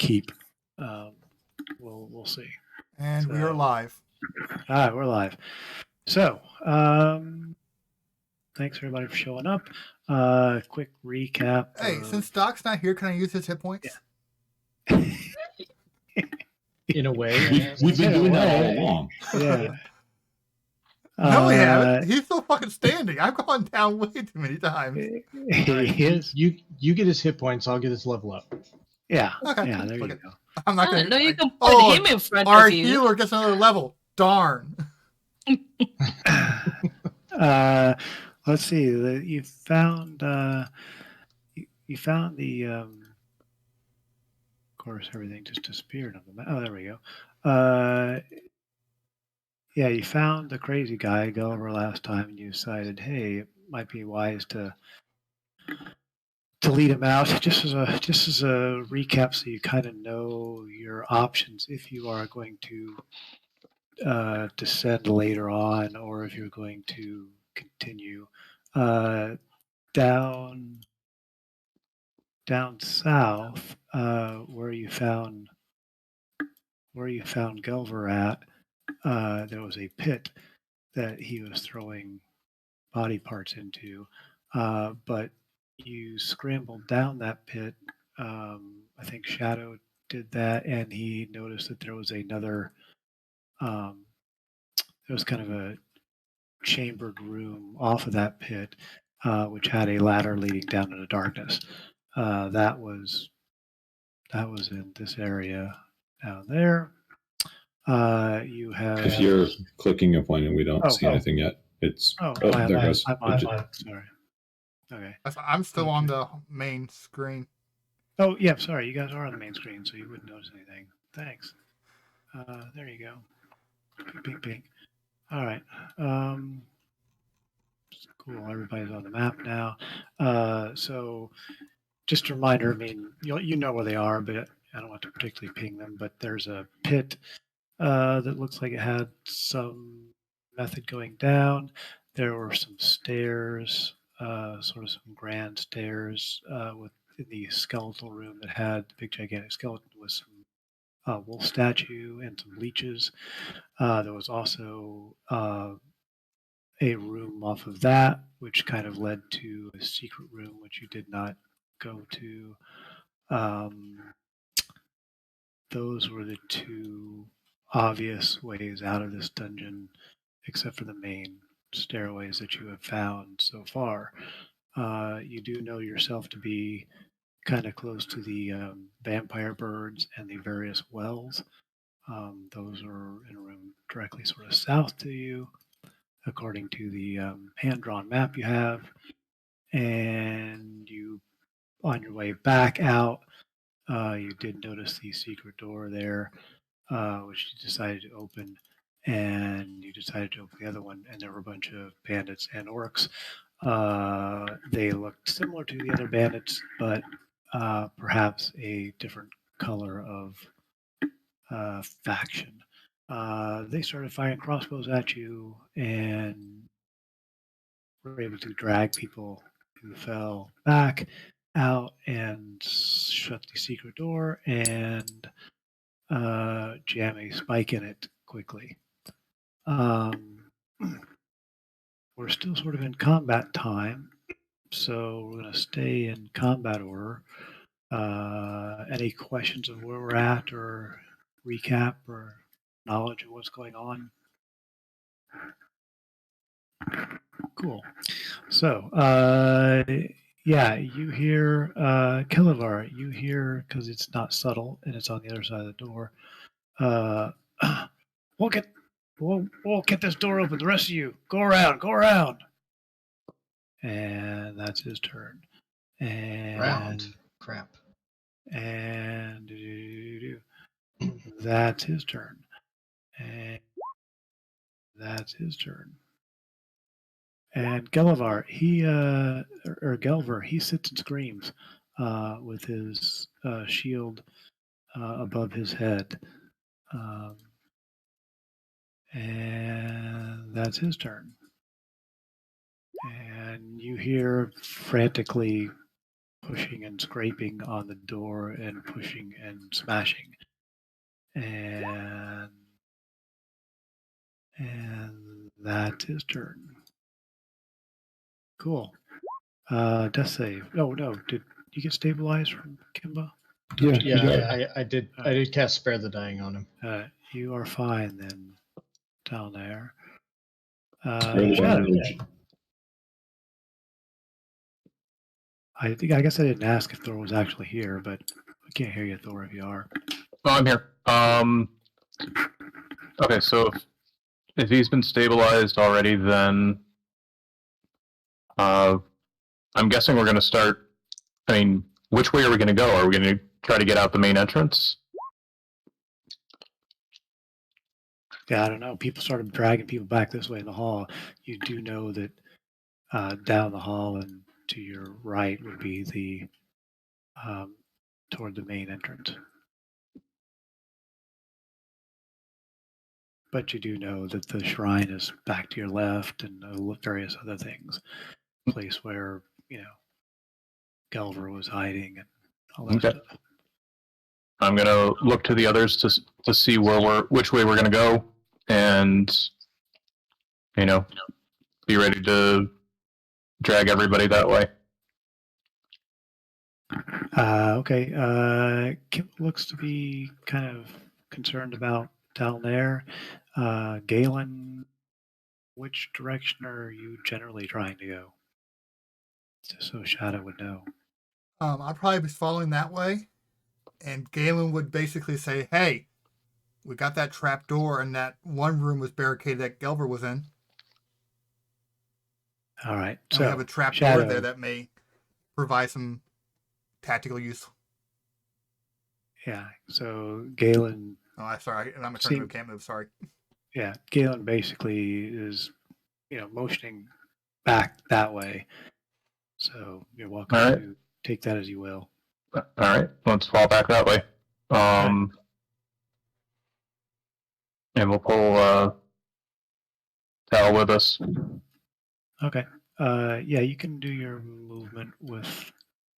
keep. We'll see. And we are live. All right, we're live. So, thanks everybody for showing up. Quick recap. Hey, since Doc's not here, can I use his hit points? Yeah. In a way, we've been doing that all along. Yeah. No, we haven't. He's still fucking standing. I've gone down way too many times. He is. You get his hit points. I'll get his level up. Yeah. Okay. Yeah. There you go. I'm not gonna. No, you can put him in front of you. Our healer gets another level. Darn. Let's see. You found. You found the. Of course, everything just disappeared on the map. Oh, there we go. Yeah, you found the crazy guy, Gulliver, last time, and you decided, hey, it might be wise to lead him out. Just as a recap, so you kind of know your options if you are going to descend later on, or if you're going to continue down south, where you found Gulliver at. There was a pit that he was throwing body parts into, but you scrambled down that pit. I think Shadow did that, and he noticed that there was another. There was kind of a chambered room off of that pit, which had a ladder leading down into darkness. That was in this area down there. You have. If you're clicking a point and we don't see anything yet, it's there goes. Sorry. Okay. I'm still on the main screen. Oh yeah, sorry. You guys are on the main screen, so you wouldn't notice anything. Thanks. There you go. Pink, pink. All right. Cool. Everybody's on the map now. So, just a reminder. I mean, you know where they are, but I don't want to particularly ping them. But there's a pit that looks like it had some method going down. There were some stairs, sort of some grand stairs in the skeletal room that had the big gigantic skeleton with some wolf statue and some leeches. There was also a room off of that, which kind of led to a secret room, which you did not go to. Those were the two obvious ways out of this dungeon, except for the main stairways that you have found so far. You do know yourself to be kind of close to the vampire birds and the various wells. Those are in a room directly sort of south to you, according to the hand-drawn map you have. And you, on your way back out, you did notice the secret door there, which you decided to open, and you decided to open the other one, and there were a bunch of bandits and orcs. They looked similar to the other bandits, but perhaps a different color of faction. They started firing crossbows at you and were able to drag people who fell back out and shut the secret door and jam a spike in it quickly. We're still sort of in combat time, so we're going to stay in combat order. Any questions of where we're at, or recap, or knowledge of what's going on? Cool. So, yeah, you hear Kilivar. You hear, because it's not subtle and it's on the other side of the door. We'll get this door open. The rest of you, go around. And that's his turn. And round. Crap. And that's his turn. And that's his turn. And Gullivar, Gelver, he sits and screams with his shield above his head. And that's his turn. And you hear frantically pushing and scraping on the door and pushing and smashing. And that's his turn. Cool. Death save. Oh no, did you get stabilized from Kimba? Yeah, Yeah, I did. I did cast Spare the Dying on him. You are fine then, down there. Spare the Shadow. damage. I guess I didn't ask if Thor was actually here, but I can't hear you, Thor, if you are. Oh, I'm here. Okay, so if he's been stabilized already, then I'm guessing we're going to start. I mean, which way are we going to go? Are we going to try to get out the main entrance? Yeah, I don't know. People started dragging people back this way in the hall. You do know that down the hall and to your right would be the toward the main entrance. But you do know that the shrine is back to your left and various other things. Place where, Gelver was hiding and all that stuff. I'm going to look to the others to see which way we're going to go and, be ready to drag everybody that way. Okay. Kim looks to be kind of concerned about down there. Galen, which direction are you generally trying to go? Just so Shadow would know. I'd probably be following that way, and Galen would basically say, "Hey, we got that trap door, and that one room was barricaded that Gelver was in. All right, and so we have a trap Shadow, door there that may provide some tactical use." Yeah. So Galen. Oh, sorry, I'm a turn move, can't move. Sorry. Yeah, Galen basically is, motioning back that way. So you're welcome to take that as you will. All right, let's fall back that way. And we'll pull Tal with us. Okay. Yeah, you can do your movement with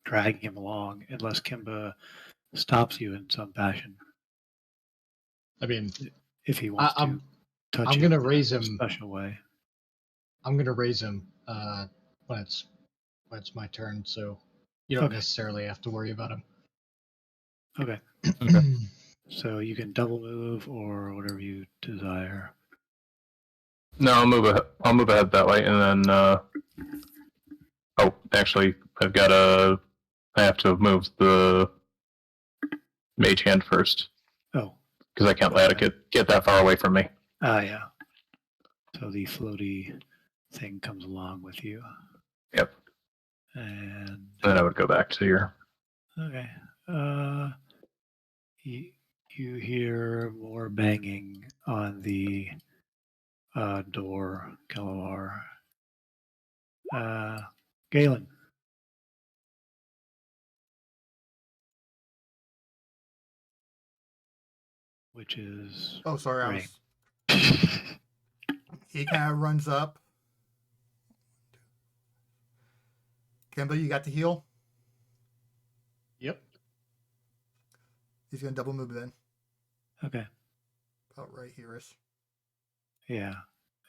dragging him along, unless Kimba stops you in some fashion. I mean, if he wants to touch I'm you gonna raise him in a special way. I'm gonna raise him when it's my turn, so you don't necessarily have to worry about him. Okay. So you can double move or whatever you desire. No, I'll move ahead that way, and then. Actually, I have to move the mage hand first. Oh. Because I can't let it get that far away from me. Yeah. So the floaty thing comes along with you. Yep. And then I would go back to your. Okay. You hear more banging on the door, Kelawar. Galen. Which is. Oh, sorry. Right. He kind of runs up. Kimba, you got the heal? Yep. He's going to double move then. Okay. About right here is. Yeah.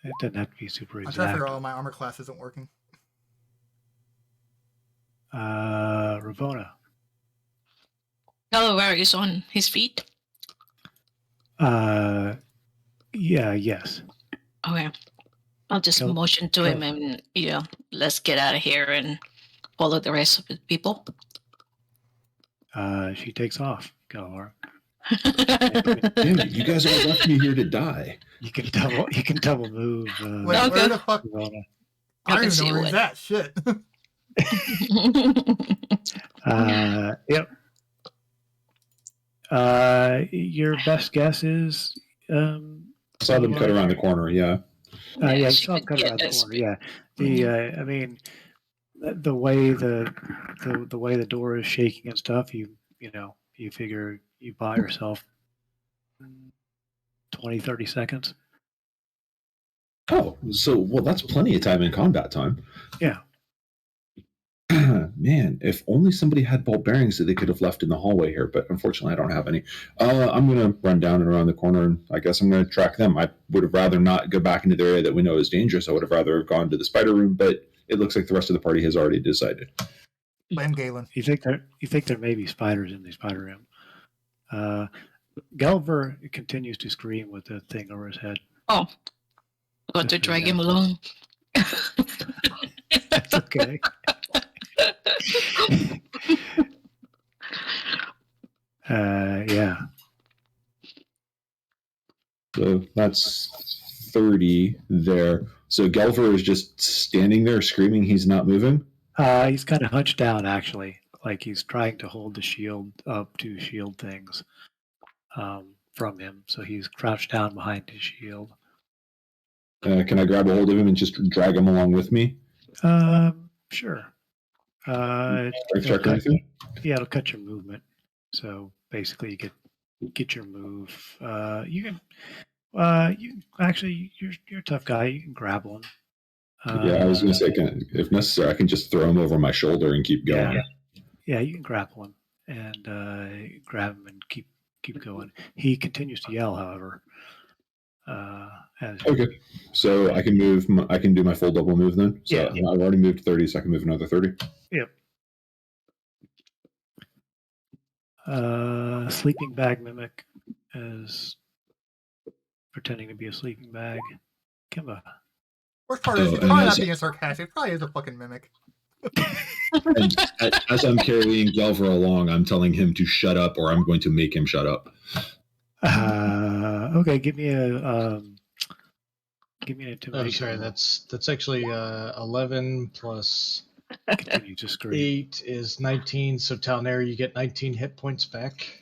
It doesn't have to be super exact. I'm trying to figure out my armor class isn't working. Ravona. Kelawar is on his feet. Yeah, yes. Okay. I'll just motion to him and, let's get out of here and follow the rest of the people. She takes off, Kelawar. Damn it, you guys all left me here to die. You can double move. Wait, where the fuck? I don't even know where he's at. Shit. Yep. Your best guess is. Saw them cut around the corner. Yeah. Yeah, you saw them cut around the corner. Yeah. I mean, the way the way the door is shaking and stuff, you figure you buy yourself 20, 30 seconds. Oh, so well, that's plenty of time in combat time. Yeah. Man, if only somebody had ball bearings that they could have left in the hallway here, but unfortunately I don't have any. I'm going to run down and around the corner, and I guess I'm going to track them. I would have rather not go back into the area that we know is dangerous. I would have rather have gone to the spider room, but it looks like the rest of the party has already decided. Blame Galen. You think there may be spiders in the spider room. Gulliver continues to scream with the thing over his head. Oh, I got to Just drag yeah. him along. That's okay. Yeah. So that's 30 there. So Gelver is just standing there screaming he's not moving? He's kind of hunched down, actually, like he's trying to hold the shield up to shield things from him. So he's crouched down behind his shield. Can I grab a hold of him and just drag him along with me? Sure. Check or anything? Yeah, it'll cut your movement. So basically, you get your move. You can actually, you're a tough guy. You can grapple him. Yeah, I was going to say, if necessary, I can just throw him over my shoulder and keep going. Yeah, you can grapple him and grab him and keep going. He continues to yell, however. Okay, so I can move. I can do my full double move then. So Yeah. I've already moved 30, so I can move another 30. Yep. Sleeping bag mimic is pretending to be a sleeping bag. Kimba. Worst part is he's probably not being sarcastic. It probably is a fucking mimic. And as I'm carrying Gelver along, I'm telling him to shut up, or I'm going to make him shut up. Okay, give me an intimidation. Oh, sorry, that's actually 11 plus Continue to scream. 8 is 19. So Talnary, you get 19 hit points back.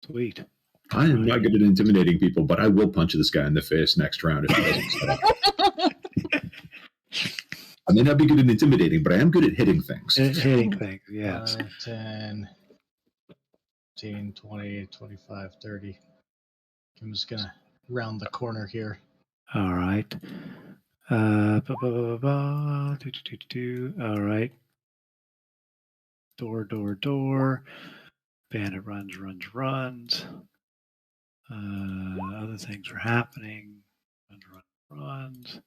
Sweet. I am not good at intimidating people, but I will punch this guy in the face next round if he doesn't shut up. I may not be good at intimidating, but I am good at hitting things. Hitting things, yes. 10, 15, 20, 25, 30. I'm just going to round the corner here. All right. All right. Door. Bandit runs. Other things are happening. Runs.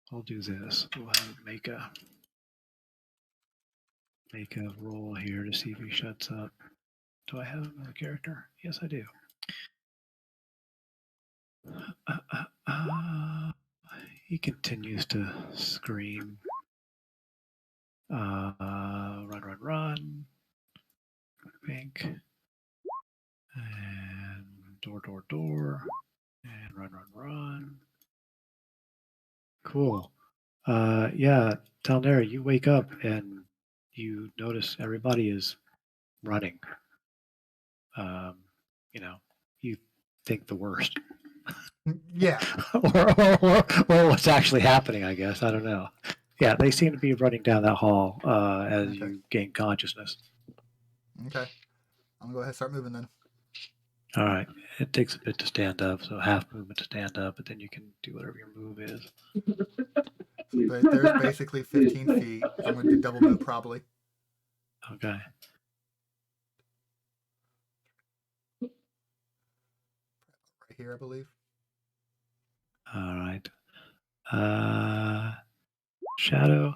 I'll do this. We'll make a roll here to see if he shuts up. Do I have another character? Yes, I do. He continues to scream. Run. Pink. And door. And run. Cool. Yeah, Talnary, you wake up and you notice everybody is running. You think the worst. Yeah. or what's actually happening, I guess. I don't know. Yeah, they seem to be running down that hall as you gain consciousness. Okay. I'm going to go ahead and start moving then. All right. It takes a bit to stand up, so half movement to stand up, but then you can do whatever your move is. But there's basically 15 feet. I'm going to do double move probably. Okay. Right here, I believe. All right. Shadow.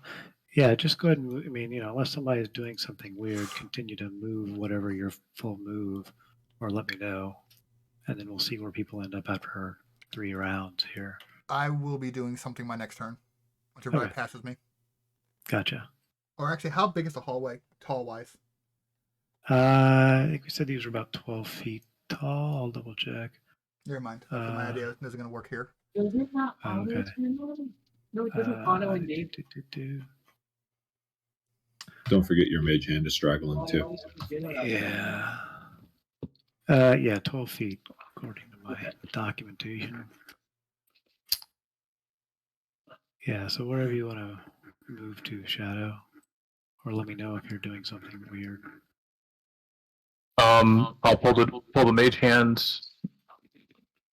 Yeah, just go ahead and move. I mean, unless somebody is doing something weird, continue to move whatever your full move, or let me know, and then we'll see where people end up after 3 rounds here. I will be doing something my next turn, once everybody passes me. Gotcha. Or actually, how big is the hallway, tall-wise? I think we said these were about 12 feet tall. I'll double check. Never mind. My idea isn't going to work here. Does it not auto Okay. turn on? No, it doesn't auto engage. Don't forget your mage hand is straggling too. Yeah. 12 feet according to my documentation. Yeah, so wherever you want to move to, Shadow, or let me know if you're doing something weird. I'll pull the mage hands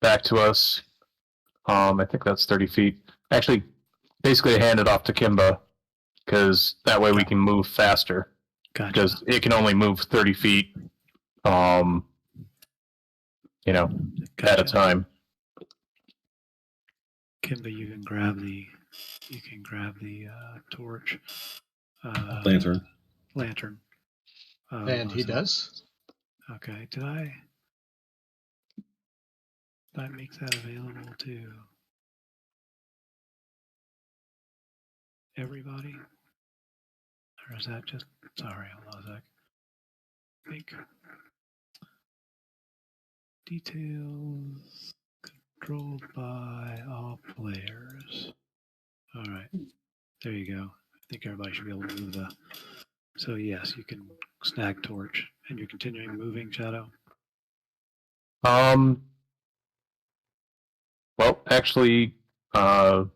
back to us. I think that's 30 feet. Actually, basically hand it off to Kimba, because that way we can move faster. Gotcha. Because it can only move 30 feet, you know, at a Gotcha. time. Kimba, you can grab the torch. Lantern. Lantern. And he does. Okay. Did I make that available to everybody? Or is that just, sorry, hold on a sec. Make details controlled by all players. All right. There you go. I think everybody should be able to move the. So yes, you can snag torch, and you're continuing moving, Shadow. Well, actually, there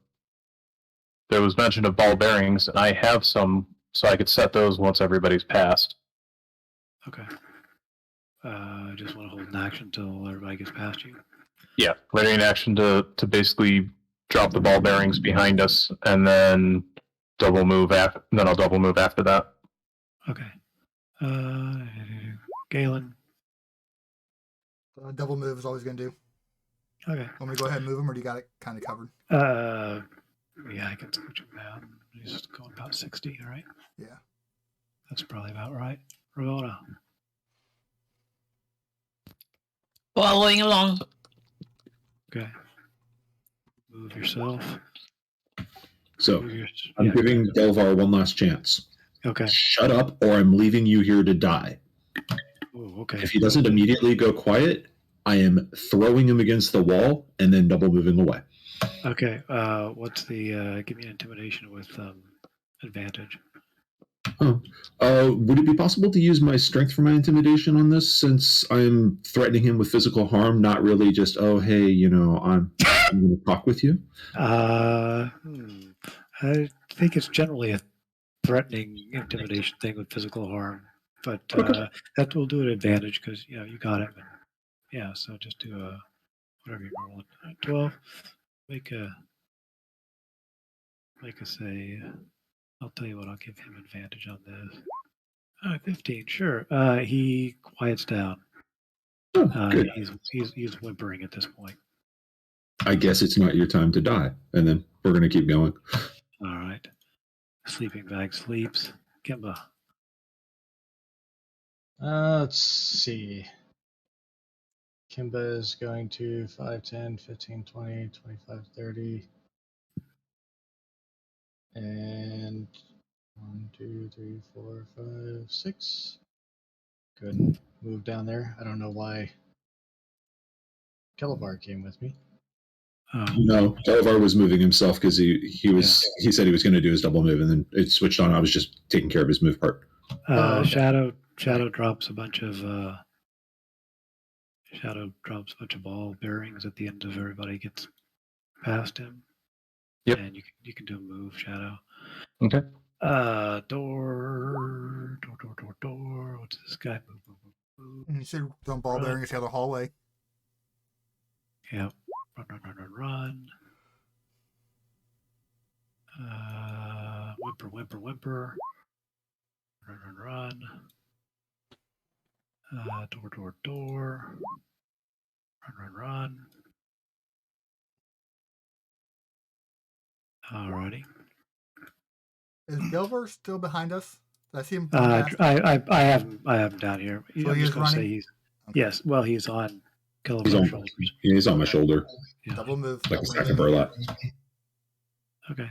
was mention of ball bearings, and I have some, so I could set those once everybody's passed. Okay. I just want to hold an action until everybody gets past you. Yeah, ready in action to basically drop the ball bearings behind us, and then double move after. Then I'll double move after that. Okay. Galen. Double move is always going to do. Okay. Want me to go ahead and move him, or do you got it kind of covered? Yeah, I can switch him down. He's going about 60, all right? Yeah. That's probably about right. Ramona. Following along. Okay. Move yourself. So Move your, I'm yeah, giving Delvar one last chance. Okay. Shut up, or I'm leaving you here to die. Ooh, okay. If he doesn't immediately go quiet, I am throwing him against the wall and then double moving away. Okay. What's the? Give me an intimidation with advantage. Would it be possible to use my strength for my intimidation on this, since I'm threatening him with physical harm, not really just, oh, hey, I'm going to talk with you? I think it's generally a threatening intimidation thing with physical harm, but Okay. that will do an advantage because you got him. And, yeah, so just do a whatever you're rolling. 12. Make a say. I'll tell you what. I'll give him advantage on this. 15. Sure. He quiets down. Oh, good. He's whimpering at this point. I guess it's not your time to die, and then we're going to keep going. All right. Sleeping bag sleeps. Kimba. Let's see. Kimba is going to 5, 10, 15, 20, 25, 30. And 1, 2, 3, 4, 5, 6. Go ahead and move down there. I don't know why Kelevar came with me. No, Delvar was moving himself because he said he was going to do his double move, and then it switched on. I was just taking care of his move part. Okay. Shadow drops a bunch of ball bearings at the end of everybody gets past him. Yep. And you can do a move, Shadow. Okay. Door. What's this guy? Move. And you said don't ball Run. bearing is the other hallway. Yeah. Run. Whimper. Run. Door. Run. Alrighty. Is Delvar still behind us? Did I see him? I have him down here. So I'm he just is going to say running? he's Okay. yes. Well, he's on He's Kelevar's on, shoulders. he's on my shoulder, Yeah. Double move. like a double sack of move. burlap. Okay.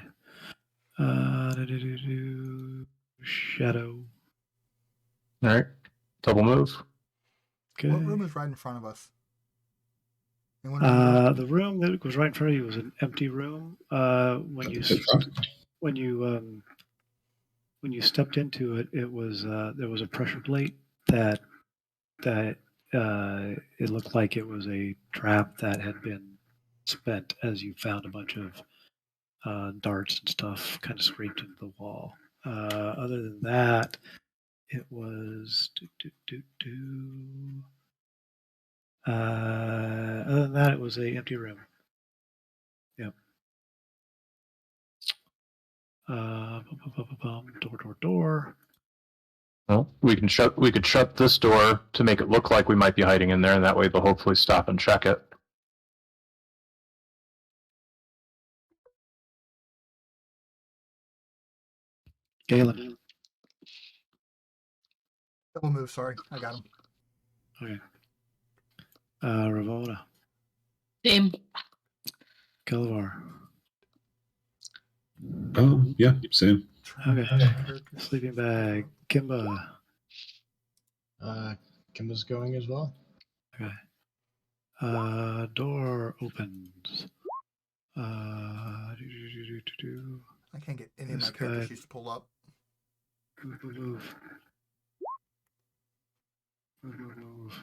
Shadow. All right. Double move. Okay. What room is right in front of us? Anyone remember? The room that was right in front of you was an empty room. When you stepped into it, it was there was a pressure plate that it looked like it was a trap that had been spent as you found a bunch of darts and stuff kind of scraped into the wall. Other than that, it was other than that, it was a empty room. Door. Well, we could shut this door to make it look like we might be hiding in there, and that way they'll hopefully stop and check it. Galen. Double move. Sorry, I got him. Okay. Ravona. Same. Kelvar. Oh, yeah, same. Okay. Characters. Sleeping bag. Kimba. Kimba's going as well. Okay. Door opens. Do. I can't get any of my This character guy- sheets to pull up. Move. Move.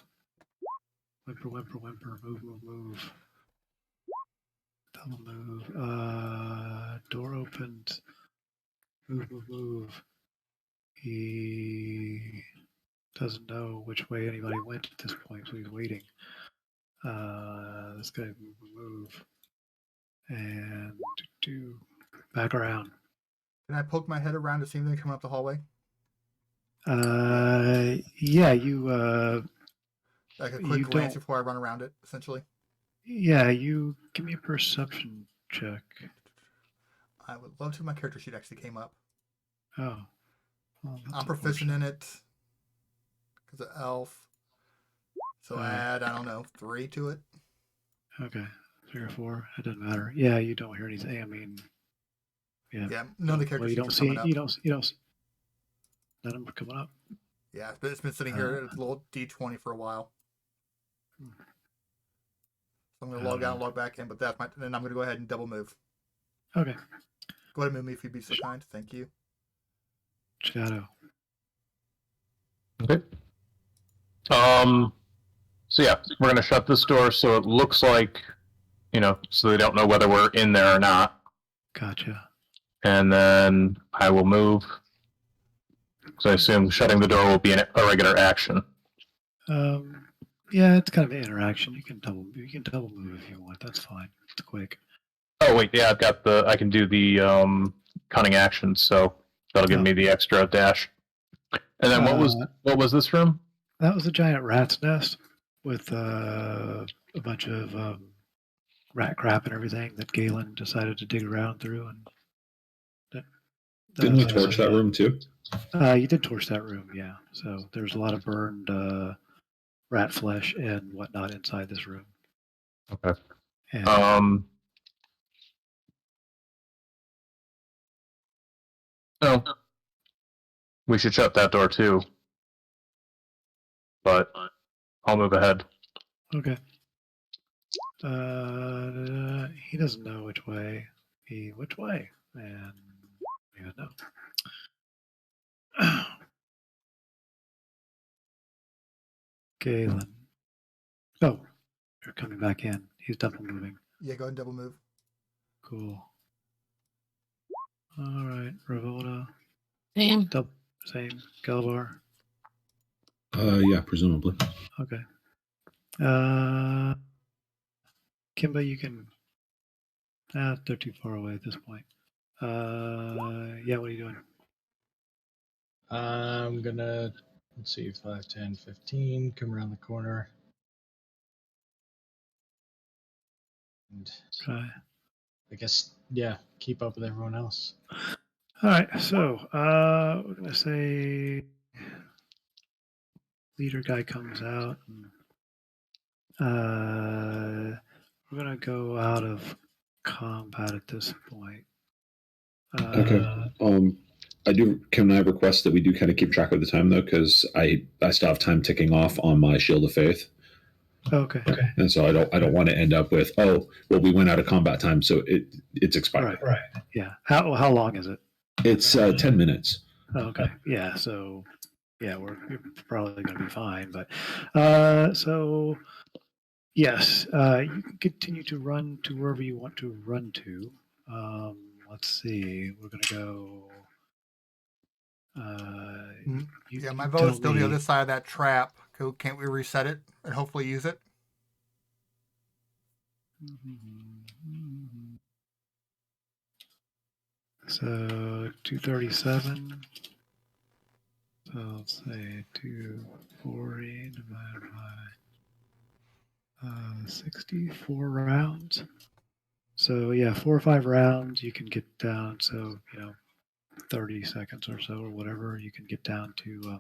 Whimper. Move. Double move. Door opens. Move. He doesn't know which way anybody went at this point, so he's waiting. This guy move. And do back around. Can I poke my head around to see anything coming up the hallway? Yeah, you Like a You quick glance don't- before I run around it, essentially. you give me a perception check. I would love to if my character sheet actually came up. Oh. Well, that's I'm proficient unfortunate. in it because of elf. So Alright. add, I don't know, 3 to it. Okay. 3 or 4. It doesn't matter. Yeah, you don't hear anything. I mean, Yeah, none of the character well, you sheets don't are see coming up. You don't see none of them are coming up. Yeah, but it's been sitting here at a little D20 for a while. So I'm going to log out and log back in, but that's my. Then I'm going to go ahead and double move. Okay. Go ahead and move me if you'd be so kind. Thank you. Shadow. Okay. So yeah, we're gonna shut this door so it looks like, so they don't know whether we're in there or not. Gotcha. And then I will move. Because I assume shutting the door will be a regular action. Yeah, it's kind of an interaction. You can double move if you want. That's fine. It's quick. Oh wait, yeah, I can do the cunning action, so that'll give Oh. me the extra dash. And then what was this room? That was a giant rat's nest with a bunch of rat crap and everything that Galen decided to dig around through. And Didn't we torch that room too? You did torch that room, yeah. So there's a lot of burned rat flesh and whatnot inside this room. Okay. And Oh. We should shut that door too. But I'll move ahead. okay. He doesn't know which way. Which way? And he doesn't know. Galen. Oh, you're coming back in. He's double moving. Yeah, go ahead and double move. Cool. All right, Ravona. Same. Same. Galvar. Yeah, presumably. Okay. Kimba, you can. They're too far away at this point. Yeah, what are you doing? I'm gonna, let's see, 5, 10, 15, come around the corner. And Okay. I guess, yeah, keep up with everyone else. All right, so we're gonna say leader guy comes out. And, we're gonna go out of combat at this point. Okay. Can I request that we do kind of keep track of the time though, because I still have time ticking off on my Shield of Faith, Okay. and so I don't want to end up with we went out of combat time, so it's expired. Right. Yeah. How long is it? It's 10 minutes. Okay. Yeah. So, yeah, we're probably going to be fine. But so, yes, you can continue to run to wherever you want to run to. Let's see. We're going to go. Yeah, my vote is still the other side of that trap. Can't we reset it and hopefully use it? So 237. So let's say 240 divided by 64 rounds. So yeah, 4 or 5 rounds you can get down. So 30 seconds or so or whatever you can get down to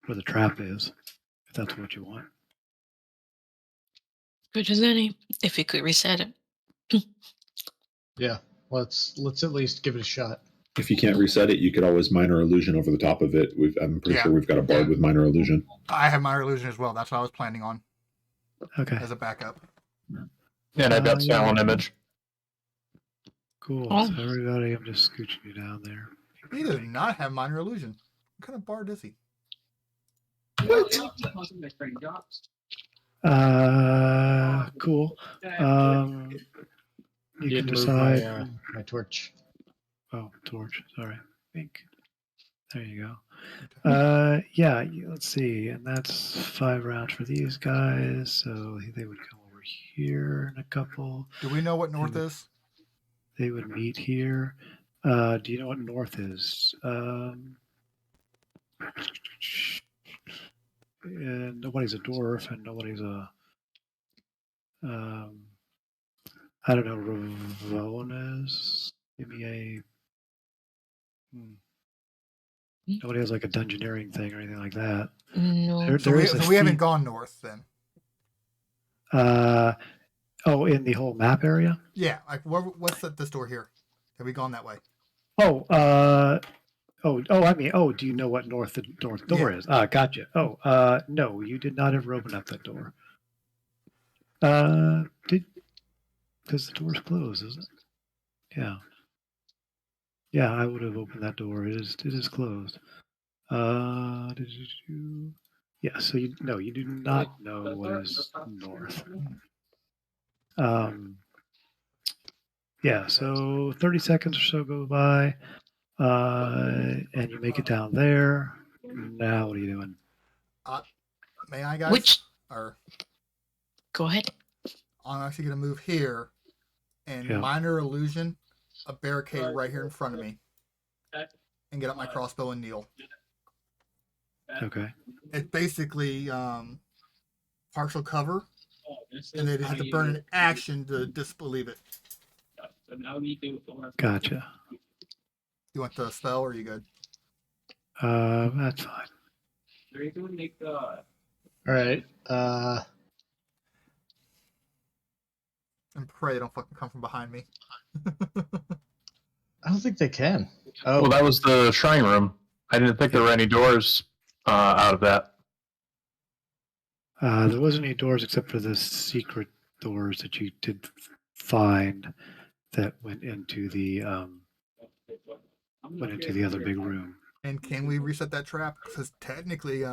where the trap is, if that's what you want. Good as any. If you could reset it. Yeah, let's at least give it a shot. If you can't reset it, you could always minor illusion over the top of it. I'm pretty Yeah. sure we've got a bard with minor illusion. I have minor illusion as well. That's what I was planning on Okay, as a backup. And I've got yeah. silent image. cool. Oh. So everybody, I'm just scooching you down there. He does not have minor illusion. What kind of bard is he? Cool. You can Didn't move decide. my torch. Oh, torch. Sorry. Pink. There you go. Yeah, let's see. And that's 5 rounds for these guys. So they would come over here in a couple. Do we know what north is? They would meet here. Do you know what north is? And nobody's a dwarf and nobody's a. I don't know. Ravonas. Give me a. Nobody has like a dungeoneering thing or anything like that. No. So There is a we haven't feat- gone north then. In the whole map area. Yeah, like what's this door here? Have we gone that way? I mean, do you know what the north door Yeah. is? Gotcha. No, you did not have opened up that door. Because the door's closed, isn't it? Yeah. Yeah, I would have opened that door. It is closed. Yeah, so you do not know what is north. Yeah, so 30 seconds or so go by, and you make it down there. Now what are you doing? May I, guys? Which? Or Go ahead. I'm actually going to move here and Yeah. minor illusion a barricade right here in front of me and get up my crossbow and kneel. Okay. It's basically partial cover, and they'd have to burn an action to disbelieve it. Gotcha. You want the spell, or are you good? That's fine. All right. And pray they don't fucking come from behind me. I don't think they can. Well, that was the shrine room. I didn't think there were any doors out of that. There wasn't any doors except for the secret doors that you did find that went into the other big room. And can we reset that trap? Because technically,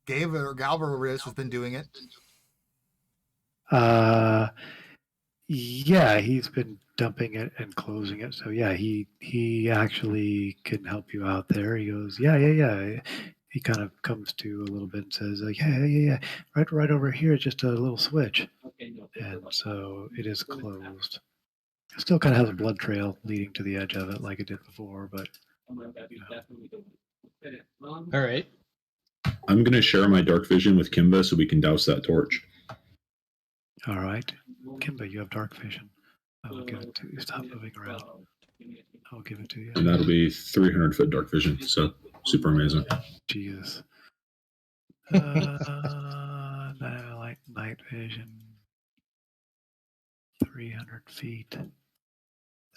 Galveriz has been doing it. Yeah, he's been dumping it and closing it. So yeah, he actually can help you out there. He goes, yeah. He kind of comes to a little bit and says, like, yeah. Right over here, just a little switch. And so it is closed. It still kind of has a blood trail leading to the edge of it like it did before, but All right. I'm going to share my dark vision with Kimba so we can douse that torch. all right. Kimba, you have dark vision. I will give it to you. Stop moving around. I'll give it to you. And that'll be 300 foot dark vision. So super amazing. Jesus. Night vision. 300 feet.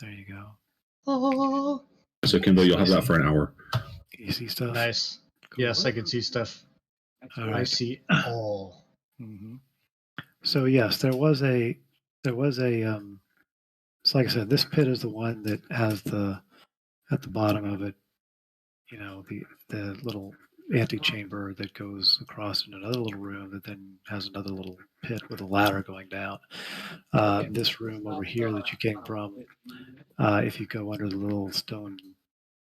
There you go. Oh, So Kimba, you'll have that for an hour. You see stuff? nice. Cool. Yes, I can see stuff. All I right. see all. Mm-hmm. So yes, there was a. So like I said, this pit is the one that has at the bottom of it, the little antechamber that goes across into another little room that then has another little pit with a ladder going down. This room over here that you came from, if you go under the little stone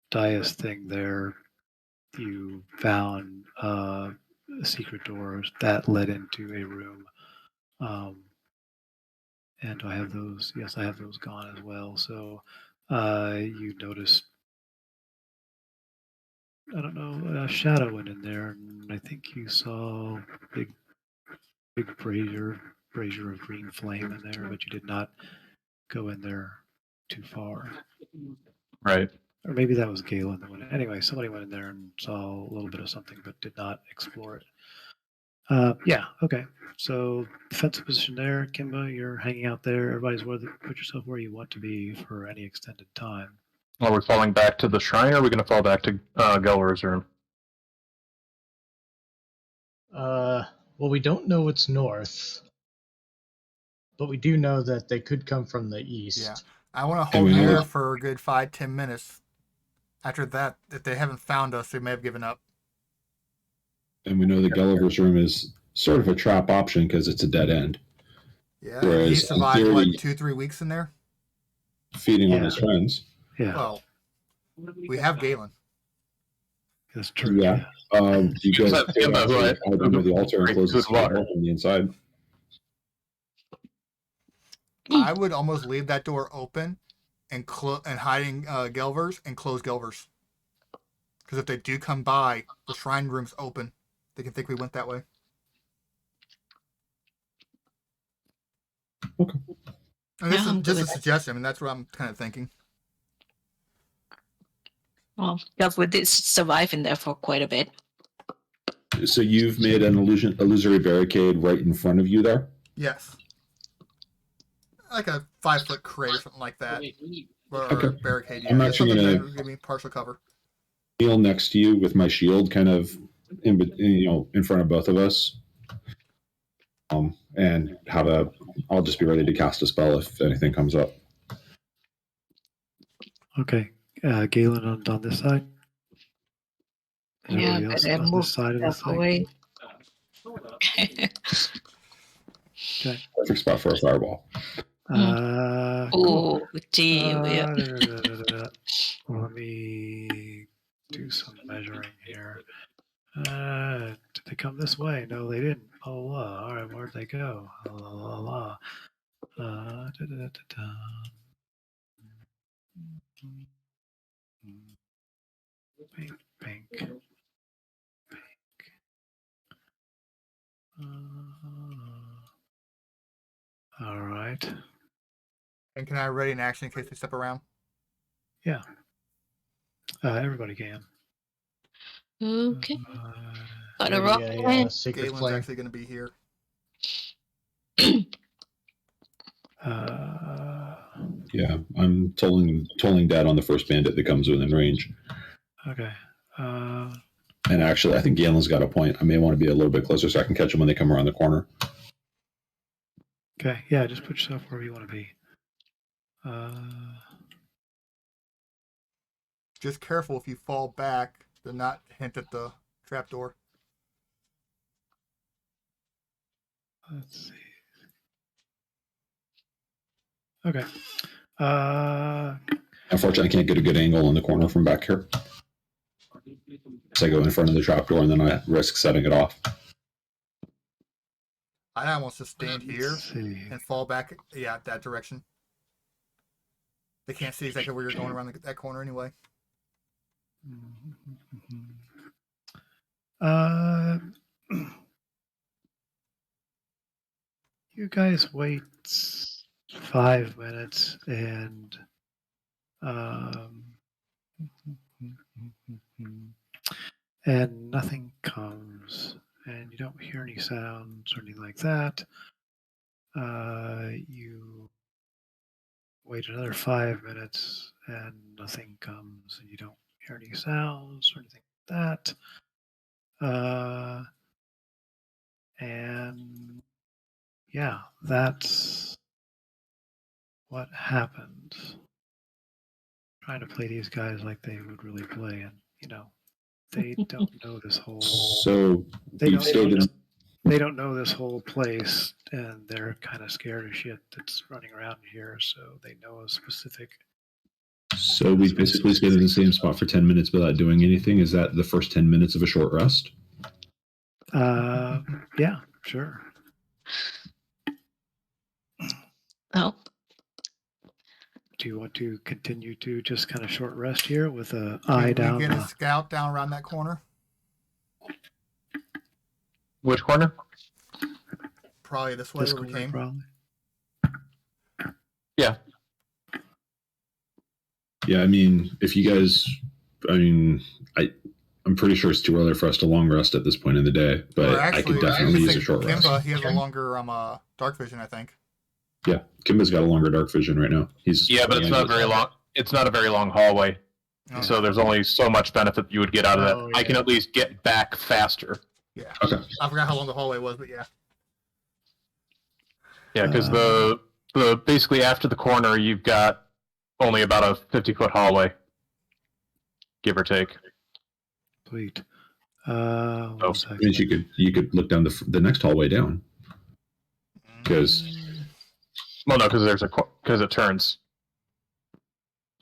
dais thing there, you found secret doors that led into a room. And do I have those? Yes, I have those gone as well. So you noticed, I don't know, a shadow went in there, and I think you saw big brazier of green flame in there, but you did not go in there too far. Right. Or maybe that was Galen that went. Anyway, somebody went in there and saw a little bit of something, but did not explore it. Yeah. Okay. So defensive position there, Kimba. You're hanging out there. Everybody's put yourself where you want to be for any extended time. Are we falling back to the shrine, or are we going to fall back to Geller's room? Well, we don't know what's north, but we do know that they could come from the east. Yeah. I want to And hold we know here that- for a good 5-10 minutes. After that, if they haven't found us, they may have given up. And we know that Gulliver's room is sort of a trap option because it's a dead end, Yeah. Whereas, He in survived, theory- what, 2-3 weeks in there? feeding on Yeah. his friends. Yeah, Well, we have Galen. that's true. Yeah. You guys Except could Kimba, who I- actually hide under the altar and Right, close the good water. door from the inside. I would almost leave that door open and hiding Gelvers and close Gelvers. Because if they do come by, the shrine room's open. They can think we went that way. Okay. And this Yeah, I'm is good just a with that. suggestion. I mean, that's what I'm kind of thinking. Well, Gelver did survive in there for quite a bit. So you've made an illusory barricade right in front of you there? Yes. Like a 5-foot crate or something like that. Or Okay. barricade. I'm Yeah. actually Something gonna- that would give me partial cover. Kneel next to you with my shield kind of in front of both of us. And I'll just be ready to cast a spell if anything comes up. Okay. Galen on this side. Yeah, Everybody else better on move this side of this Step thing. away. Okay. Perfect spot for a fireball. Cool. Oh, gee, yeah. Let me do some measuring here. Did they come this way? No, they didn't. Oh, all right. Where'd they go? Pink, pink, pink. All right. And can I ready an action in case we step around? Yeah. Everybody can. Okay. Uh, Got a rock Maybe in. sacred Galen's flame. actually going to be here. Yeah, I'm tolling dead on the first bandit that comes within range. okay. And actually, I think Galen's got a point. I may want to be a little bit closer so I can catch them when they come around the corner. Okay. Yeah, just put yourself wherever you want to be. Just careful if you fall back to not hint at the trapdoor. Let's see. Okay. Unfortunately, I can't get a good angle on the corner from back here. So I go in front of the trapdoor and then I risk setting it off. I almost just stand here Let's see. and fall back. Yeah, that direction. They can't see exactly where you're going around that corner anyway. You guys wait 5 minutes and and nothing comes, and you don't hear any sounds or anything like that. You wait another 5 minutes and nothing comes, and you don't hear any sounds or anything like that. And yeah, that's what happened. Trying to play these guys like they would really play, and they don't know this whole. So They we've don't, stayed in. they don't know this whole place, and they're kind of scared of shit that's running around here. So they know a specific. So we basically stayed in the same spot for 10 minutes without doing anything. Is that the first 10 minutes of a short rest? Yeah, sure. Oh. do you want to continue to just kind of short rest here with a eye Can down? we get a scout down around that corner? Which corner? Probably this way this where we corner, came. probably. Yeah. Yeah, I mean, if you guys, I mean, I'm pretty sure it's too early for us to long rest at this point in the day, but Or I could actually, definitely use a think short rest. Kimba, he has a longer dark vision, I think. Yeah, Kimba's got a longer dark vision right now. He's Yeah, but it's not very long. It's not a very long hallway, Okay. so there's only so much benefit you would get out of that. Oh, I yeah. can at least get back faster. Yeah. Okay. I forgot how long the hallway was, but yeah. Yeah, because Uh, the basically after the corner, you've got only about a 50-foot hallway, give or take. Sweet. Oh, One second. I mean, you could look down the next hallway down. 'Cause- Well, no, because it turns.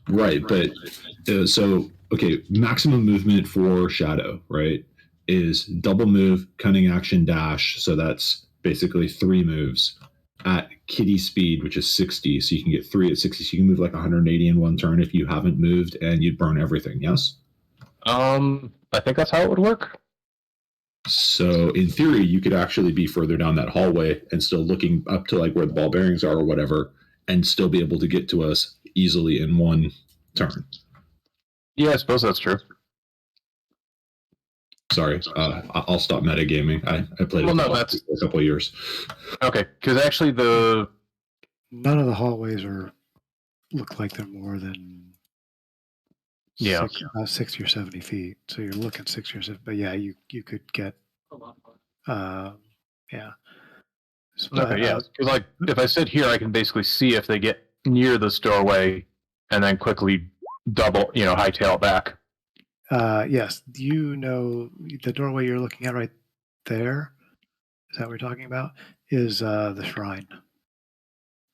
Right, but so okay, maximum movement for Shadow, right, is double move, cunning action, dash. So that's basically 3 moves at kitty speed, which is 60. So you can get 3 at 60. So you can move like 180 in one turn if you haven't moved, and you'd burn everything. Yes. I think that's how it would work. So in theory, you could actually be further down that hallway and still looking up to like where the ball bearings are or whatever, and still be able to get to us easily in one turn. Yeah, I suppose that's true. Sorry, I'll stop metagaming. I played Well, it no, for that's- a couple of years. Okay, because actually None of the hallways look like they're more than Yeah. 60 or 70 feet. So you're looking 60 or 70, but yeah, you could get, yeah. okay, yeah, because like if I sit here, I can basically see if they get near this doorway, and then quickly double, hightail it back. Yes, you know the doorway you're looking at right there. Is that what we're talking about? Is the shrine,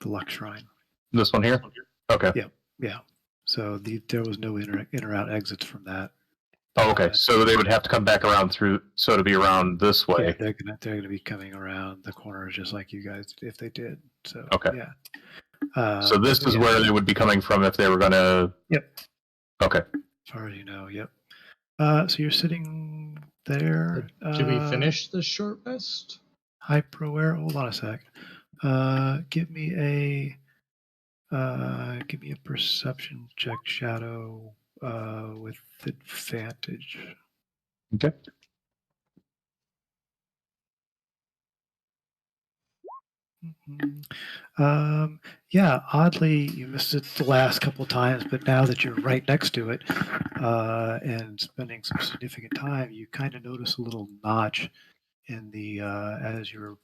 the Lux Shrine? This one here. Okay. Yeah. So there was no in or out exits from that. Oh, okay. So they would have to come back around through, so to be around this Yeah, way. they're gonna be coming around the corners just like you guys if they did. So Okay. yeah. So this is yeah, where they would be coming from if they were gonna. Yep. Okay. as far as you know. Yep. So you're sitting there. Did we finish the short rest? Hyperware. Hold on a sec. Give me a perception check, Shadow, with advantage. Okay. Yeah, oddly, you missed it the last couple times, but now that you're right next to it and spending some significant time, you kind of notice a little notch in the as you're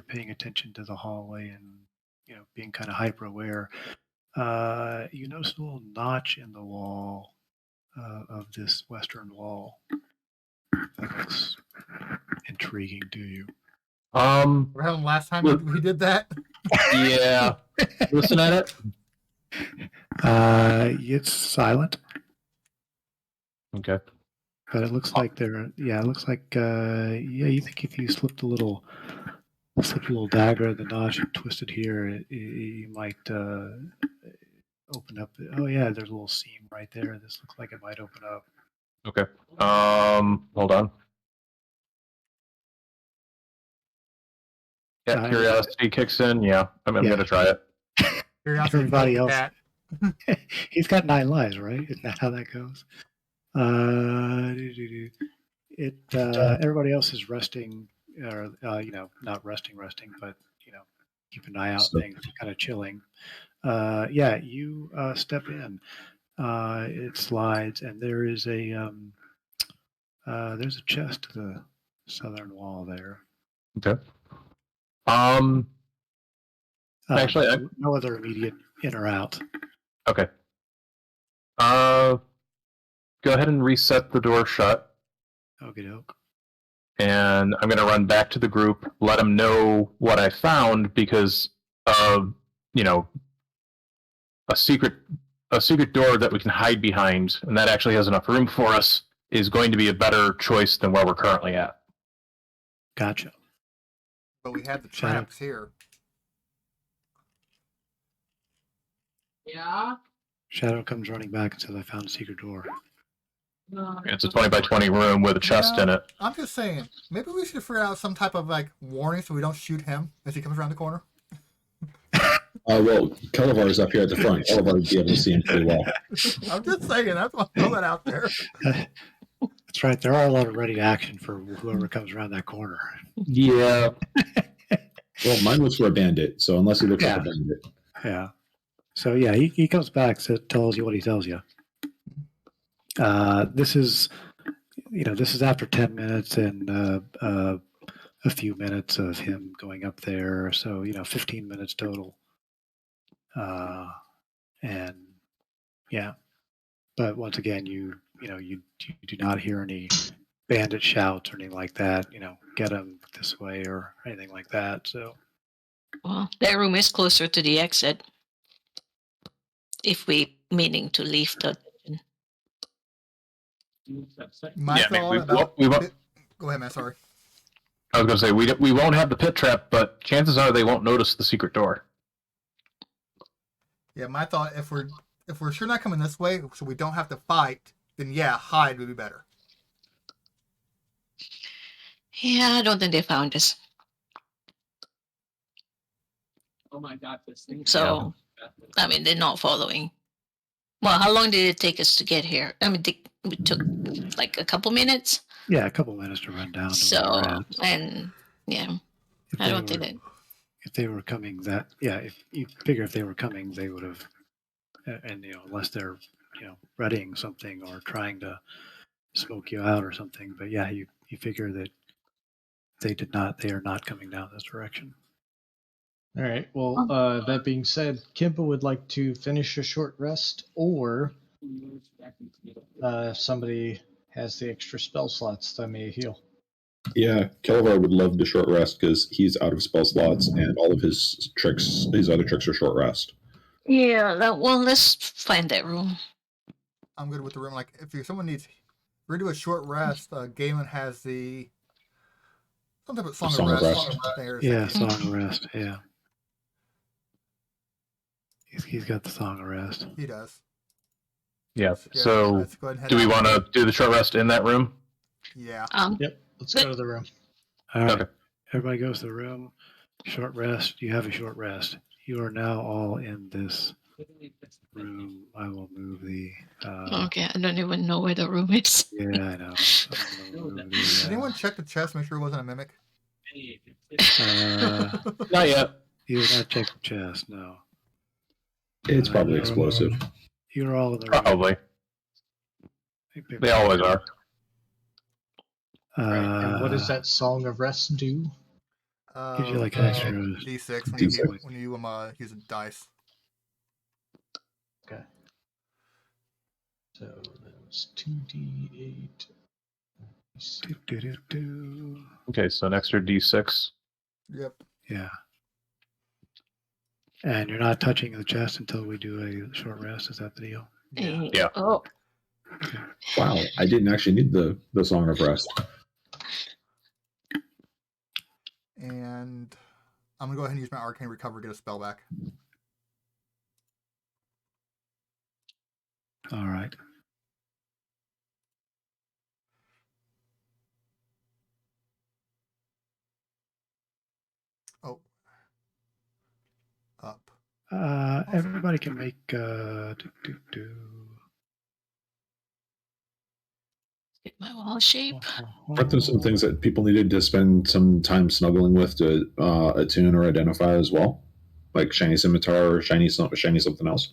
paying attention to the hallway and being kind of hyper aware. You notice a little notch in the wall of this western wall. That looks intriguing to you. Remember how last time Look. we did that? Yeah. Listen at it. It's silent, Okay. but it looks like it looks like you think if you slipped a little dagger in the notch and twisted here, you might open up. Oh yeah, there's a little seam right there. This looks like it might open up. Okay. Hold on. Yeah, Yeah, curiosity kicks in. Yeah, I'm Yeah. gonna try it. Curiosity Everybody killed else. the cat. He's got 9 lives, right? Isn't that how that goes? Everybody else is resting, or not resting, but keep an eye out, So- things kind of chilling. Yeah, you step in. It slides, and there is there's a chest to the southern wall there. Okay. Actually, no other immediate in or out. Okay. Go ahead and reset the door shut, Okie doke. and I'm gonna run back to the group, let them know what I found, because a secret door that we can hide behind, and that actually has enough room for us, is going to be a better choice than where we're currently at. Gotcha. But we had the Shadow. traps here. Yeah. Shadow comes running back and says, "I found a secret door." It's a 20 by 20 room with a chest in it. I'm just saying, maybe we should figure out some type of like warning so we don't shoot him as he comes around the corner. Well, Kelevar is up here at the front. Kelevar would be able to see him pretty well. I'm just saying, that's why I throw that out there. That's right. There are a lot of ready action for whoever comes around that corner. Yeah. Well, mine was for a bandit, so unless he looks like a Yeah. bandit. Yeah. So yeah, he comes back, so tells you what he tells you. This is after 10 minutes and a few minutes of him going up there. So 15 minutes total. And yeah, but once again, you do not hear any bandit shouts or anything like that. Get him this way or anything like that. So Well, that room is closer to the exit. If we meaning to leave the dungeon. My Yeah, I mean, thought we about won't- we won't- Go ahead, man. Sorry. I was going to say, we won't have the pit trap, but chances are they won't notice the secret door. Yeah, my thought if we're sure not coming this way, so we don't have to fight, then yeah, hide would be better. Yeah, I don't think they found us. Oh my God, this thing. So, I mean, they're not following. Well, how long did it take us to get here? I mean, we took like a couple minutes. yeah, a couple minutes to run down. To where So, we're at. and yeah, If I they don't were- think that. If they were coming, if you figure if they were coming, they would have, and unless they're readying something or trying to smoke you out or something. But yeah, you figure that they are not coming down this direction. All right. Well, that being said, Kimba would like to finish a short rest, or if somebody has the extra spell slots, that may heal. Yeah, Kelevar would love the short rest because he's out of spell slots and all of his other tricks are short rest. Yeah, well, let's find that room. I'm good with the room. Like if someone needs, we're gonna do a short rest. Galen has the some type of song Song of of rest. Rest. There. Yeah, Song of Rest. Yeah, he's got the Song of Rest. He does. Yeah. Yeah, So, let's go ahead and head do we out. want to do the short rest in that room? Yeah. Yep. Let's go to the room. All right, Okay. everybody goes to the room. Short rest. You have a short rest. You are now all in this room. I will move the. Okay, I don't even know where the room is. Yeah, I know. I'm gonna move Did the, anyone check the chest? Make sure it wasn't a mimic. Not yet. you did not check the chest. No. It's probably explosive. You're all in the room. Probably. They always are. Right. And what does Uh, that Song of Rest do? Gives you like an extra. D6 when D6. you use a dice. Okay. So that was 2d8. Do, do, do, do. Okay, so an extra D6. Yep. Yeah. And you're not touching the chest until we do a short rest. Is that the deal? Yeah. Oh, Wow, I didn't actually need the Song of Rest. And I'm gonna go ahead and use my arcane recover to get a spell back. All right. Oh. Up. Everybody can make get my wall shape. Aren't there some things that people needed to spend some time snuggling with to attune or identify as well? Like shiny scimitar or shiny something else?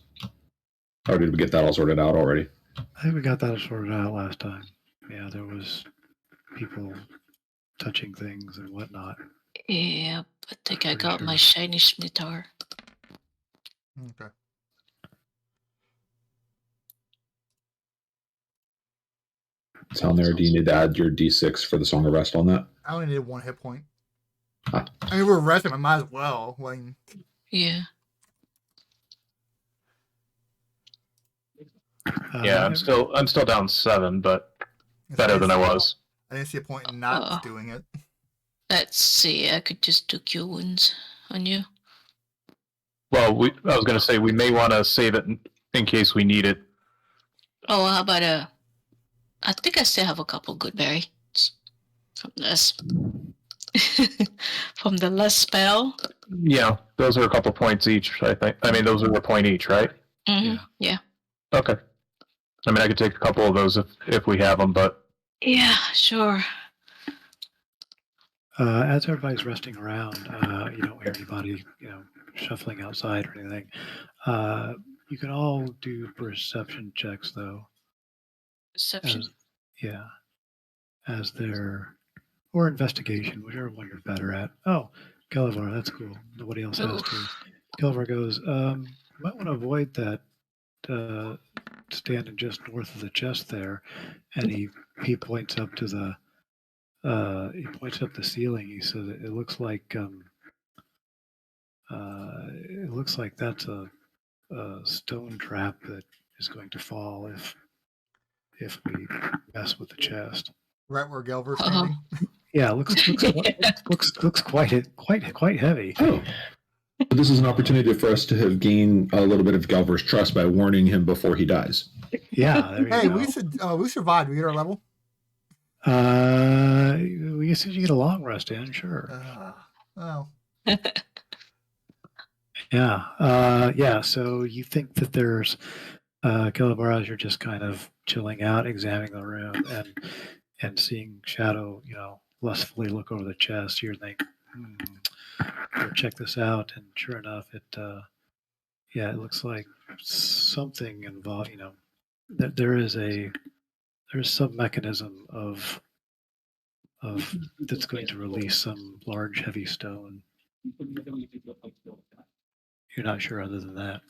Or did we get that all sorted out already? I think we got that sorted out last time. Yeah, there was people touching things and whatnot. Yeah, I think I Pretty got my sure. shiny scimitar. Okay. Down there, do you need to add your D6 for the Song of Rest on that? I only needed 1 hit point. Ah. I mean, we're resting. I might as well. Like, Yeah. Yeah, I'm still down 7, but better than I was. I didn't see a point in not Uh-oh. doing it. Let's see. I could just do Q wounds on you. Well, I was going to say we may want to save it in case we need it. Oh, how about I think I still have a couple good berries from this. From the last spell. Yeah, those are a couple points each, I think. I mean, those are a point each, right? Yeah. Okay. I mean, I could take a couple of those if we have them, but Yeah, sure. As everybody's resting around, you don't hear anybody, shuffling outside or anything. You can all do perception checks, though. Perception. As their or investigation, whichever one you're better at. Oh, Kelvar, that's cool. Nobody else has to. Kelvar goes, you might want to avoid that standing just north of the chest there, and he points up to the ceiling. He says it looks like that's a stone trap that is going to fall if we mess with the chest. Right where Gelver's standing. Yeah, looks quite heavy. Oh. This is an opportunity for us to have gained a little bit of Galver's trust by warning him before he dies. Yeah, there you Hey, go. we survived. We get our level. We as soon as you get a long rest in, sure. Oh. Yeah. So you think that there's Kelvar, as you're just kind of chilling out, examining the room and seeing Shadow, lustfully look over the chest. You're thinking, go check this out, and sure enough, it looks like something involved. That there's some mechanism of that's going to release some large heavy stone. You're not sure other than that.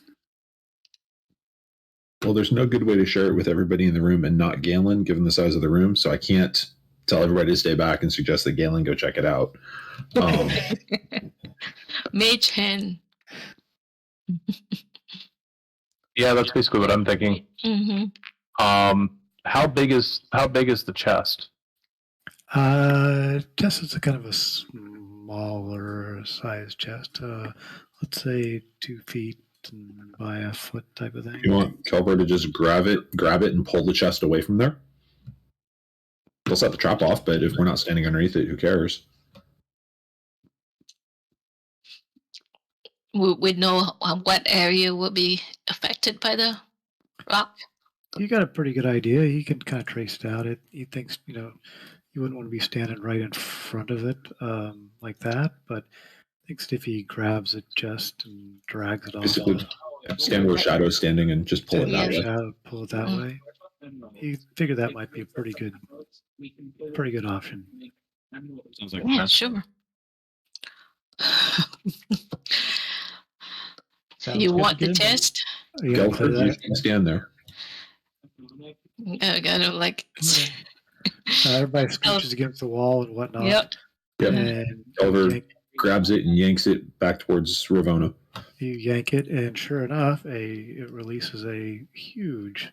Well, there's no good way to share it with everybody in the room and not Galen, given the size of the room. So I can't tell everybody to stay back and suggest that Galen go check it out. Mage hand. yeah, that's basically what I'm thinking. How big is the chest? Chest is a kind of a smaller size chest. Let's say 2 feet by a foot type of thing. You want Kelvar to just grab it, and pull the chest away from there? We'll set the trap off, but if we're not standing underneath it, who cares? We know what area will be affected by the rock. You got a pretty good idea. You can kind of trace it out. He thinks, you wouldn't want to be standing right in front of it like that, but thinks if he grabs it just and drags it off. Basically, stand where Shadow's standing and just pull it that way. Pull it that way. You figure that might be a pretty good option. Sounds like Yeah, sure. You want the test? Kelvar, you can stand there. I gotta like. Everybody scooches against the wall and whatnot. Yep. And Kelvar grabs it and yanks it back towards Ravona. You yank it, and sure enough, it releases a huge,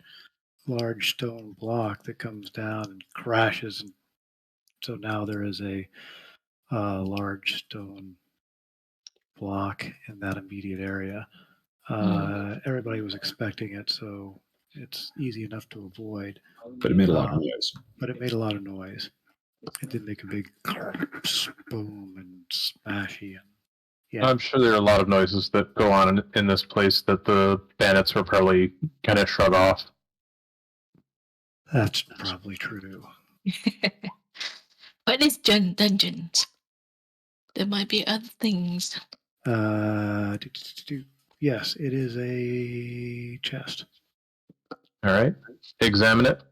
large stone block that comes down and crashes. And so now there is a large stone block in that immediate area. Everybody was expecting it, so it's easy enough to avoid. But it made a lot of noise. It did make a big boom and smashy. And yeah. I'm sure there are a lot of noises that go on in this place that the bandits will probably kind of shrug off. That's probably true. But it's dungeons. There might be other things. Yes, it is a chest. All right. Examine it.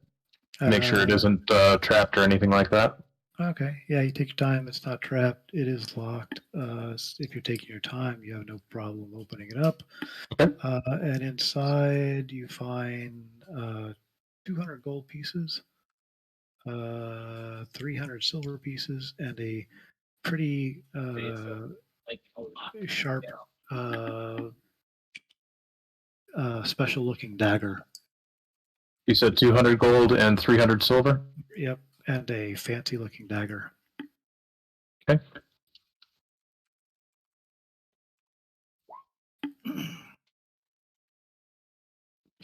Make sure it isn't trapped or anything like that. Okay. Yeah, you take your time. It's not trapped. It is locked. If you're taking your time, you have no problem opening it up. Okay. And inside, you find 200 gold pieces, 300 silver pieces, and a pretty sharp, special-looking dagger. You said 200 gold and 300 silver? Yep, and a fancy-looking dagger. Okay.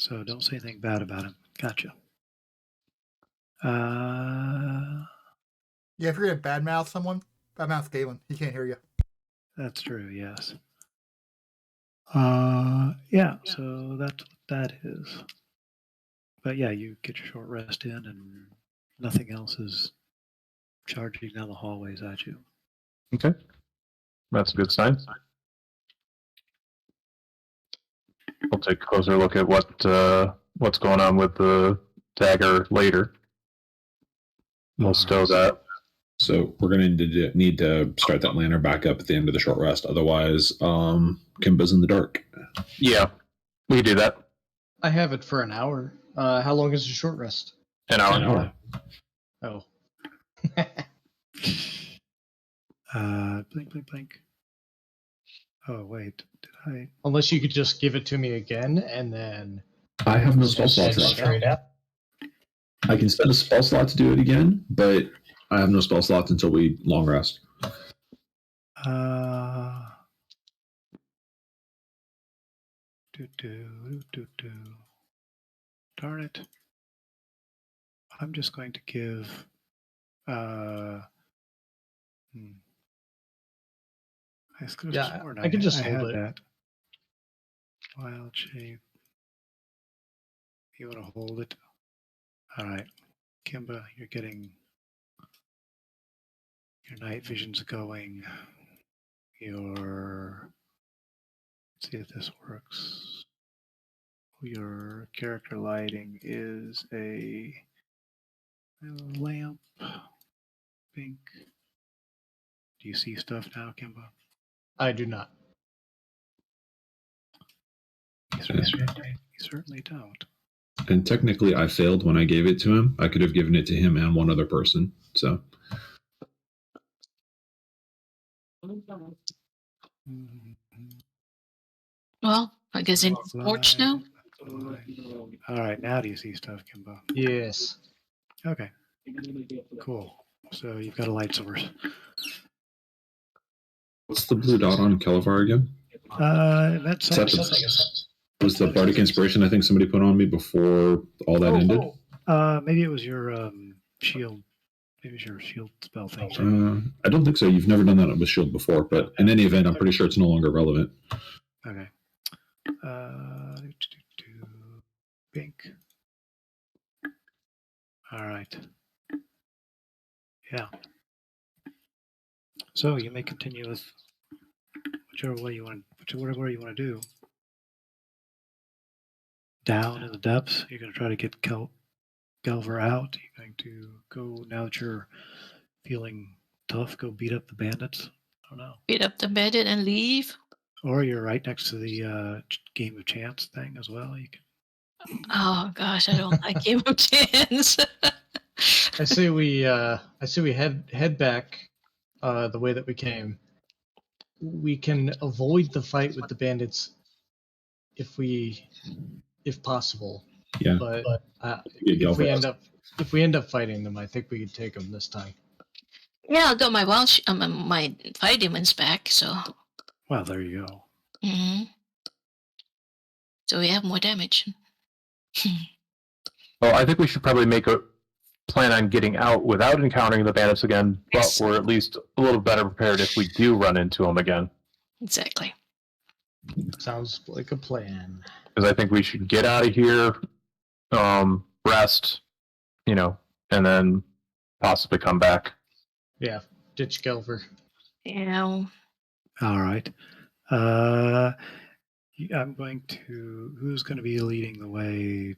So don't say anything bad about him. Gotcha. Yeah, if you're gonna badmouth someone, badmouth Galen. He can't hear you. That's true. Yes. Yeah. So that's what that is. But yeah, you get your short rest in, and nothing else is charging down the hallways at you. Okay. That's a good sign. We'll take a closer look at what's going on with the dagger later. We'll stow that. So we're going to need to start that lantern back up at the end of the short rest. Otherwise, Kimba's in the dark. Yeah, we can do that. I have it for an hour. How long is the short rest? An hour. An hour. Oh. Blink, blink, blink. Oh wait, did I? Unless you could just give it to me again and then I have no spell send slots it left. straight up. I can spend a spell slot to do it again, but I have no spell slots until we long rest. Darn it. I'm just going to give I could have Yeah, sworn I could just had hold it. that. Wild shape. You want to hold it? All right. Kimba, you're getting your night vision's going. Let's see if this works. Your character lighting is a lamp. Pink. Do you see stuff now, Kimba? I do not. You certainly don't. And technically, I failed when I gave it to him. I could have given it to him and one other person. So Well, I guess in porch now. All right, now do you see stuff, Kimba? Yes. Okay, cool. So you've got a light source. what's the blue dot on Kelevar again? That's Is that something. was the Bardic Inspiration I think somebody put on me before all that ended? Maybe it was your shield. Maybe it was your shield spell thing. I don't think so. You've never done that with Shield before, but in any event, I'm pretty sure it's no longer relevant. Okay. Pink. All right. Yeah. So you may continue with whatever way you want to do. Down in the depths, you're going to try to get Gelver out. You're going to go, now that you're feeling tough, go beat up the bandits. I don't know. Beat up the bandit and leave. Or you're right next to the game of chance thing as well. You can. Oh gosh, I don't like Game of Chance. I say we head back the way that we came. We can avoid the fight with the bandits if possible. Yeah. But Get if Gelver we end up fighting them, I think we could take them this time. Yeah, I got my my fire demons back, so. Well, there you go. Mm-hmm. So we have more damage. Well, I think we should probably make a plan on getting out without encountering the bandits again, but we're at least a little better prepared if we do run into them again. Exactly. Sounds like a plan. Because I think we should get out of here, rest, and then possibly come back. Yeah, ditch Gelver. Yeah. All right. I'm going to. Who's going to be leading the way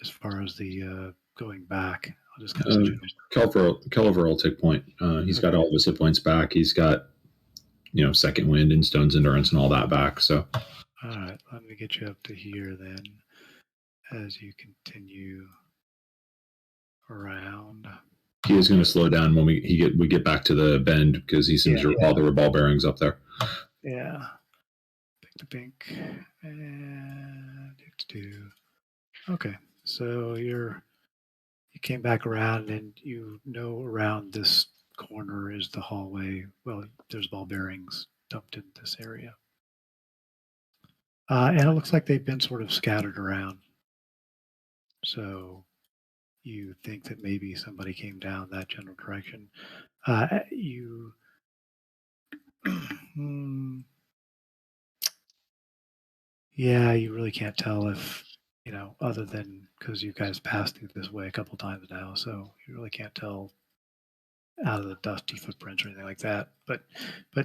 as far as the going back? I'll just kind of. Kelevar will take point. He's got all of his hit points back. He's got, second wind and stone's endurance and all that back. So. All right. Let me get you up to here then, as you continue around. He is going to slow down when we get back to the bend because he seems to recall there were ball bearings up there. Yeah. Pick the pink and okay. So you came back around and around this corner is the hallway. Well, there's ball bearings dumped in this area. And it looks like they've been sort of scattered around So you think that maybe somebody came down that general direction. You, yeah, you really can't tell if, other than because you guys passed through this way a couple times now, so you really can't tell out of the dusty footprints or anything like that. But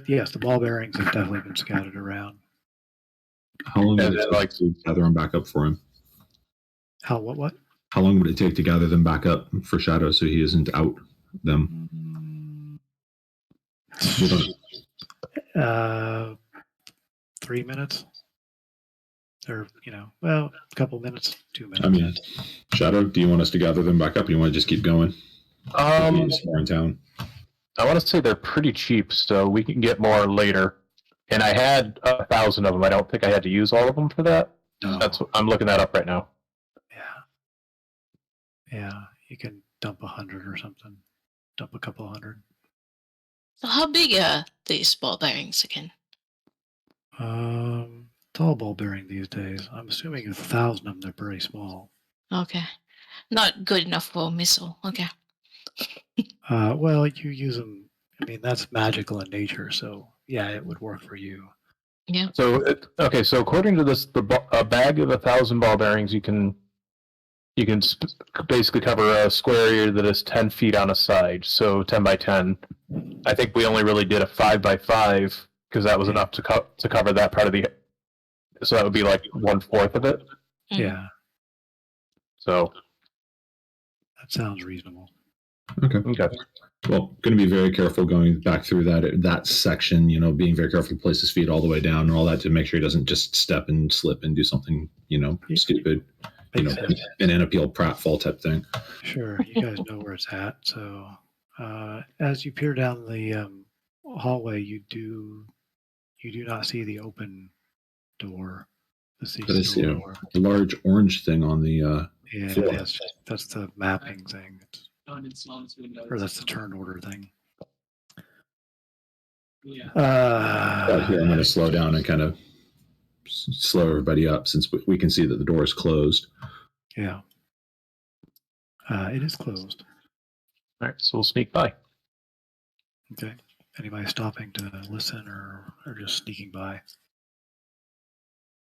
yes, the ball bearings have definitely been scattered around. How long And would it then, take like- to gather them back up for him? What? How long would it take to gather them back up for Shadow so he isn't out them? You don't- 3 minutes. Or, a couple minutes, 2 minutes. I mean, Shadow, do you want us to gather them back up? Or you want to just keep going? He's more in town. I want to say they're pretty cheap, so we can get more later. And I had 1,000 of them. I don't think I had to use all of them for that. No. I'm looking that up right now. Yeah, you can dump 100 or something. Dump a couple hundred. So how big are these ball bearings again? Tall ball bearing these days. I'm assuming 1,000 of them, they're very small. Okay. Not good enough for a missile. Okay. Well, you use them. I mean, that's magical in nature, so yeah, it would work for you. Yeah. So so according to this, a bag of 1,000 ball bearings, you can basically cover a square area that is 10 feet on a side, so 10 by 10. I think we only really did a 5 by 5 because that was enough to cover that part of the. So that would be like 1/4 of it. Mhm. Yeah, So that sounds reasonable. Okay. okay. Well, going to be very careful going back through that section. Being very careful to place his feet all the way down and all that to make sure he doesn't just step and slip and do something stupid. Makes sense. Banana peel pratfall type thing. Sure, you guys know where it's at. So, as you peer down the hallway, you do not see the open door, the But I secret see door. a large orange thing on the. Yeah, floor. that's the mapping thing, Done in Sloan's windows. or that's the turn order thing. Yeah. But here, I'm going to slow down and kind of slow everybody up since we can see that the door is closed. Yeah, it is closed. All right, so we'll sneak by. Okay. Anybody stopping to listen or just sneaking by?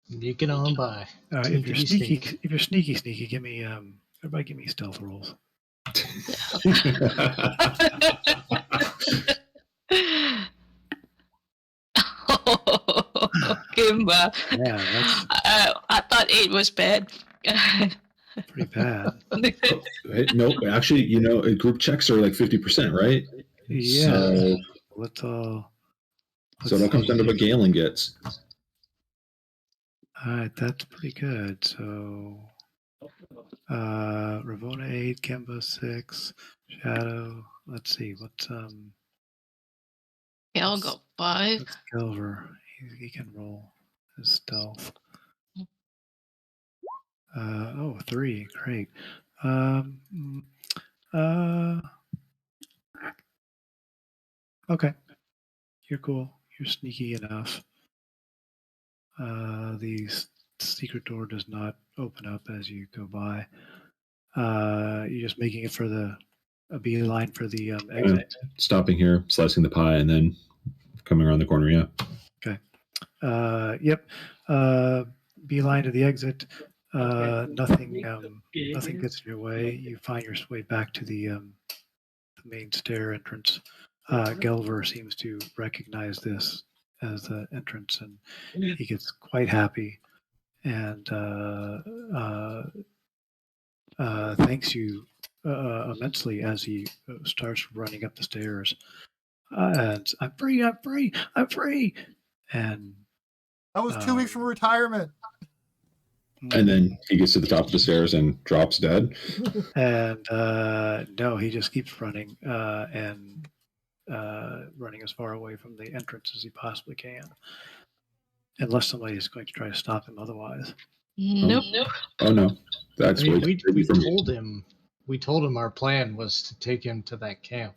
Sneaking on by. If you're Sneaky, sneaky, give me everybody give me stealth rolls. Kimba. Yeah, that's I thought 8 was bad. pretty bad. No, actually, group checks are like 50%, right? Yeah. So, Let's so it all comes down to what Galen gets. All right, that's pretty good. So, Ravona 8, Kemba 6, Shadow. Let's see what's Okay, I'll go 5. what's Gelver. He can roll his stealth. 3, great. Okay, you're cool. You're sneaky enough. The secret door does not open up as you go by. You're just making it for a beeline for the exit. Stopping here, slicing the pie, and then coming around the corner. Yeah. Yep. Beeline to the exit. Nothing gets in your way. You find your way back to the main stair entrance. Gelver seems to recognize this as the entrance, and he gets quite happy and thanks you immensely as he starts running up the stairs. And I'm free. And That was 2 weeks from retirement. And then he gets to the top of the stairs and drops dead. And no, he just keeps running and running as far away from the entrance as he possibly can, unless somebody is going to try to stop him otherwise. Nope. Oh no, that's I mean, way we from told him our plan was to take him to that camp.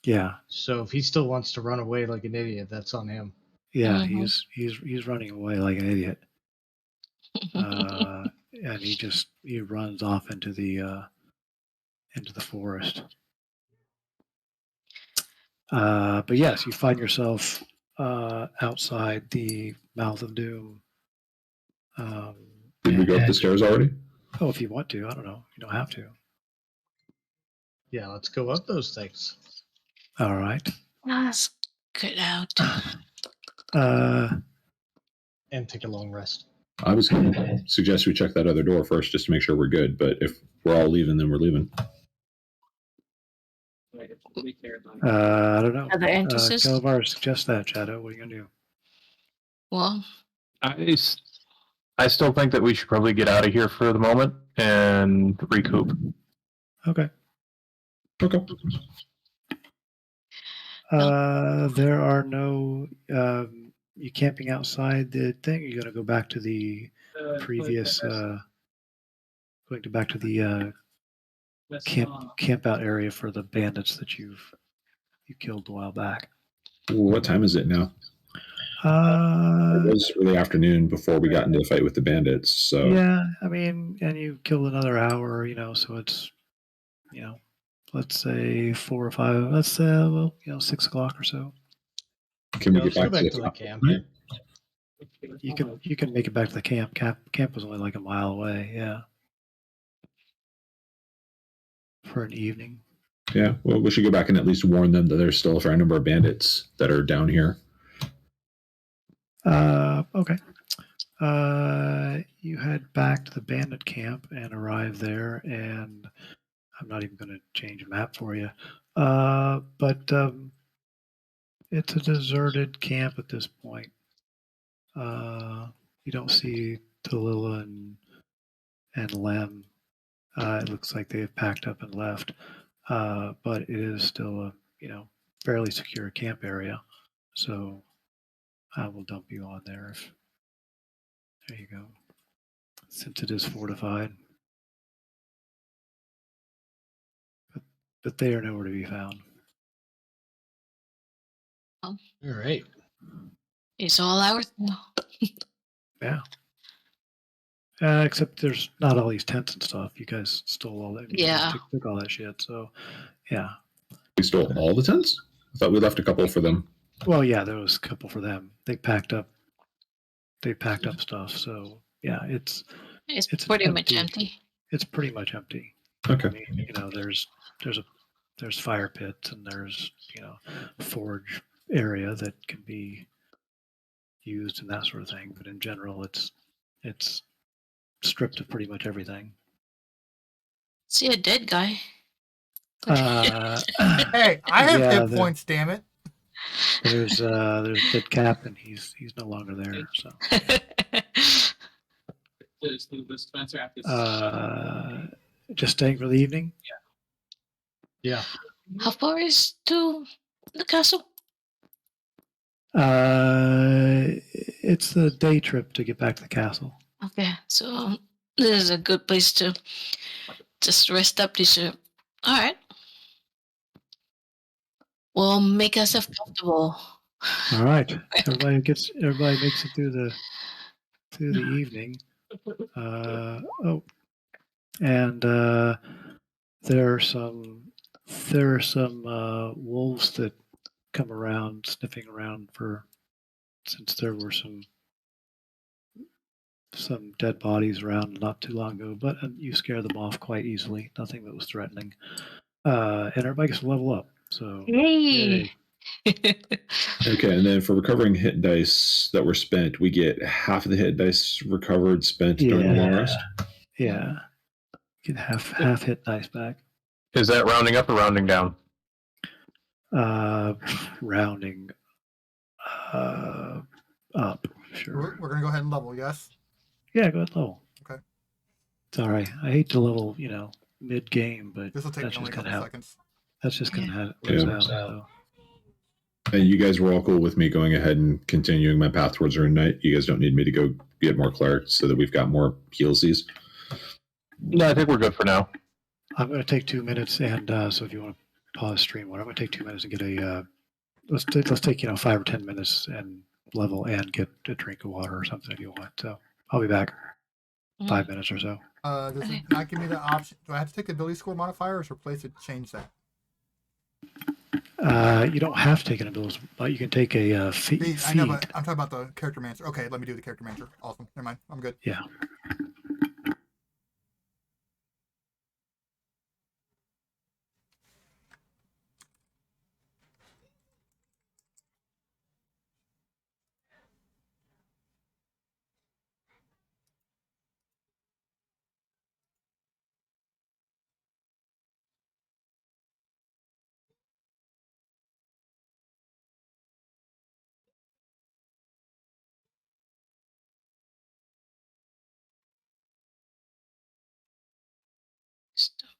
Yeah, So if he still wants to run away like an idiot, that's on him. yeah, Mhm. he's running away like an idiot. and he runs off into the forest. But yes, you find yourself outside the mouth of doom. Did we go up the stairs already? Oh, if you want to, I don't know. You don't have to. Yeah, let's go up those things All right. Let's get out. and take a long rest. I was going to suggest we check that other door first just to make sure we're good. But if we're all leaving, then we're leaving. Right, if we care about it. I don't know. Other entrances? Calabar suggests that, Shadow. What are you gonna do? Well, I still think that we should probably get out of here for the moment and recoup. Okay. Okay. There are no you camping outside the thing. You're gonna go back to the previous back to the camp out area for the bandits that you killed a while back. What time is it now? It was early afternoon before we got into the fight with the bandits. So yeah, I mean, and you killed another hour, so it's, let's say 4 or 5. Let's say 6 o'clock or so. can we Yeah, get let's go back back to to the the camp. You can make it back to the camp. Camp was only like a mile away. Yeah. For an evening. Yeah, well, we should go back and at least warn them that there's still a fair number of bandits that are down here. Okay. You head back to the bandit camp and arrive there, and I'm not even going to change a map for you. But it's a deserted camp at this point. You don't see Tallulah and Lem. It looks like they have packed up and left. But it is still a fairly secure camp area, so I will dump you on there. There you go. Since it is fortified, but they are nowhere to be found. All right. it's all ours now. Yeah. Except there's not all these tents and stuff. You guys stole all that. You Yeah. took all that shit. So, yeah. We stole all the tents? I thought we left a couple for them. Well, yeah, there was a couple for them. They packed up stuff. So, yeah, it's It's It's pretty much empty. empty. it's pretty much empty. Okay. I mean, there's fire pits and there's forge area that can be used and that sort of thing. But in general, it's stripped of pretty much everything. See a dead guy. Hey, I have Yeah, hit points, damn it. There's Dead Cap, and he's no longer there. So The Spencer after just staying for the evening. Yeah. How far is to the castle? It's the day trip to get back to the castle. Okay, so this is a good place to just rest up this year. All right. We'll make ourselves comfortable. All right, everybody makes it through the evening. And there are some wolves that come around sniffing around since there were some dead bodies around not too long ago, but you scare them off quite easily. Nothing that was threatening. And everybody gets to level up. So Yay! Okay, and then for recovering hit dice that were spent, we get half of the hit dice recovered spent during the long rest. Yeah, you get half hit dice back. Is that rounding up or rounding down? Rounding up. Sure. We're gonna go ahead and level, yes? Yeah, go ahead level. Okay. Sorry, I hate to level, mid game, but This will take that's me only just a kind couple of how seconds. that's just kind of how it Yeah. works out. So. And you guys were all cool with me going ahead and continuing my path towards Rune Knight. You guys don't need me to go get more clerics so that we've got more healsies. No, I think we're good for now. I'm going to take 2 minutes, and so if you want to pause stream, I'm going to take 2 minutes and get a. Let's take 5 or 10 minutes and level and get a drink of water or something if you want. So I'll be back. 5 minutes or so. Does Okay. it not give me the option? Do I have to take the ability score modifier or is there a place to change that? You don't have to take an ability, but you can take a feat. I know, but I'm talking about the character manager. Okay, let me do the character manager. Awesome. Never mind. I'm good. Yeah. Stop.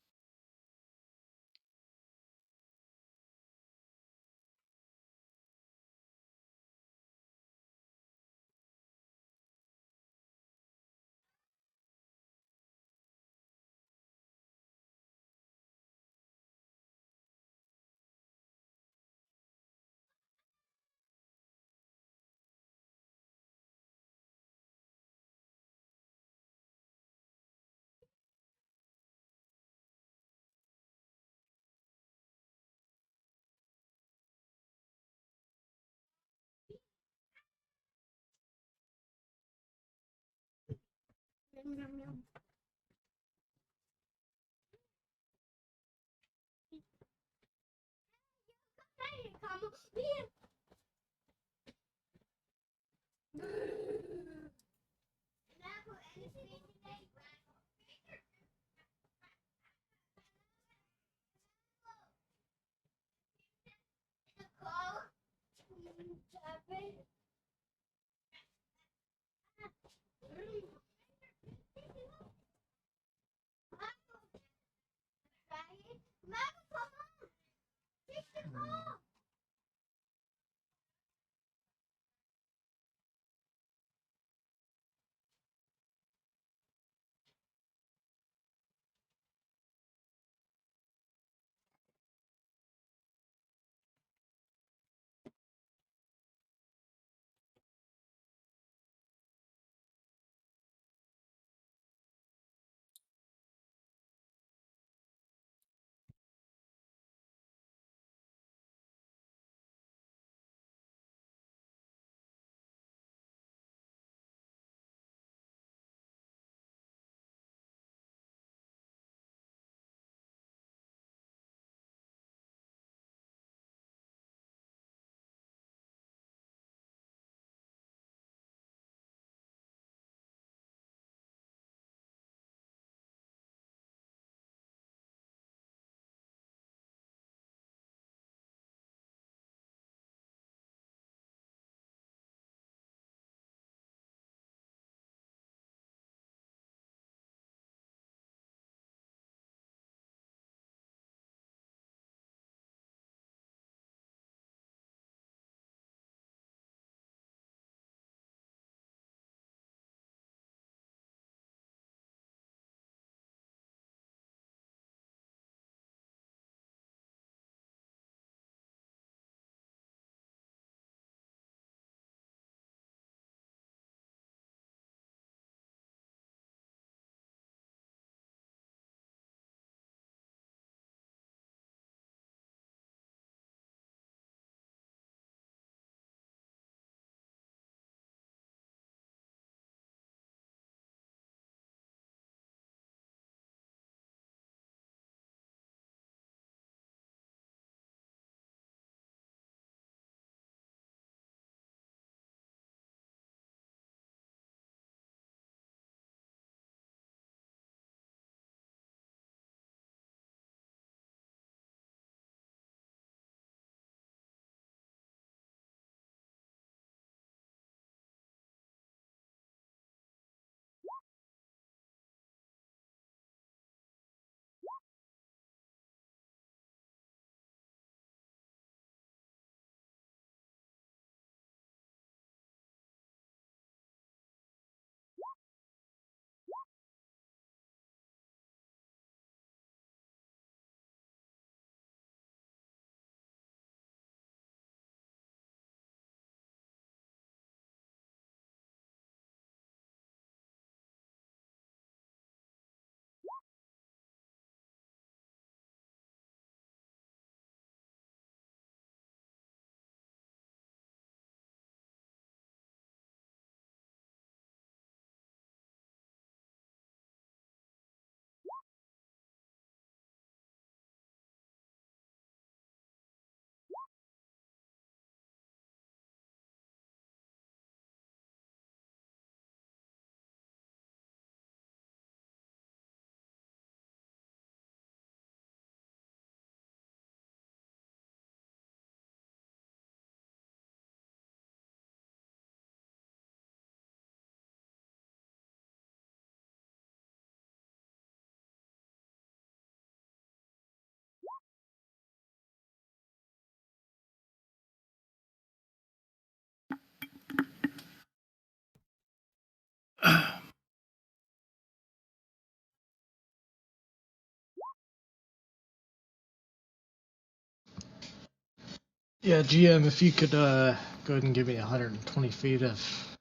Yeah, GM, if you could go ahead and give me 120 feet of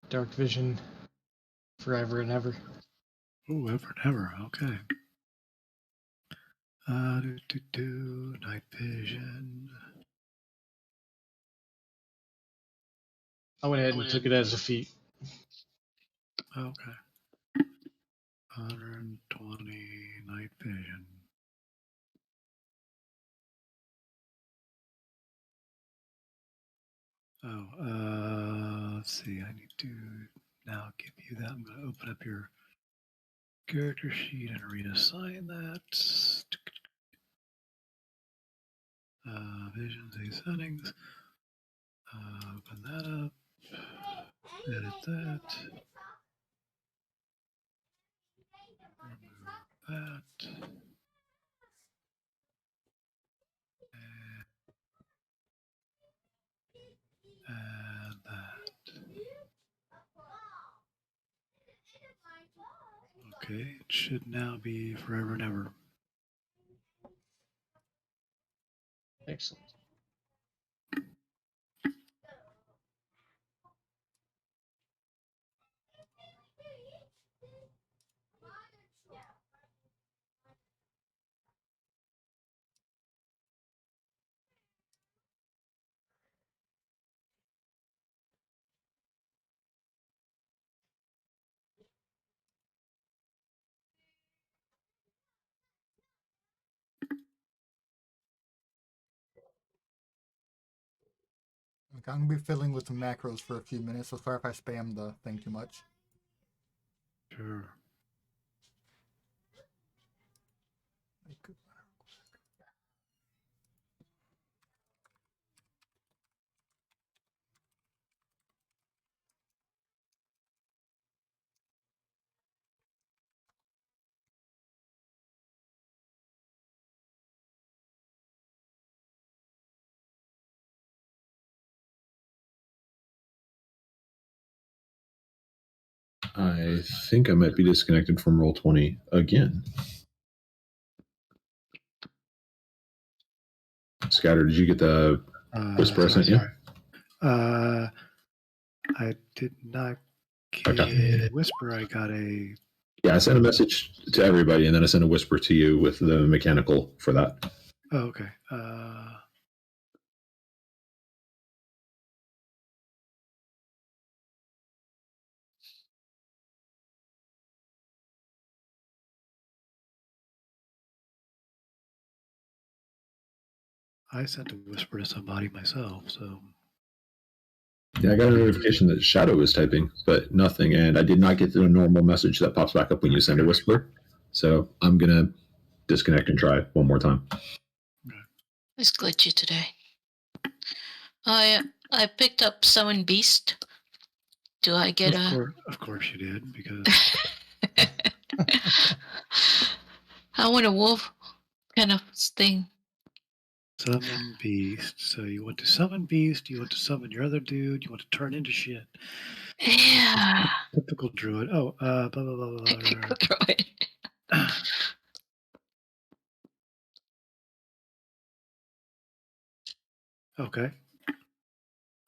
dark vision forever and ever. Oh, ever and ever. Okay. Night vision. I went ahead and took it as a feat. Okay. 120 night vision. Oh, let's see. I need to now give you that. I'm going to open up your character sheet and reassign that. Vision, say settings. Open that up. Edit that. Remove that. And that. Okay, it should now be forever and ever. Excellent. Okay, I'm gonna be fiddling with some macros for a few minutes, so sorry if I spam the thing too much. Sure. I think I might be disconnected from Roll20 again. Scatter, did you get the whisper I sent you? I did not get Okay. whisper. I got a. Yeah, I sent a message to everybody, and then I sent a whisper to you with the mechanical for that. Oh, okay. I sent a whisper to somebody myself, so. Yeah, I got a notification that Shadow was typing, but nothing, and I did not get the normal message that pops back up when you send a whisper. So I'm gonna disconnect and try one more time. It's glitchy today. I picked up Summon Beast. Do I get Of course you did, because I want a wolf kind of thing. summon beast. So you want to summon beast, you want to summon your other dude, you want to turn into shit. Yeah. Typical druid. Oh, blah blah blah blah. Typical druid. Okay.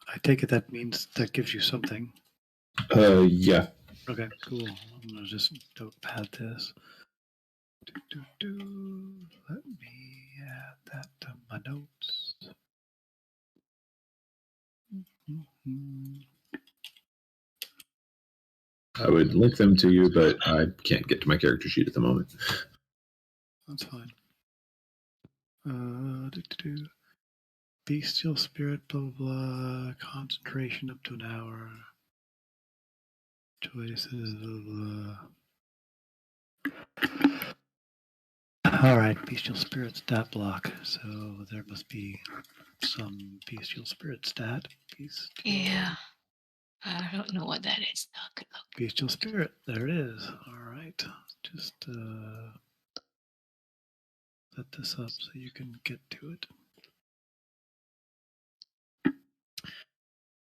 I take it that means that gives you something. Yeah. Okay, cool. I'm gonna just notepad this. Let me add that to my notes. Mhm. I would link them to you, but I can't get to my character sheet at the moment. That's fine. Bestial spirit, blah blah blah. Concentration up to an hour. Choices, blah blah. All right, bestial spirit stat block. So there must be some bestial spirit stat. Yeah. I don't know what that is. Oh, good luck. Bestial spirit. There it is. All right. Just set this up so you can get to it.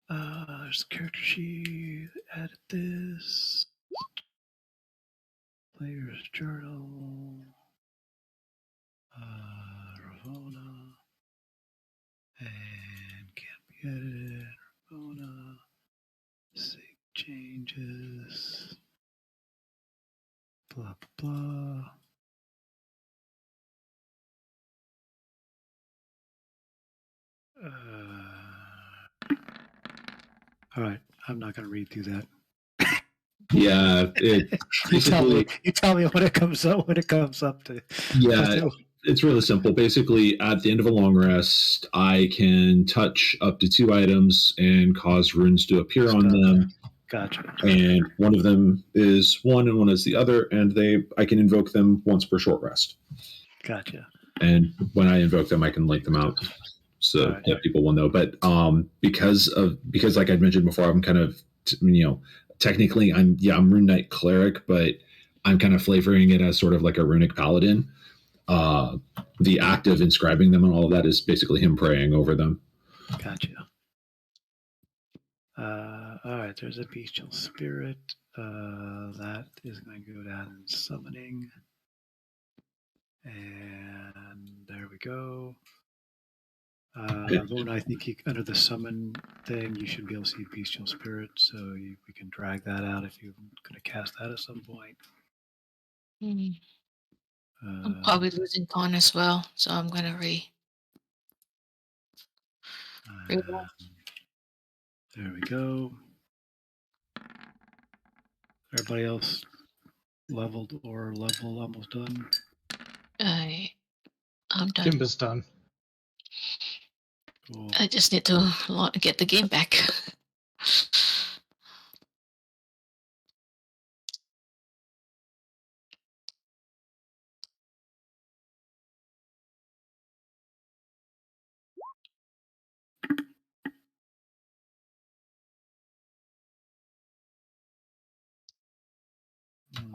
There's character sheet. Edit this. Player's journal. Ravona. And Edit. Ramona. Save changes. Blah, blah, blah. All right, I'm not going to read through that. Yeah, it You tell me. basically, You tell me when it comes up. When it comes up to. yeah, it's really simple. Basically, at the end of a long rest, I can touch up to 2 items and cause runes to appear on them. Gotcha. And one of them is one, and one is the other, and I can invoke them once per short rest. Gotcha. And when I invoke them, I can link them out so Right. that people will know. But because like I mentioned before, I'm kind of technically I'm Rune Knight Cleric, but I'm kind of flavoring it as sort of like a runic paladin. The act of inscribing them and all of that is basically him praying over them. Gotcha. All right, there's a bestial spirit. That is going to go down in summoning. And there we go. When I think under the summon thing, you should be able to see bestial spirit, so we can drag that out if you're going to cast that at some point. I'm probably losing con as well, so I'm gonna reroll. There we go. Everybody else leveled or level almost done? I'm done. Kimba's done. Cool. I just need to get the game back.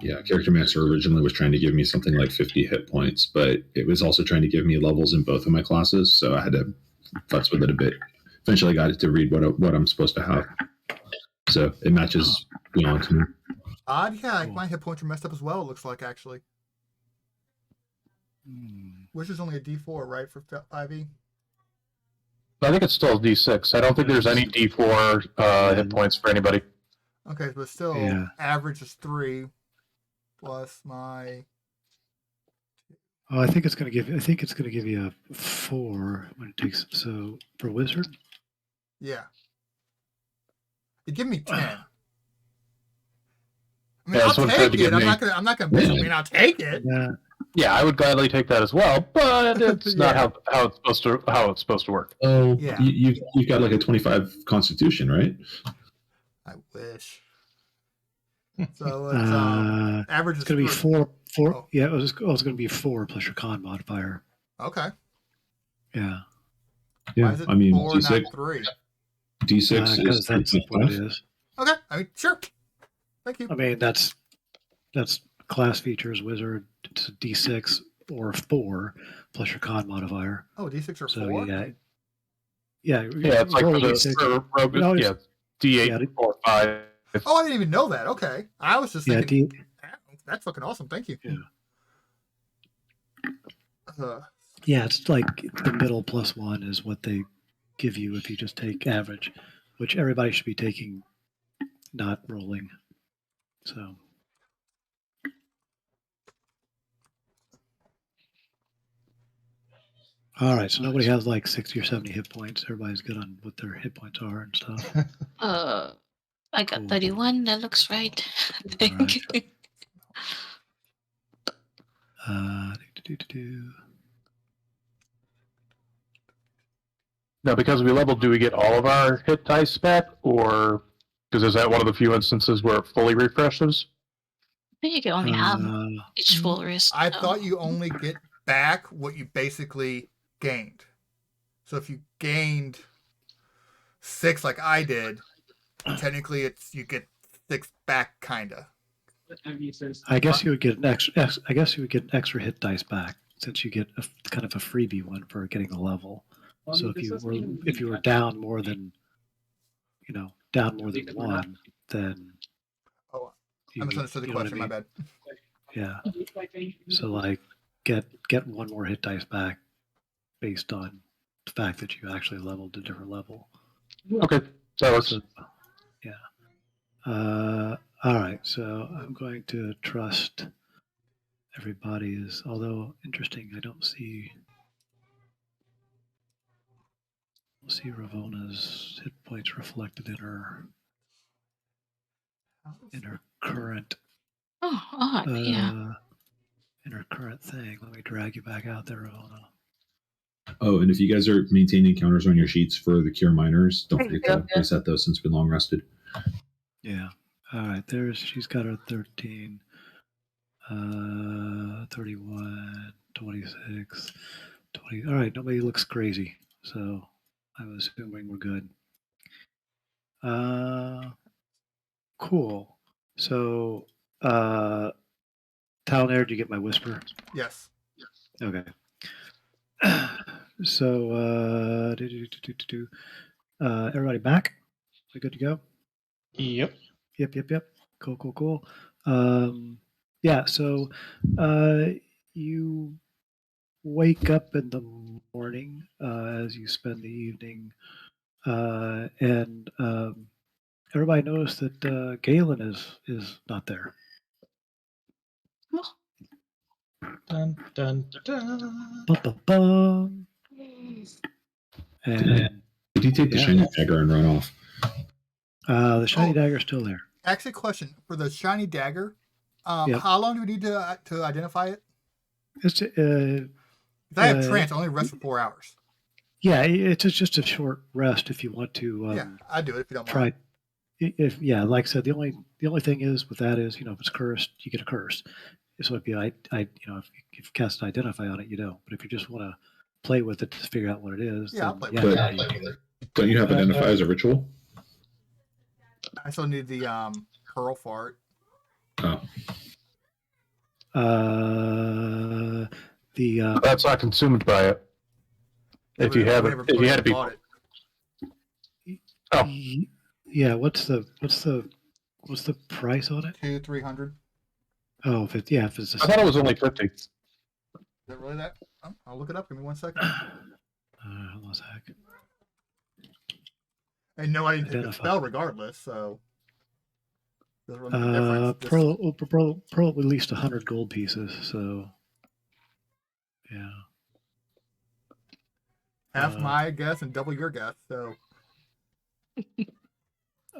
Yeah, Character Master originally was trying to give me something like 50 hit points, but it was also trying to give me levels in both of my classes, so I had to futz with it a bit. Eventually got it to read what I'm supposed to have. So it matches beyond to me. Odd, yeah, Cool. my hit points are messed up as well, it looks like, actually. Hmm. Which is only a D4, right, for 5e? I think it's still D6. I don't think there's any D4 hit points for anybody. Okay, but still, Yeah. average is 3 plus my... Oh, I think it's going to give you a 4 when it takes. So for wizard, Yeah. It give me 10. I mean, Yeah, I'll that's what it tried take to it. give I'm me. not gonna bitch. I Yeah. mean, I'll take it. yeah, Yeah, I would gladly take that as well, but it's not Yeah. how it's supposed to work. Oh, Yeah. you've got like a 25 Constitution, right? I wish. So it's average is it's going to be 3. 4. Oh. Yeah, it's going to be 4 plus your con modifier. Okay. Yeah, Why Yeah, is it I mean 4, D6, not 3? D6 because is that's 3 what plus it 5. is. Okay. I mean, sure. Thank you. I mean, that's class features wizard. It's a D6 or 4 plus your con modifier. Oh, D6 or So 4? yeah, Yeah, it's like roll for a the D6. for rogue, No, yeah, D8 yeah, or 5. Oh, I didn't even know that. Okay. I was just Yeah, thinking, that's fucking awesome. Thank you. Yeah. Uh, Yeah, it's like the middle plus 1 is what they give you if you just take average, which everybody should be taking, not rolling. So, all right. So nobody has like 60 or 70 hit points. Everybody's good on what their hit points are and stuff. I got Cool. 31. That looks right. Thank you. Now, because we leveled, do we get all of our hit dice back, or because is that one of the few instances where it fully refreshes? I think you can only have each full rest. I thought you only get back what you basically gained. So if you gained 6 like I did, technically you get 6 back, kinda. I guess you would get an extra. I guess you would get an extra hit dice back since you get kind of a freebie one for getting the level. So if you were down more than, down more than 1, then Oh, you I misunderstood the you know what question. I mean? My bad. Yeah. So like get 1 more hit dice back based on the fact that you actually leveled a different level. Okay, that works. So, yeah. All right. So I'm going to trust everybody's. Although interesting, I don't see Ravona's hit points reflected in her current Oh, odd. Yeah. in her current thing. Let me drag you back out there, Ravona. Oh, and if you guys are maintaining counters on your sheets for the cure minors, don't forget to reset those since we've been long rested. Yeah. All right. She's got her 13, 31, 26, 20. All right. Nobody looks crazy. So I'm assuming we're good. Cool. So, Talnair, did you get my whisper? Yes. Okay. So, everybody back? We good to go? Yep. Yep. Cool. Yeah, so you wake up in the morning as you spend the evening, and everybody knows that Galen is not there. Oh, Dun dun dun. Bum. And Did he take the Yeah. shiny dagger and run off? the shiny Oh. dagger's still there. Actually, question for the shiny dagger. Yep. How long do we need to identify it? It's 'Cause I have Uh, trance. I only rest for 4 hours. yeah, it's just a short rest if you want to. Yeah, I do it if you don't Try. mind. If like I said, the only thing is with that is, if it's cursed, you get a curse. So if if you cast identify on it, you don't. But if you just want to play with it to figure out what it is, Yeah, I'll then play with it. you- Don't you have identify as a ritual? I still need the pearl for it. Oh, the That's not consumed by it. If you have it, if you had to be. bought it. Oh. Yeah, what's the price on it? 200-300. Oh, if it's I thought it was only 50. Is it really that? Oh, I'll look it up. Give me 1 second. hold on a sec. And no, I didn't take the Identify. spell regardless, so doesn't really make a difference. Just- Pearl at least 100 gold pieces. So yeah. half my guess and double your guess. So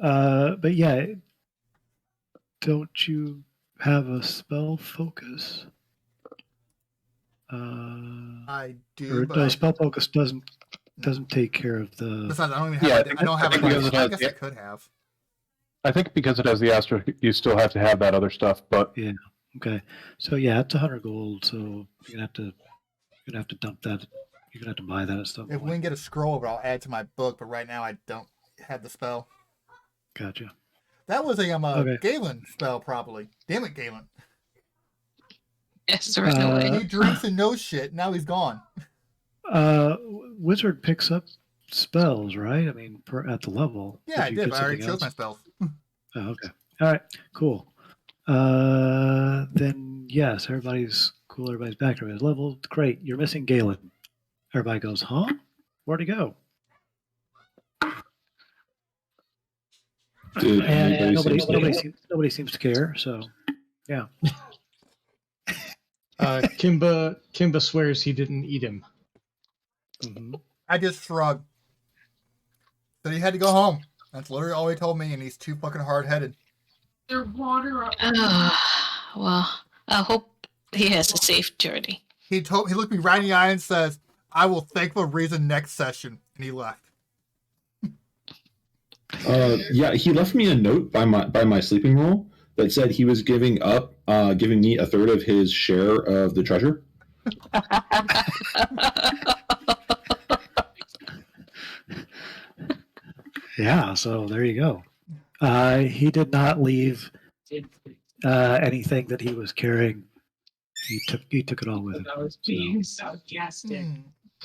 But yeah, don't you have a spell focus? I do, Or but no, I, spell focus doesn't take care of the. besides, I don't even have. Yeah, I don't have I think a because it I has- guess I could have. I think because it has the asterisk, you still have to have that other stuff. But Okay, so yeah, it's 100 gold. So you're gonna have to dump that. You're gonna have to buy that at some If we point. can get a scroll over, I'll add to my book. But right now, I don't have the spell. Gotcha. That was a Okay. Galen spell, probably. Damn it, Galen. yes, there's no way. He drinks and knows shit. Now he's gone. Wizard picks up spells, right? I mean, at the level. Yeah, I you did. get But I already something chose my else? spells. Oh, okay. All right. Cool. Then yes, everybody's cool. Everybody's back. Everybody's level. Great. You're missing Galen. Everybody goes, huh? Where'd he go? did And anybody seem to- nobody seems to care. So yeah. Kimba swears he didn't eat him. Mhm. I just shrugged. Said he had to go home. That's literally all he told me, and he's too fucking hard headed. There's water up. Well, I hope he has a safe journey. He looked me right in the eye and says, "I will thank for reason next session," and he left. Yeah, he left me a note by my sleeping roll that said he was giving me a third of his share of the treasure. Yeah. So there you go. He did not leave anything that he was carrying. He took it all with him. That was being sarcastic.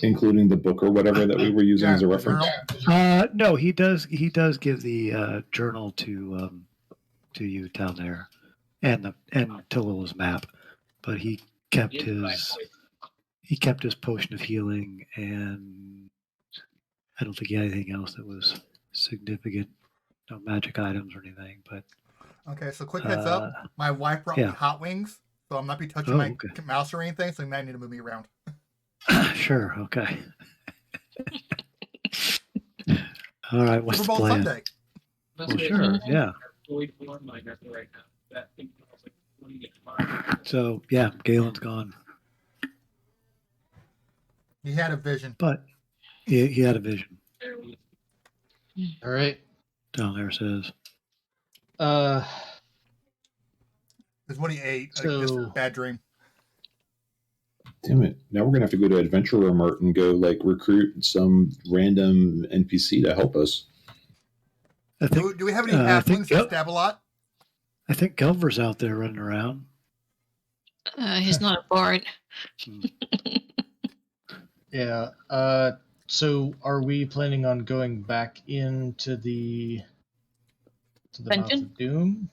Including the book or whatever that we were using as a Yeah, reference. journal. No, he does give the journal to you down there, and Tilila's map, but he kept his potion of healing, and I don't think he had anything else that was significant, no magic items or anything. But Okay, so quick heads up. My wife brought yeah. me hot wings, so I'm not be touching Oh, my okay. mouse or anything, so you might need to move me around. Sure. Okay. All right. What's Super the Bowl plan? Sunday. Well, sure. Yeah. So yeah, Galen's gone, He had a vision. but he had a vision. All right. Down there says. It's what he ate. Just a So bad dream. Damn it! Now we're gonna have to go to Adventure Mart and go like recruit some random NPC to help us. I think Do we have any I think halflings that stab a lot? I think Gelver's out there running around. He's not a bard. yeah. So are we planning on going back into the Mouth Dungeon? of Doom?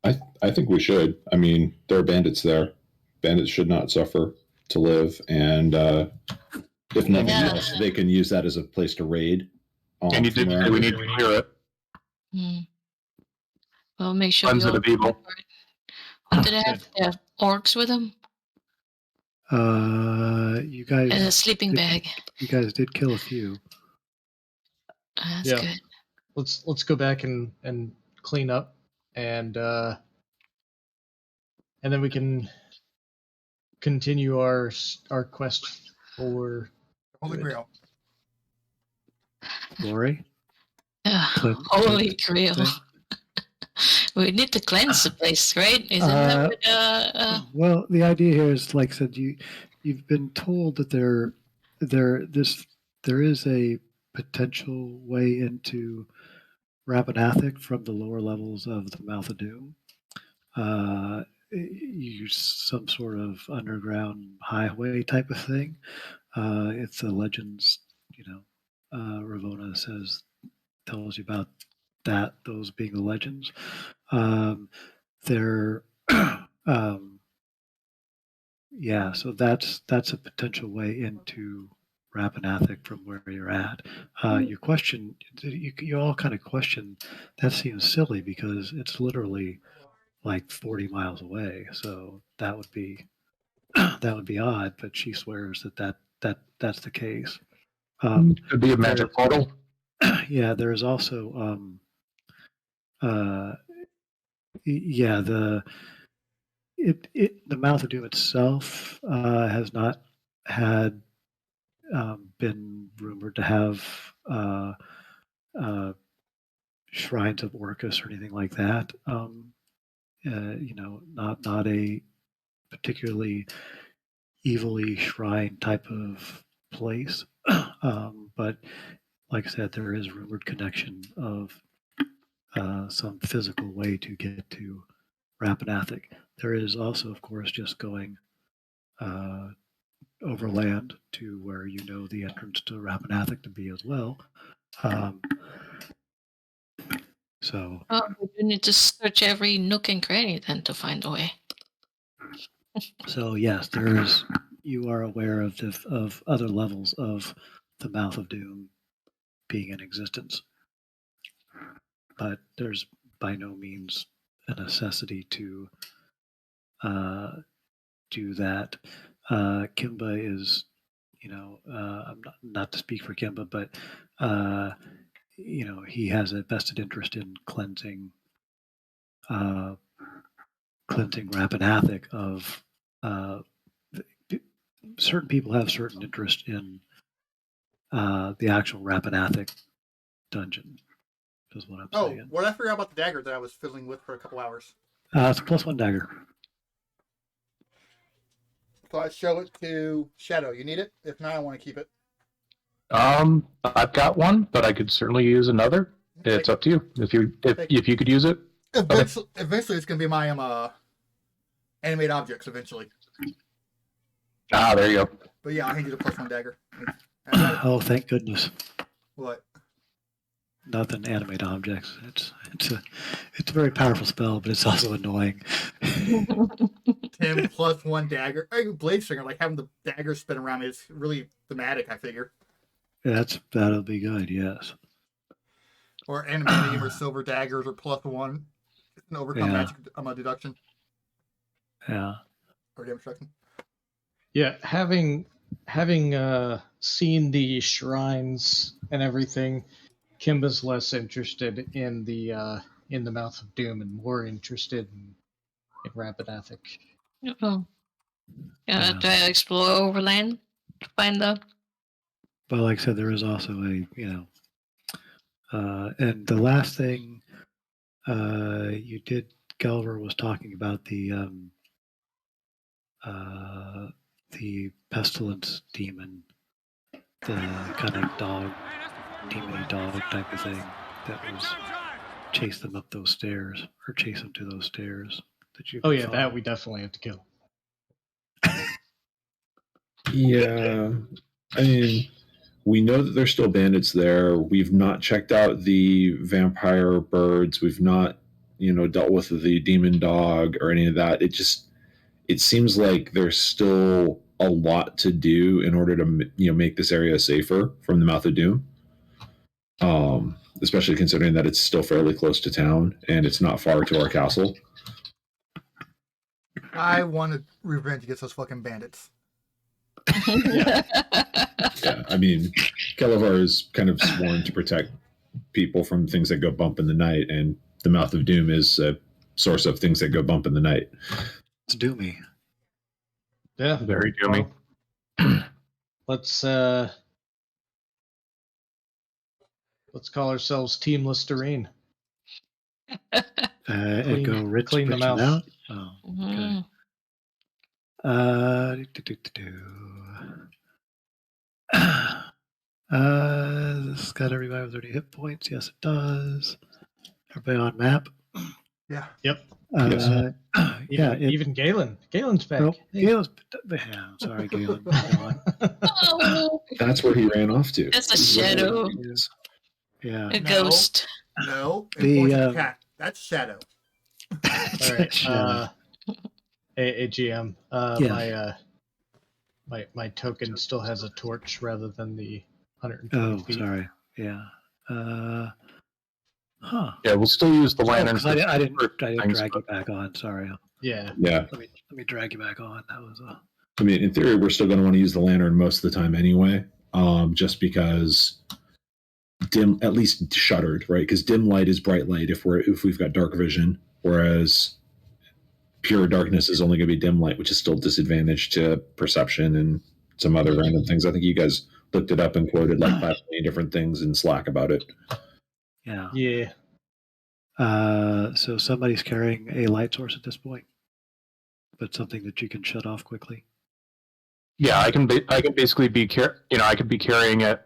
I think we should. I mean, there are bandits there. Bandits should not suffer to live, and if nothing Yeah. else, they can use that as a place to raid. And you did say we need to clear it. Hmm. Well, make sure Cleanse we it all. of evil. What did they have? They have orcs with them You and a guys, sleeping bag. you guys did kill a few. That's Yeah. good. Let's go back and clean up, and then we can continue our quest for Holy Good. Grail. Lori, Holy Grail. thing? We need to cleanse the place, right? Isn't that what, Well, the idea here is, like I said, you've been told that there is a potential way into Rabanathic from the lower levels of the Mouth of Doom. Use some sort of underground highway type of thing. It's the legends, Ravona tells you about that, those being the legends. They're yeah, so that's a potential way into Rapanathic from where you're at. Your question, you all kind of question, that seems silly because it's literally like 40 miles away. So that would be odd, but she swears that's the case. Could be a magic portal. Yeah, there is also yeah, the Mouth of Doom itself has not had been rumored to have shrines of Orcus or anything like that. Not a particularly evilly shrine type of place. But like I said, there is rumored connection of some physical way to get to Rapanathic. There is also, of course, just going overland to where you know the entrance to Rapanathic to be as well. So you need to search every nook and cranny then to find a way. So yes, you are aware of other levels of the Mouth of Doom being in existence, but there's by no means a necessity to do that. Kimba is, I'm not to speak for Kimba, but he has a vested interest in cleansing Rapanathic of. Certain people have certain interest in the actual Rapanathic dungeon, is what I'm saying. What did I figure out about the dagger that I was fiddling with for a couple hours? It's a +1 dagger. So I show it to Shadow. You need it? If not, I want to keep it. I've got one, but I could certainly use another. It's up to you. If you could use it. Eventually, it's gonna be my animate objects. Eventually. There you go. But yeah, I'll hand you the +1 dagger. Oh, thank goodness! What? Nothing animate objects. It's a very powerful spell, but it's also annoying. 10 +1 dagger. Blade Stringer, like having the dagger spin around me, is really thematic, I figure. That'll be good. Yes. Or animanium or silver daggers or +1. It's an overcome Yeah. magic deduction Yeah. or damage reduction. Yeah, having seen the shrines and everything, Kimba's less interested in the Mouth of Doom and more interested in Rapidathic. Oh. Yeah. Do I explore overland to find the? But like I said, there is also a, and the last thing you did, Gelver was talking about the pestilence demon, the kind of demony dog type of thing that was chase them up those stairs or chase them to those stairs that you. Oh could yeah, follow. that we definitely have to kill. Yeah, I mean, we know that there's still bandits there. We've not checked out the vampire birds. We've not, dealt with the demon dog or any of that. It seems like there's still a lot to do in order to, make this area safer from the Mouth of Doom. Especially considering that it's still fairly close to town and it's not far to our castle. I want to revenge against those fucking bandits. Yeah, I mean, Kelevar is kind of sworn to protect people from things that go bump in the night, and the Mouth of Doom is a source of things that go bump in the night. It's doomy. Yeah, Very doomy. Let's call ourselves Team Listerine. And go Ritz clean the bitching mouth. out. Oh, okay. Mhm. This got everybody with 30 hit points. Yes, it does. Everybody on map. Yeah. Yep. Yeah. Even Galen. Galen's back. Nope. Hey. Galen's. Yeah, sorry, Galen. Go on. Oh, That's where he ran off to. That's a shadow. Yeah. a No. ghost. No, The, it's a um, cat. That's Shadow. All right. GM. Yeah. My token still has a torch rather than the 120 Oh, feet. sorry. Yeah. Huh. Yeah, we'll still use the Oh, lanterns. 'cause I didn't things, drag you but- back on. Sorry. Yeah. Yeah, Let me drag you back on. That was a. I mean, in theory, we're still going to want to use the lantern most of the time anyway, just because dim, at least shuttered, right? Because dim light is bright light if we've got dark vision, whereas pure darkness is only going to be dim light, which is still disadvantage to perception and some other random things. I think you guys looked it up and quoted like 5 million different things in Slack about it. Yeah. Yeah. So somebody's carrying a light source at this point, but something that you can shut off quickly. Yeah, I can basically be I could be carrying it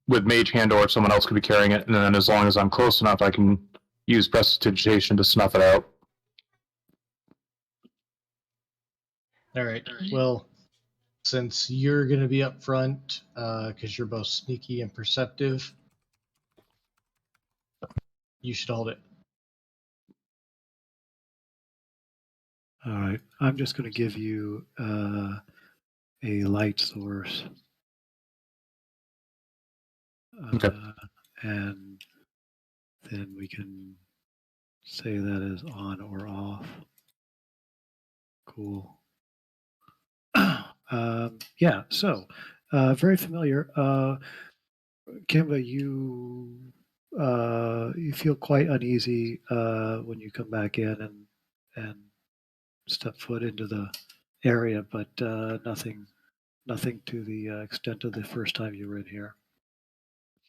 with Mage Hand, or someone else could be carrying it, and then as long as I'm close enough, I can use Prestidigitation to snuff it out. All right. Well, since you're going to be up front, because you're both sneaky and perceptive, you should hold it. All right. I'm just going to give you a light source. Okay. And then we can say that is on or off. Cool. Yeah, so very familiar. Kimba, you feel quite uneasy when you come back in and step foot into the area, but nothing to the extent of the first time you were in here.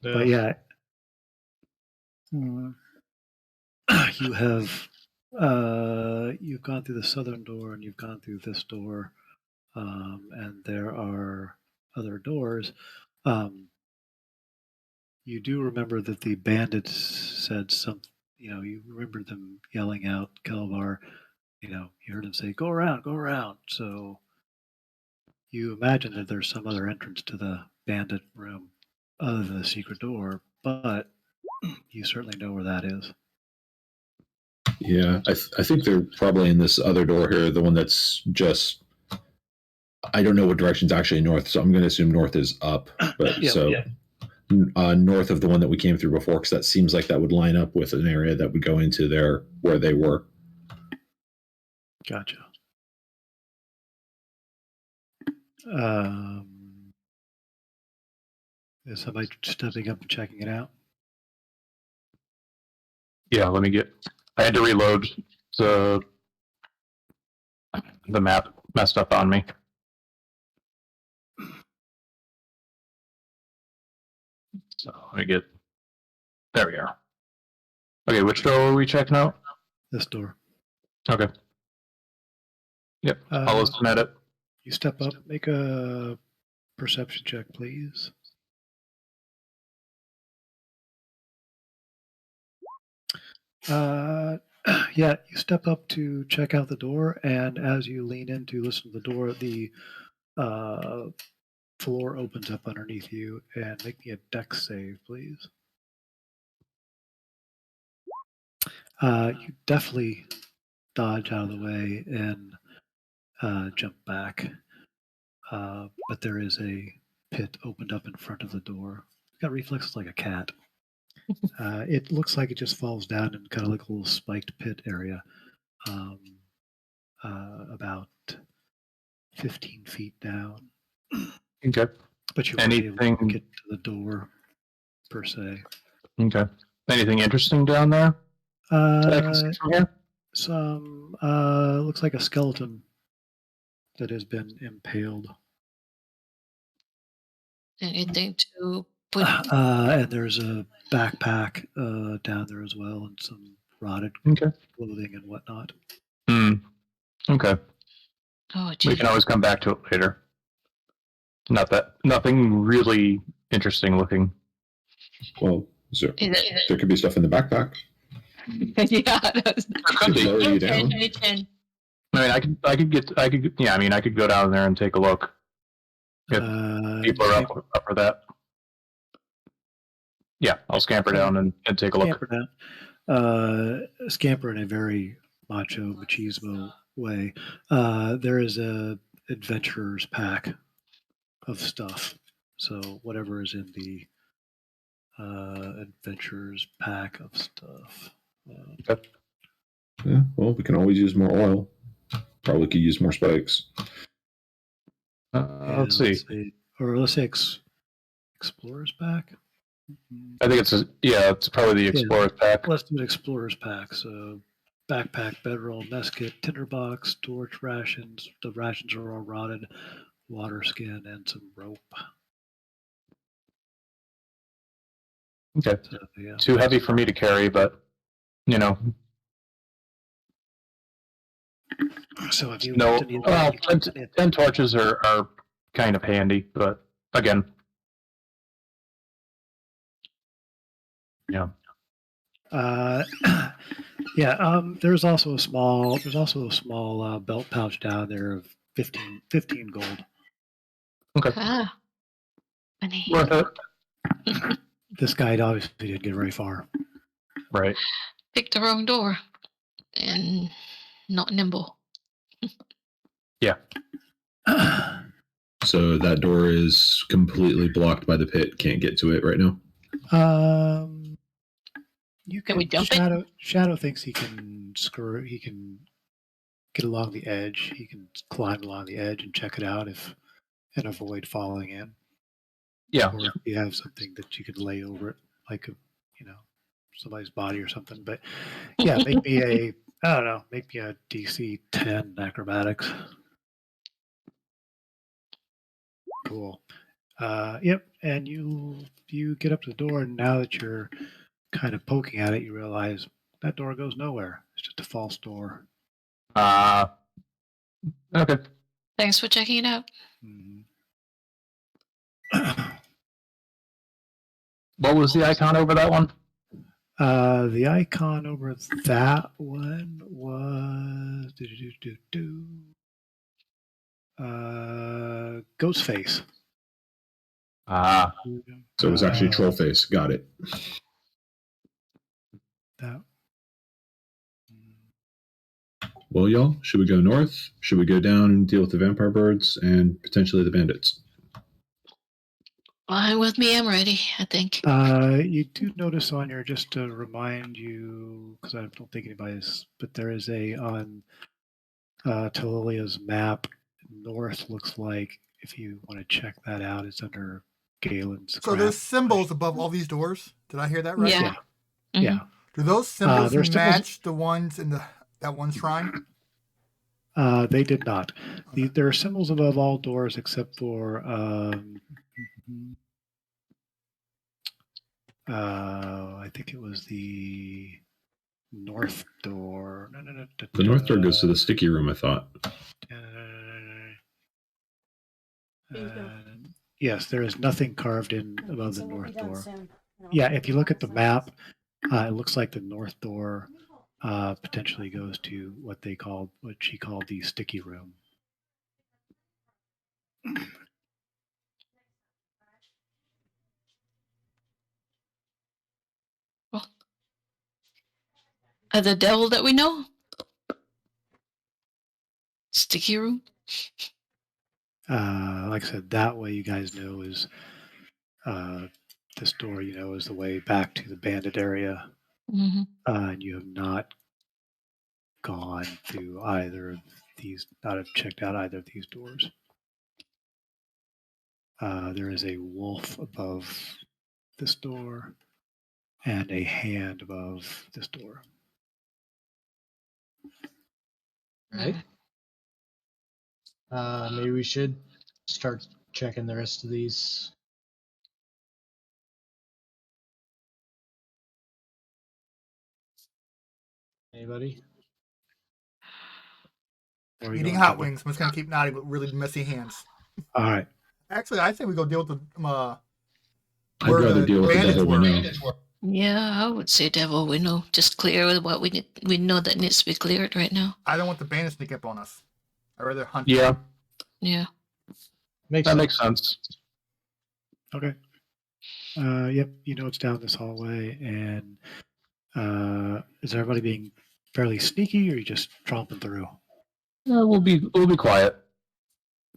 But yeah, you have you've gone through the southern door and you've gone through this door, and there are other doors. You do remember that the bandits said something. You remember them yelling out, Kelevar. You heard him say, "Go around, go around." So you imagine that there's some other entrance to the bandit room other than the secret door, but you certainly know where that is. Yeah, I think they're probably in this other door here, the one that's just. I don't know what direction's actually north, so I'm going to assume north is up. But Yeah, so yeah. north of the one that we came through before, because that seems like that would line up with an area that would go into there where they were. Gotcha. Is somebody stepping up and checking it out? Yeah, let me get. I had to reload the map messed up on me. So let me get. There we are. Okay, which door are we checking out? This door. Okay. Yep, I'll listen at it. You step up, make a perception check, please. Yeah, you step up to check out the door, and as you lean in to listen to the door, the floor opens up underneath you, and make me a dex save, please. You definitely dodge out of the way and jump back, but there is a pit opened up in front of the door. It's got reflexes like a cat. It looks like it just falls down in kind of like a little spiked pit area, about 15 feet down. Okay. But you weren't able to Anything? get to the door per se. Okay. Anything interesting down there that I can see from here? Some looks like a skeleton that has been impaled. Anything to put? And there's a backpack down there as well, and some rotted Okay. clothing and whatnot. Okay. Oh, We gee. can always come back to it later. Nothing really interesting looking. Well, Is it- there could be stuff in the backpack. yeah. That's, Could be. Lower you down. I mean, I could go down there and take a look. If people are up for that. Yeah, I'll scamper down and take a look. Scamper down. Scamper in a very macho machismo way. There is a adventurer's pack of stuff. So whatever is in the adventurer's pack of stuff. Yeah, well, we can always use more oil. Probably could use more spikes. Let's see. Or let's say explorer's pack. I think it's probably the explorer's pack. Let's do an explorer's pack. So backpack, bedroll, mess kit, tinderbox, torch, rations. The rations are all rotted, water skin, and some rope. Okay. So, yeah. Too heavy for me to carry, but you know. So if you No, left any of well, that, 10 torches are kind of handy, but again. Yeah. Yeah. There's also a small belt pouch down there of 15 gold. Okay. Ah. Funny. Worth it. This guy obviously didn't get very far. Right. Picked the wrong door and not nimble. Yeah. So that door is completely blocked by the pit. Can't get to it right now. You Can we jump it? Shadow thinks he can he can get along the edge. He can climb along the edge and check it out and avoid falling in. Yeah. Or if you have something that you could lay over it, like somebody's body or something. But yeah, make me a DC 10 acrobatics. Cool. Yep. And you get up to the door, and now that you're kind of poking at it, you realize that door goes nowhere. It's just a false door. Okay. Thanks for checking it out. Mm-hmm. What was the icon over that one? The icon over that one was Ghostface. So it was actually troll face. Got it. That. Well, y'all, should we go north? Should we go down and deal with the vampire birds and potentially the bandits? Fine with me. I'm ready, I think. You do notice on your, just to remind you, because I don't think anybody's, but there is on Talilia's map, north looks like, if you want to check that out, it's under Galen's. So there's symbols above all these doors. Did I hear that right? Yeah. Yeah. Yeah. Do those symbols there's match the ones in that one shrine? They did not. There are symbols above all doors except for I think it was the north door. No. The north door goes to the sticky room, I thought. Yes, there is nothing carved in above the north door. Yeah, if you look at the map, it looks like the north door potentially goes to what she called the sticky room. The devil that we know? Sticky room? Like I said, that way you guys know is this door, is the way back to the bandit area. Mm-hmm. And you have not gone through either of these, not have checked out either of these doors. There is a wolf above this door and a hand above this door. Right. Maybe we should start checking the rest of these. Anybody? Where are you Eating going, hot Kimball? wings. I'm just gonna keep nodding with really messy hands. All right. Actually, I think we go deal with the I'd where rather the deal with the bandits devil we were. know. Yeah, I would say devil. We know. Just clear with what we know that needs to be cleared right now. I don't want the bandits to sneak up on us. I'd rather hunt. Yeah, Yeah. that makes sense. Okay. Yep. It's down this hallway, and is everybody being fairly sneaky, or are you just tromping through? We'll be quiet.